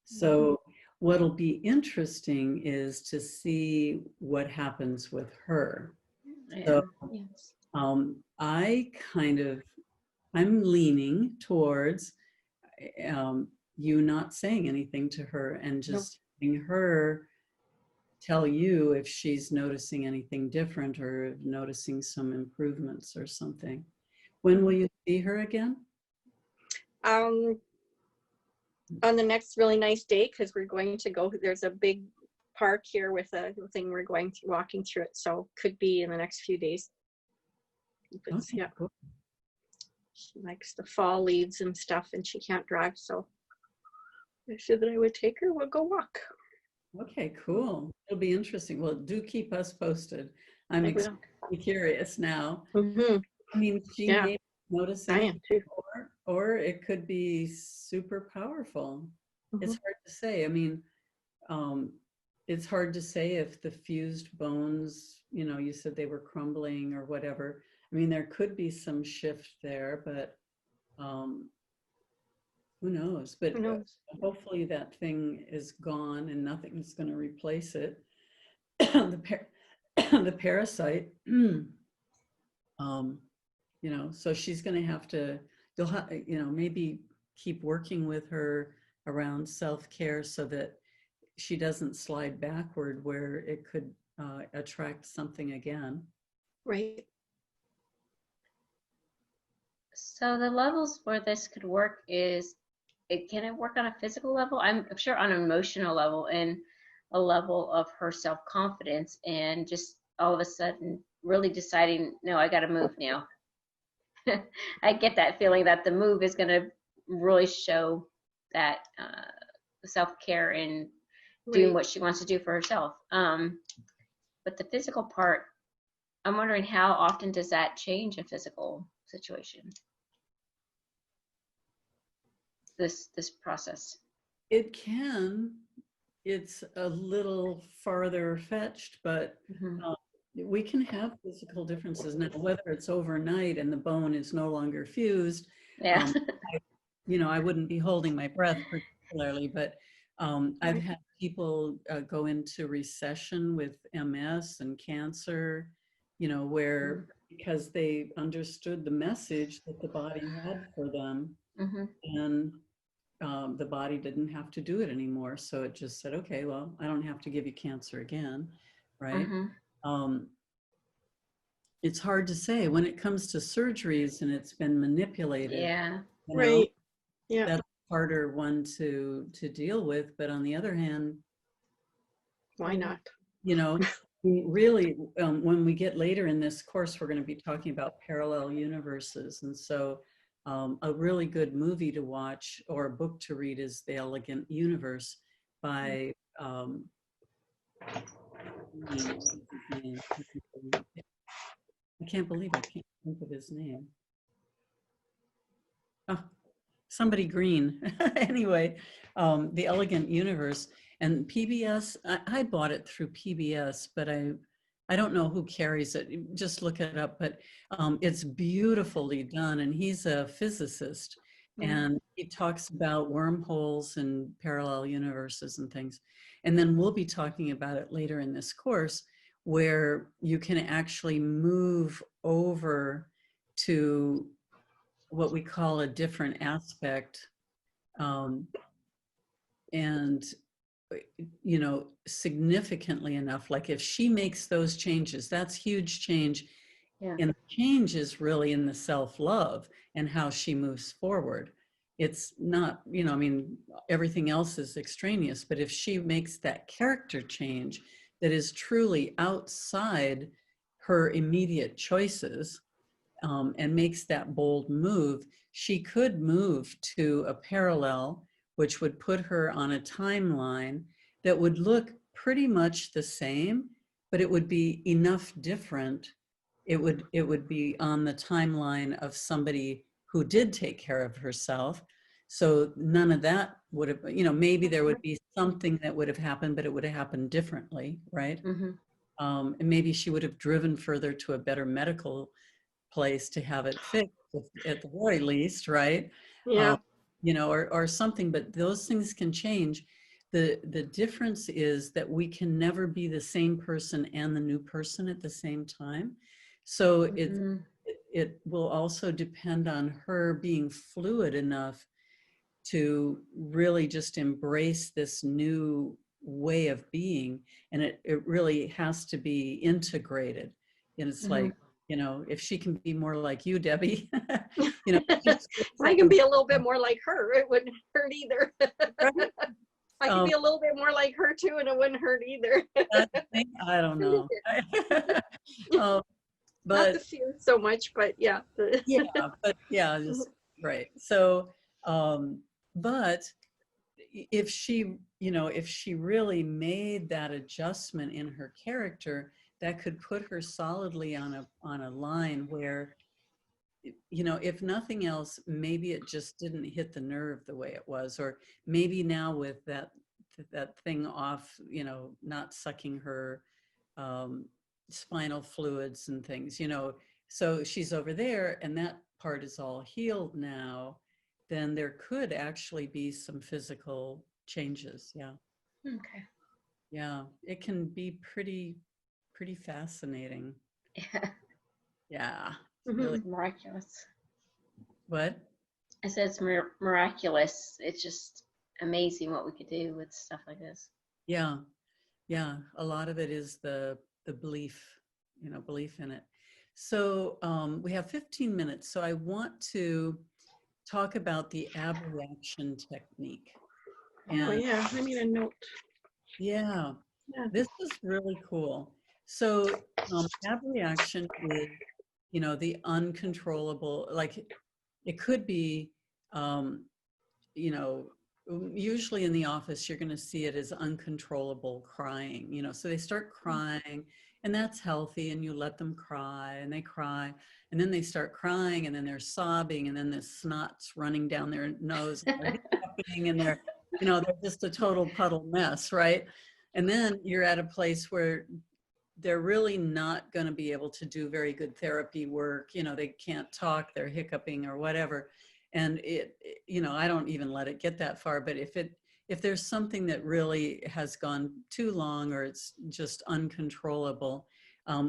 So what'll be interesting is to see what happens with her. Yeah. So Yes. I'm leaning towards you not saying anything to her, and just having her tell you if she's noticing anything different, or noticing some improvements or something. When will you see her again? On the next really nice day, because we're going to go, there's a big park here with a thing we're going to, walking through it, so could be in the next few days. But, Okay, yeah, cool. she likes the fall leaves and stuff, and she can't drive, so I said that I would take her, we'll go walk. Okay, cool. It'll be interesting. Well, do keep us posted. I'm I will. extremely curious now. Mhm. I mean, she Yeah, may notice I it, am too. or it could be super powerful. It's Mhm. hard to say. I mean, um, it's hard to say if the fused bones, you know, you said they were crumbling or whatever. I mean, there could be some shift there, but who knows? But Who knows? hopefully that thing is gone and nothing's going to replace it. the, the parasite, you know, so she's going to have to, you know, maybe keep working with her around self-care so that she doesn't slide backward where it could attract something again. Right. So the levels where this could work is, can it work on a physical level? I'm sure on an emotional level and a level of her self-confidence, and just all of a sudden really deciding, no, I got to move now. I get that feeling that the move is going to really show that self-care and doing Right. what she wants to do for herself. But the physical part, I'm wondering how often does that change a physical situation? This process. It can. It's a little farther fetched, but we can have physical differences. Now, whether it's overnight and the bone is no longer fused, Yeah. you know, I wouldn't be holding my breath particularly, but I've had people go into recession with MS and cancer, you know, where because they understood the message that the body had for them, and the body didn't have to do it anymore. So it just said, okay, well, I don't have to give you cancer again, right? It's hard to say when it comes to surgeries and it's been manipulated. Yeah. You know, Right. Yeah. that's a harder one to deal with. But on the other hand, Why not? you know, really, when we get later in this course, we're going to be talking about parallel universes. And so a really good movie to watch or a book to read is The Elegant Universe by, I can't believe I can't think of his name. Oh, somebody green. Anyway, The Elegant Universe. And PBS, I bought it through PBS, but I don't know who carries it. Just look it up. But it's beautifully done. And he's a physicist. And he talks about wormholes and parallel universes and things. And then we'll be talking about it later in this course, where you can actually move over to what we call a different aspect. And you know, significantly enough, like if she makes those changes, that's huge change. Yeah. And the change is really in the self-love and how she moves forward. It's not, you know, I mean, everything else is extraneous, but if she makes that character change that is truly outside her immediate choices, and makes that bold move, she could move to a parallel, which would put her on a timeline that would look pretty much the same, but it would be enough different. It would be on the timeline of somebody who did take care of herself. So none of that would have, you know, maybe there would be something that would have happened, but it would have happened differently, right? And maybe she would have driven further to a better medical place to have it fixed at the very least, right? Yeah. You know, or something, but those things can change. The difference is that we can never be the same person and the new person at the same time. So it will also depend on her being fluid enough to really just embrace this new way of being. And it really has to be integrated. And it's like, you know, if she can be more like you, Debbie, you know, I can be a little bit more like her. It wouldn't hurt either. right? I can be a little bit more like her too, and it wouldn't hurt either. I don't know. Not But the fear so much, but yeah. yeah, but yeah, just right. So, but if she, if she really made that adjustment in her character, that could put her solidly on a line where, if nothing else, maybe it just didn't hit the nerve the way it was, or maybe now with that thing off, not sucking her spinal fluids and things, so she's over there and that part is all healed now, then there could actually be some physical changes. Yeah. Okay. Yeah. It can be pretty fascinating. Yeah. Yeah. Really miraculous. What? I said it's miraculous. It's just amazing what we could do with stuff like this. Yeah. Yeah. A lot of it is the belief, belief in it. So we have 15 minutes. So I want to talk about the Abreaction technique. Oh yeah, I made a note. Yeah. Yeah. This is really cool. So abreaction is, the uncontrollable, like it could be, usually in the office, you're going to see it as uncontrollable crying, so they start crying and that's healthy and you let them cry and they cry and then they start crying and then they're sobbing and then the snot's running down their nose and they're hiccuping and they're just a total puddle mess, right? And then you're at a place where they're really not going to be able to do very good therapy work. They can't talk, they're hiccuping or whatever. And I don't even let it get that far, but if there's something that really has gone too long or it's just uncontrollable,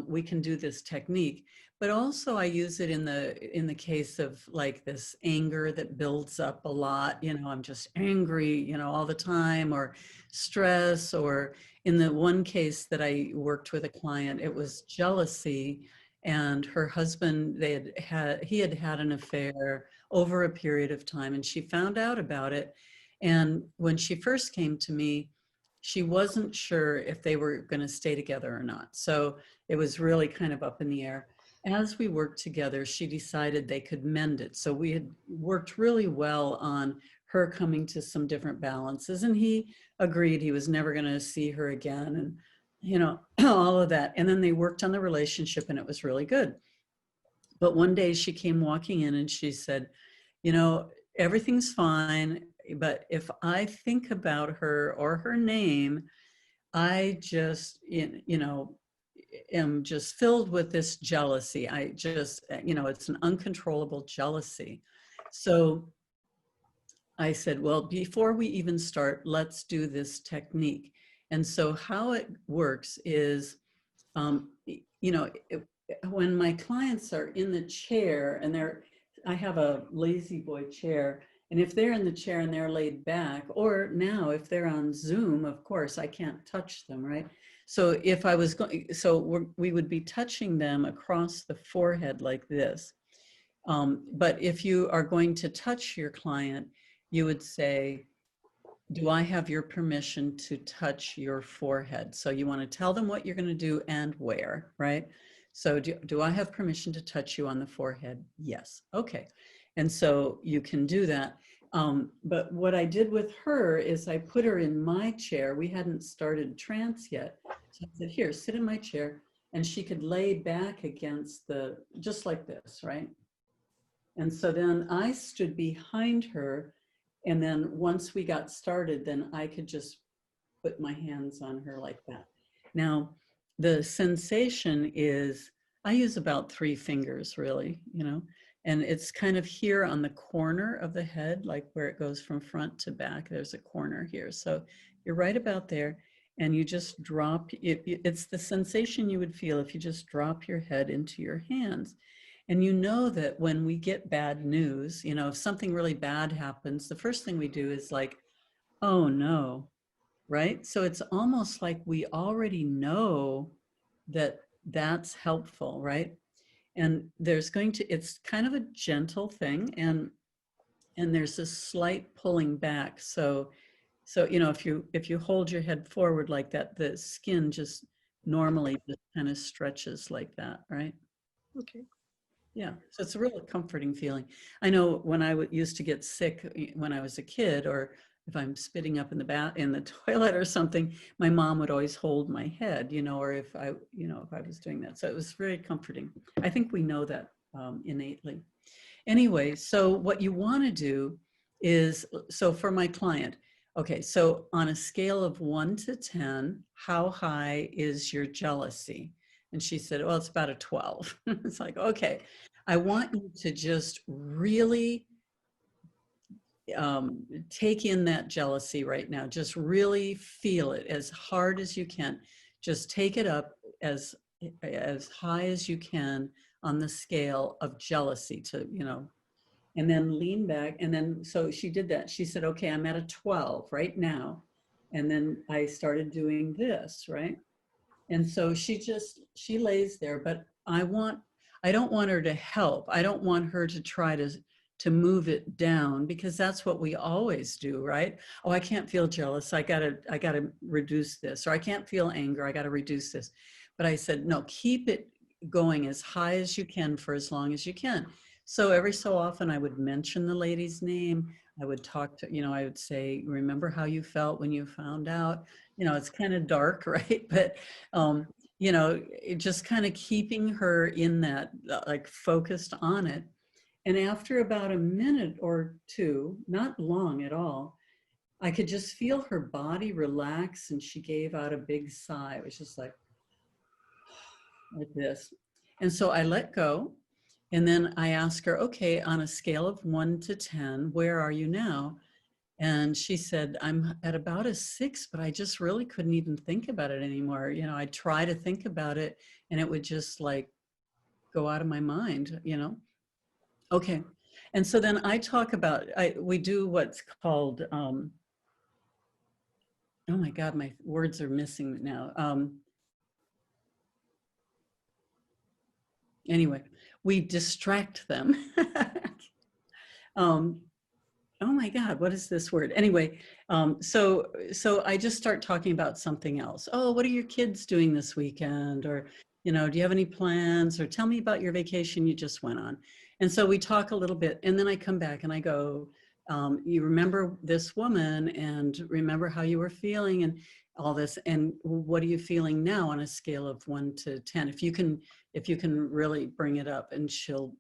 we can do this technique. But also I use it in the case of like this anger that builds up a lot, I'm just angry, all the time, or stress, or in the one case that I worked with a client, it was jealousy, and her husband, he had had an affair over a period of time, and she found out about it. And when she first came to me, she wasn't sure if they were going to stay together or not. So it was really kind of up in the air. As we worked together, she decided they could mend it. So we had worked really well on her coming to some different balances, and he agreed he was never going to see her again, and all of that. And then they worked on the relationship and it was really good. But one day she came walking in and she said, everything's fine, but if I think about her or her name, I just, am just filled with this jealousy. I just, it's an uncontrollable jealousy. So I said, well, before we even start, let's do this technique. And so how it works is, when my clients are in the chair and I have a lazy boy chair, and if they're in the chair and they're laid back, or now if they're on Zoom, of course, I can't touch them, right? So if I was going, we would be touching them across the forehead like this. But if you are going to touch your client, you would say, do I have your permission to touch your forehead? So you want to tell them what you're going to do and where, right? So do I have permission to touch you on the forehead? Yes. Okay. And so you can do that. But what I did with her is I put her in my chair. We hadn't started trance yet. So I said, here, sit in my chair. And she could lay back against just like this, right? And so then I stood behind her. And then once we got started, then I could just put my hands on her like that. Now, the sensation is, I use about 3 fingers really, and it's kind of here on the corner of the head, like where it goes from front to back. There's a corner here. So you're right about there, and you just drop it. It's the sensation you would feel if you just drop your head into your hands. And that when we get bad news, if something really bad happens, the first thing we do is like, oh no, right? So it's almost like we already know that that's helpful, right? And it's kind of a gentle thing, and there's a slight pulling back. So if you hold your head forward like that, the skin just normally just kind of stretches like that, right? Okay. Yeah, so it's a really comforting feeling. I know when I used to get sick when I was a kid, or if I'm spitting up in the toilet or something, my mom would always hold my head, or if I was doing that. So it was very comforting. I think we know that innately. Anyway, so what you want to do is, so for my client, okay, so on a scale of 1 to 10, how high is your jealousy? And she said, well, it's about a 12. It's like, okay, I want you to just really take in that jealousy right now. Just really feel it as hard as you can. Just take it up as high as you can on the scale of jealousy to, and then lean back. And then, so she did that. She said, okay, I'm at a 12 right now. And then I started doing this, right? And so she lays there, but I don't want her to help. I don't want her to try to move it down, because that's what we always do, right? Oh, I can't feel jealous. I gotta reduce this. Or I can't feel anger. I gotta reduce this. But I said, no, keep it going as high as you can for as long as you can. So every so often I would mention the lady's name. I would talk to, I would say, remember how you felt when you found out? It's kind of dark, right? But, just kind of keeping her in that, like focused on it. And after about a minute or two, not long at all, I could just feel her body relax, and she gave out a big sigh. It was just like this. And so I let go. And then I asked her, okay, on a scale of 1 to 10, where are you now? And she said, I'm at about a 6, but I just really couldn't even think about it anymore. I'd try to think about it and it would just like go out of my mind, Okay. And so then I talk about, we do what's called, oh my God, my words are missing now. Anyway, we distract them. Oh my God, what is this word? Anyway, so I just start talking about something else. Oh, what are your kids doing this weekend? Or, do you have any plans? Or tell me about your vacation you just went on. And so we talk a little bit, and then I come back and I go, you remember this woman, and remember how you were feeling and all this, and what are you feeling now on a scale of 1 to 10? If you can really bring it up, and she'll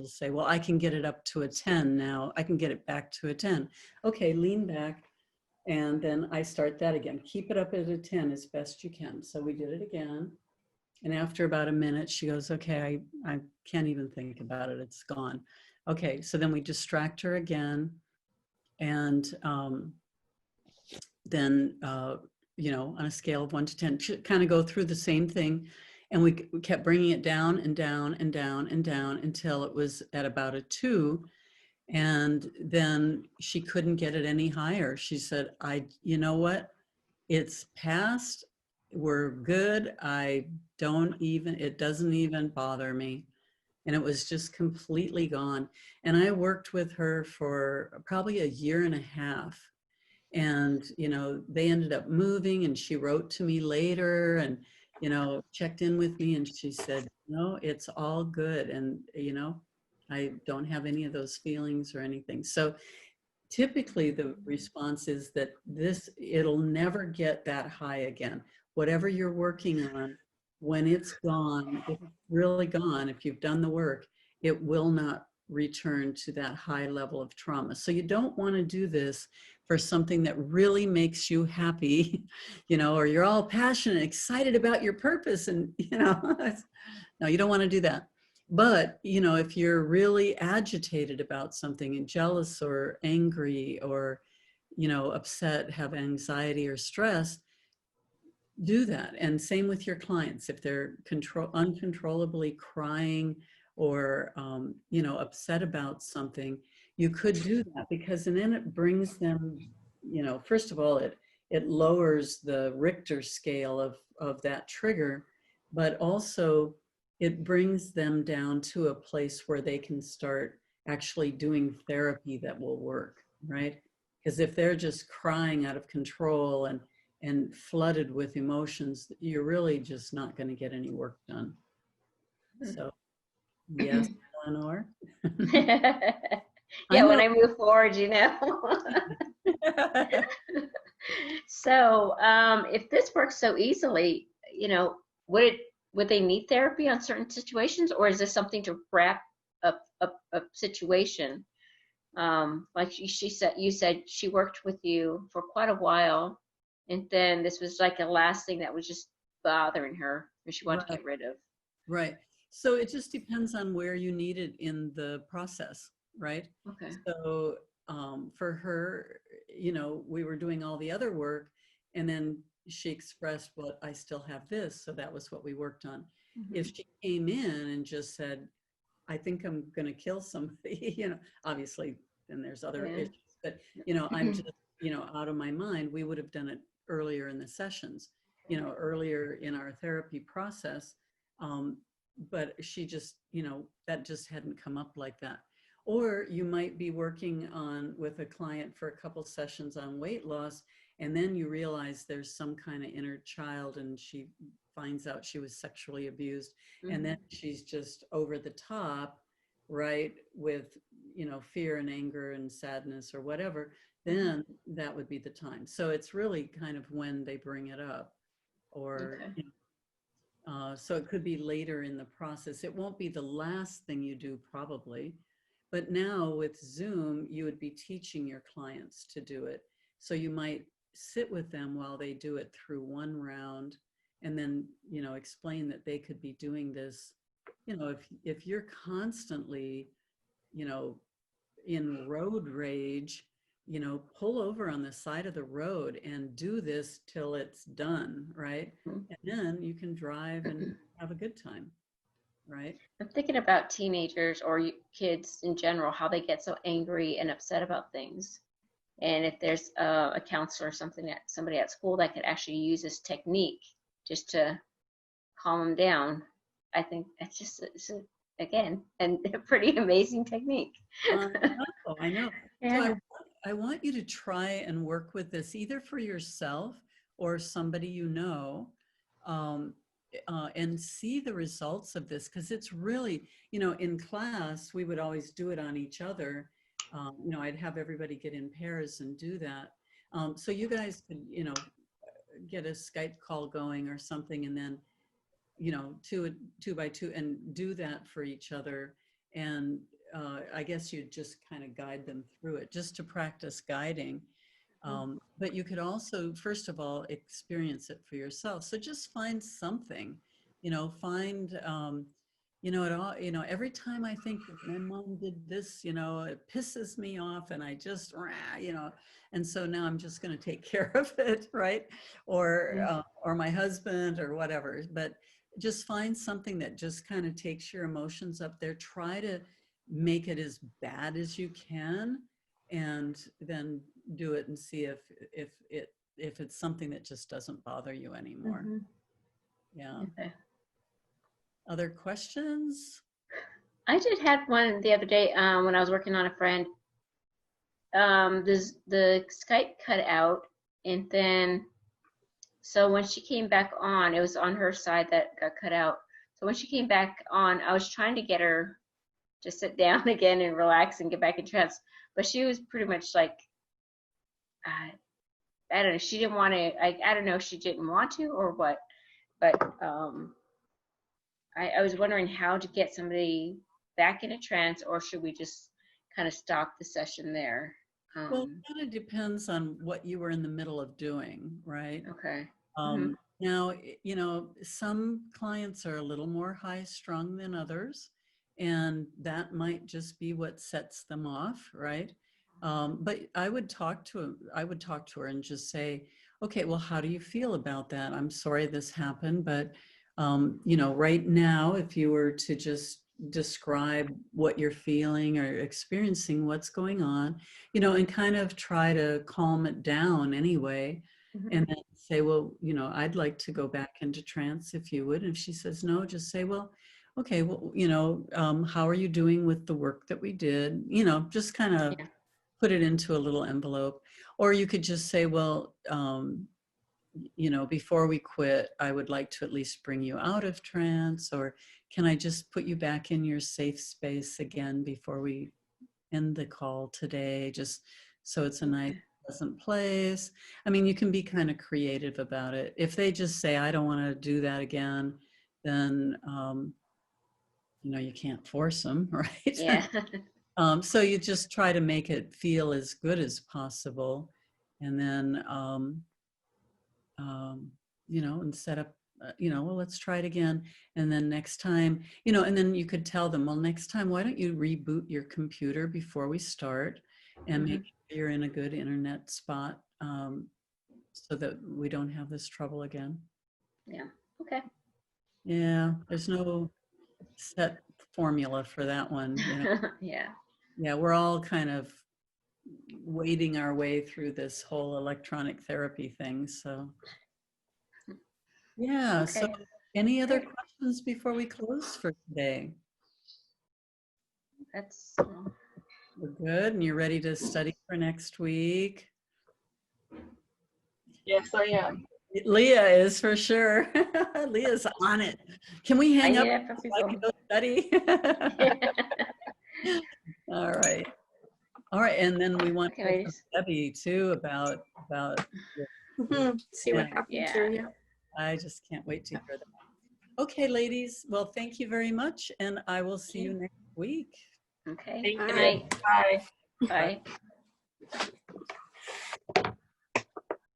say, well, I can get it up to a 10 now. I can get it back to a 10. Okay, lean back. And then I start that again. Keep it up at a 10 as best you can. So we did it again. And after about a minute, she goes, okay, I can't even think about it. It's gone. Okay, so then we distract her again. And then, on a scale of 1 to 10, kind of go through the same thing. And we kept bringing it down and down and down and down until it was at about a 2. And then she couldn't get it any higher. She said, you know what? It's past. We're good. It doesn't even bother me. And it was just completely gone. And I worked with her for probably a year and a half. And, they ended up moving, and she wrote to me later and, checked in with me, and she said, no, it's all good. And, I don't have any of those feelings or anything. So typically the response is that it'll never get that high again. Whatever you're working on, when it's gone, if it's really gone, if you've done the work, it will not return to that high level of trauma. So you don't want to do this for something that really makes you happy, or you're all passionate, excited about your purpose. And, no, you don't want to do that. But, if you're really agitated about something and jealous or angry or, upset, have anxiety or stress, do that. And same with your clients. If they're uncontrollably crying or, upset about something, you could do that, because then it brings them, first of all, it lowers the Richter scale of that trigger, but also it brings them down to a place where they can start actually doing therapy that will work, right? Because if they're just crying out of control and flooded with emotions, you're really just not going to get any work done. So, yes, Eleanor. Yeah, when I move forward, So, if this works so easily, you know, would they need therapy on certain situations, or is this something to wrap up a situation? Like she said, you said she worked with you for quite a while, and then this was like a last thing that was just bothering her, and she wanted to Right. get rid of. Right. So it just depends on where you need it in the process, right? Okay. So for her, you know, we were doing all the other work, and then she expressed, well, I still have this. So that was what we worked on. If she came in and just said, I think I'm going to kill somebody, you know, obviously, then there's other Yeah. issues, but, you know, I'm just, you know, out of my mind, we would have done it earlier in the sessions, you know, earlier in our therapy process. But she just, you know, that just hadn't come up like that. Or you might be working on with a client for a couple sessions on weight loss, and then you realize there's some kind of inner child, and she finds out she was sexually abused, and then she's just over the top, right, with, you know, fear and anger and sadness or whatever, then that would be the time. So it's really kind of when they bring it up, or Okay. you know, so it could be later in the process. It won't be the last thing you do probably, but now with Zoom, you would be teaching your clients to do it. So you might sit with them while they do it through one round, and then, you know, explain that they could be doing this. You know, if you're constantly, you know, in road rage, you know, pull over on the side of the road and do this till it's done, right? And then you can drive and have a good time, right? I'm thinking about teenagers or kids in general, how they get so angry and upset about things. And if there's a counselor or somebody at school that could actually use this technique just to calm them down, I think that's just, again, and a pretty amazing technique. I know. Yeah. So I want you to try and work with this either for yourself or somebody you know, and see the results of this, because it's really, you know, in class, we would always do it on each other. You know, I'd have everybody get in pairs and do that. So you guys could, you know, get a Skype call going or something, and then, you know, two by two, and do that for each other. And I guess you just kind of guide them through it just to practice guiding. But you could also, first of all, experience it for yourself. So just find something, you know, you know, it all, you know, every time I think that my mom did this, you know, it pisses me off, and I just, you know, and so now I'm just going to take care of it, right? Or my husband or whatever. But just find something that just kind of takes your emotions up there. Try to make it as bad as you can, and then do it and see if it's something that just doesn't bother you anymore. Yeah. Okay. Other questions? I did have one the other day when I was working on a friend. The Skype cut out, and then so when she came back on, it was on her side that got cut out. So when she came back on, I was trying to get her to sit down again and relax and get back in trance, but she was pretty much like, I don't know, she didn't want to. I don't know if she didn't want to or what, but I was wondering how to get somebody back in a trance, or should we just kind of stop the session there? Well, it kind of depends on what you were in the middle of doing, right? Okay. Now, you know, some clients are a little more high strung than others, and that might just be what sets them off, right? But I would talk to her and just say, okay, well, how do you feel about that? I'm sorry this happened, but you know, right now, if you were to just describe what you're feeling or experiencing, what's going on, you know, and kind of try to calm it down anyway. And then say, well, you know, I'd like to go back into trance if you would. And if she says no, just say, well, okay, well, you know, how are you doing with the work that we did? You know, just kind of put it into a little envelope. Or you could just say, well, you know, before we quit, I would like to at least bring you out of trance, or can I just put you back in your safe space again before we end the call today, just so it's a nice pleasant place. I mean, you can be kind of creative about it. If they just say, I don't want to do that again, then, you know, you can't force them, right? Yeah. So you just try to make it feel as good as possible. And then, you know, and set up, you know, well, let's try it again. And then next time, you know, and then you could tell them, well, next time, why don't you reboot your computer before we start and make sure you're in a good internet spot, so that we don't have this trouble again. Yeah. Okay. Yeah, there's no set formula for that one. You know? Yeah. Yeah, we're all kind of wading our way through this whole electronic therapy thing. So, yeah. Okay. So, any other questions before we close for today? That's We're good, and you're ready to study for next week. Yes, I am. Leah is for sure. Leah's on it. Can we hang up yeah, for so I can people. go study? All right. All right, and then we want to Okay, hear from Debbie too about See what Yeah. happens Yeah. here. Yeah. I just can't wait to hear that. Okay, ladies. Well, thank you very much, and I will see you next week. Okay. Thank Good you. night. Bye. Bye.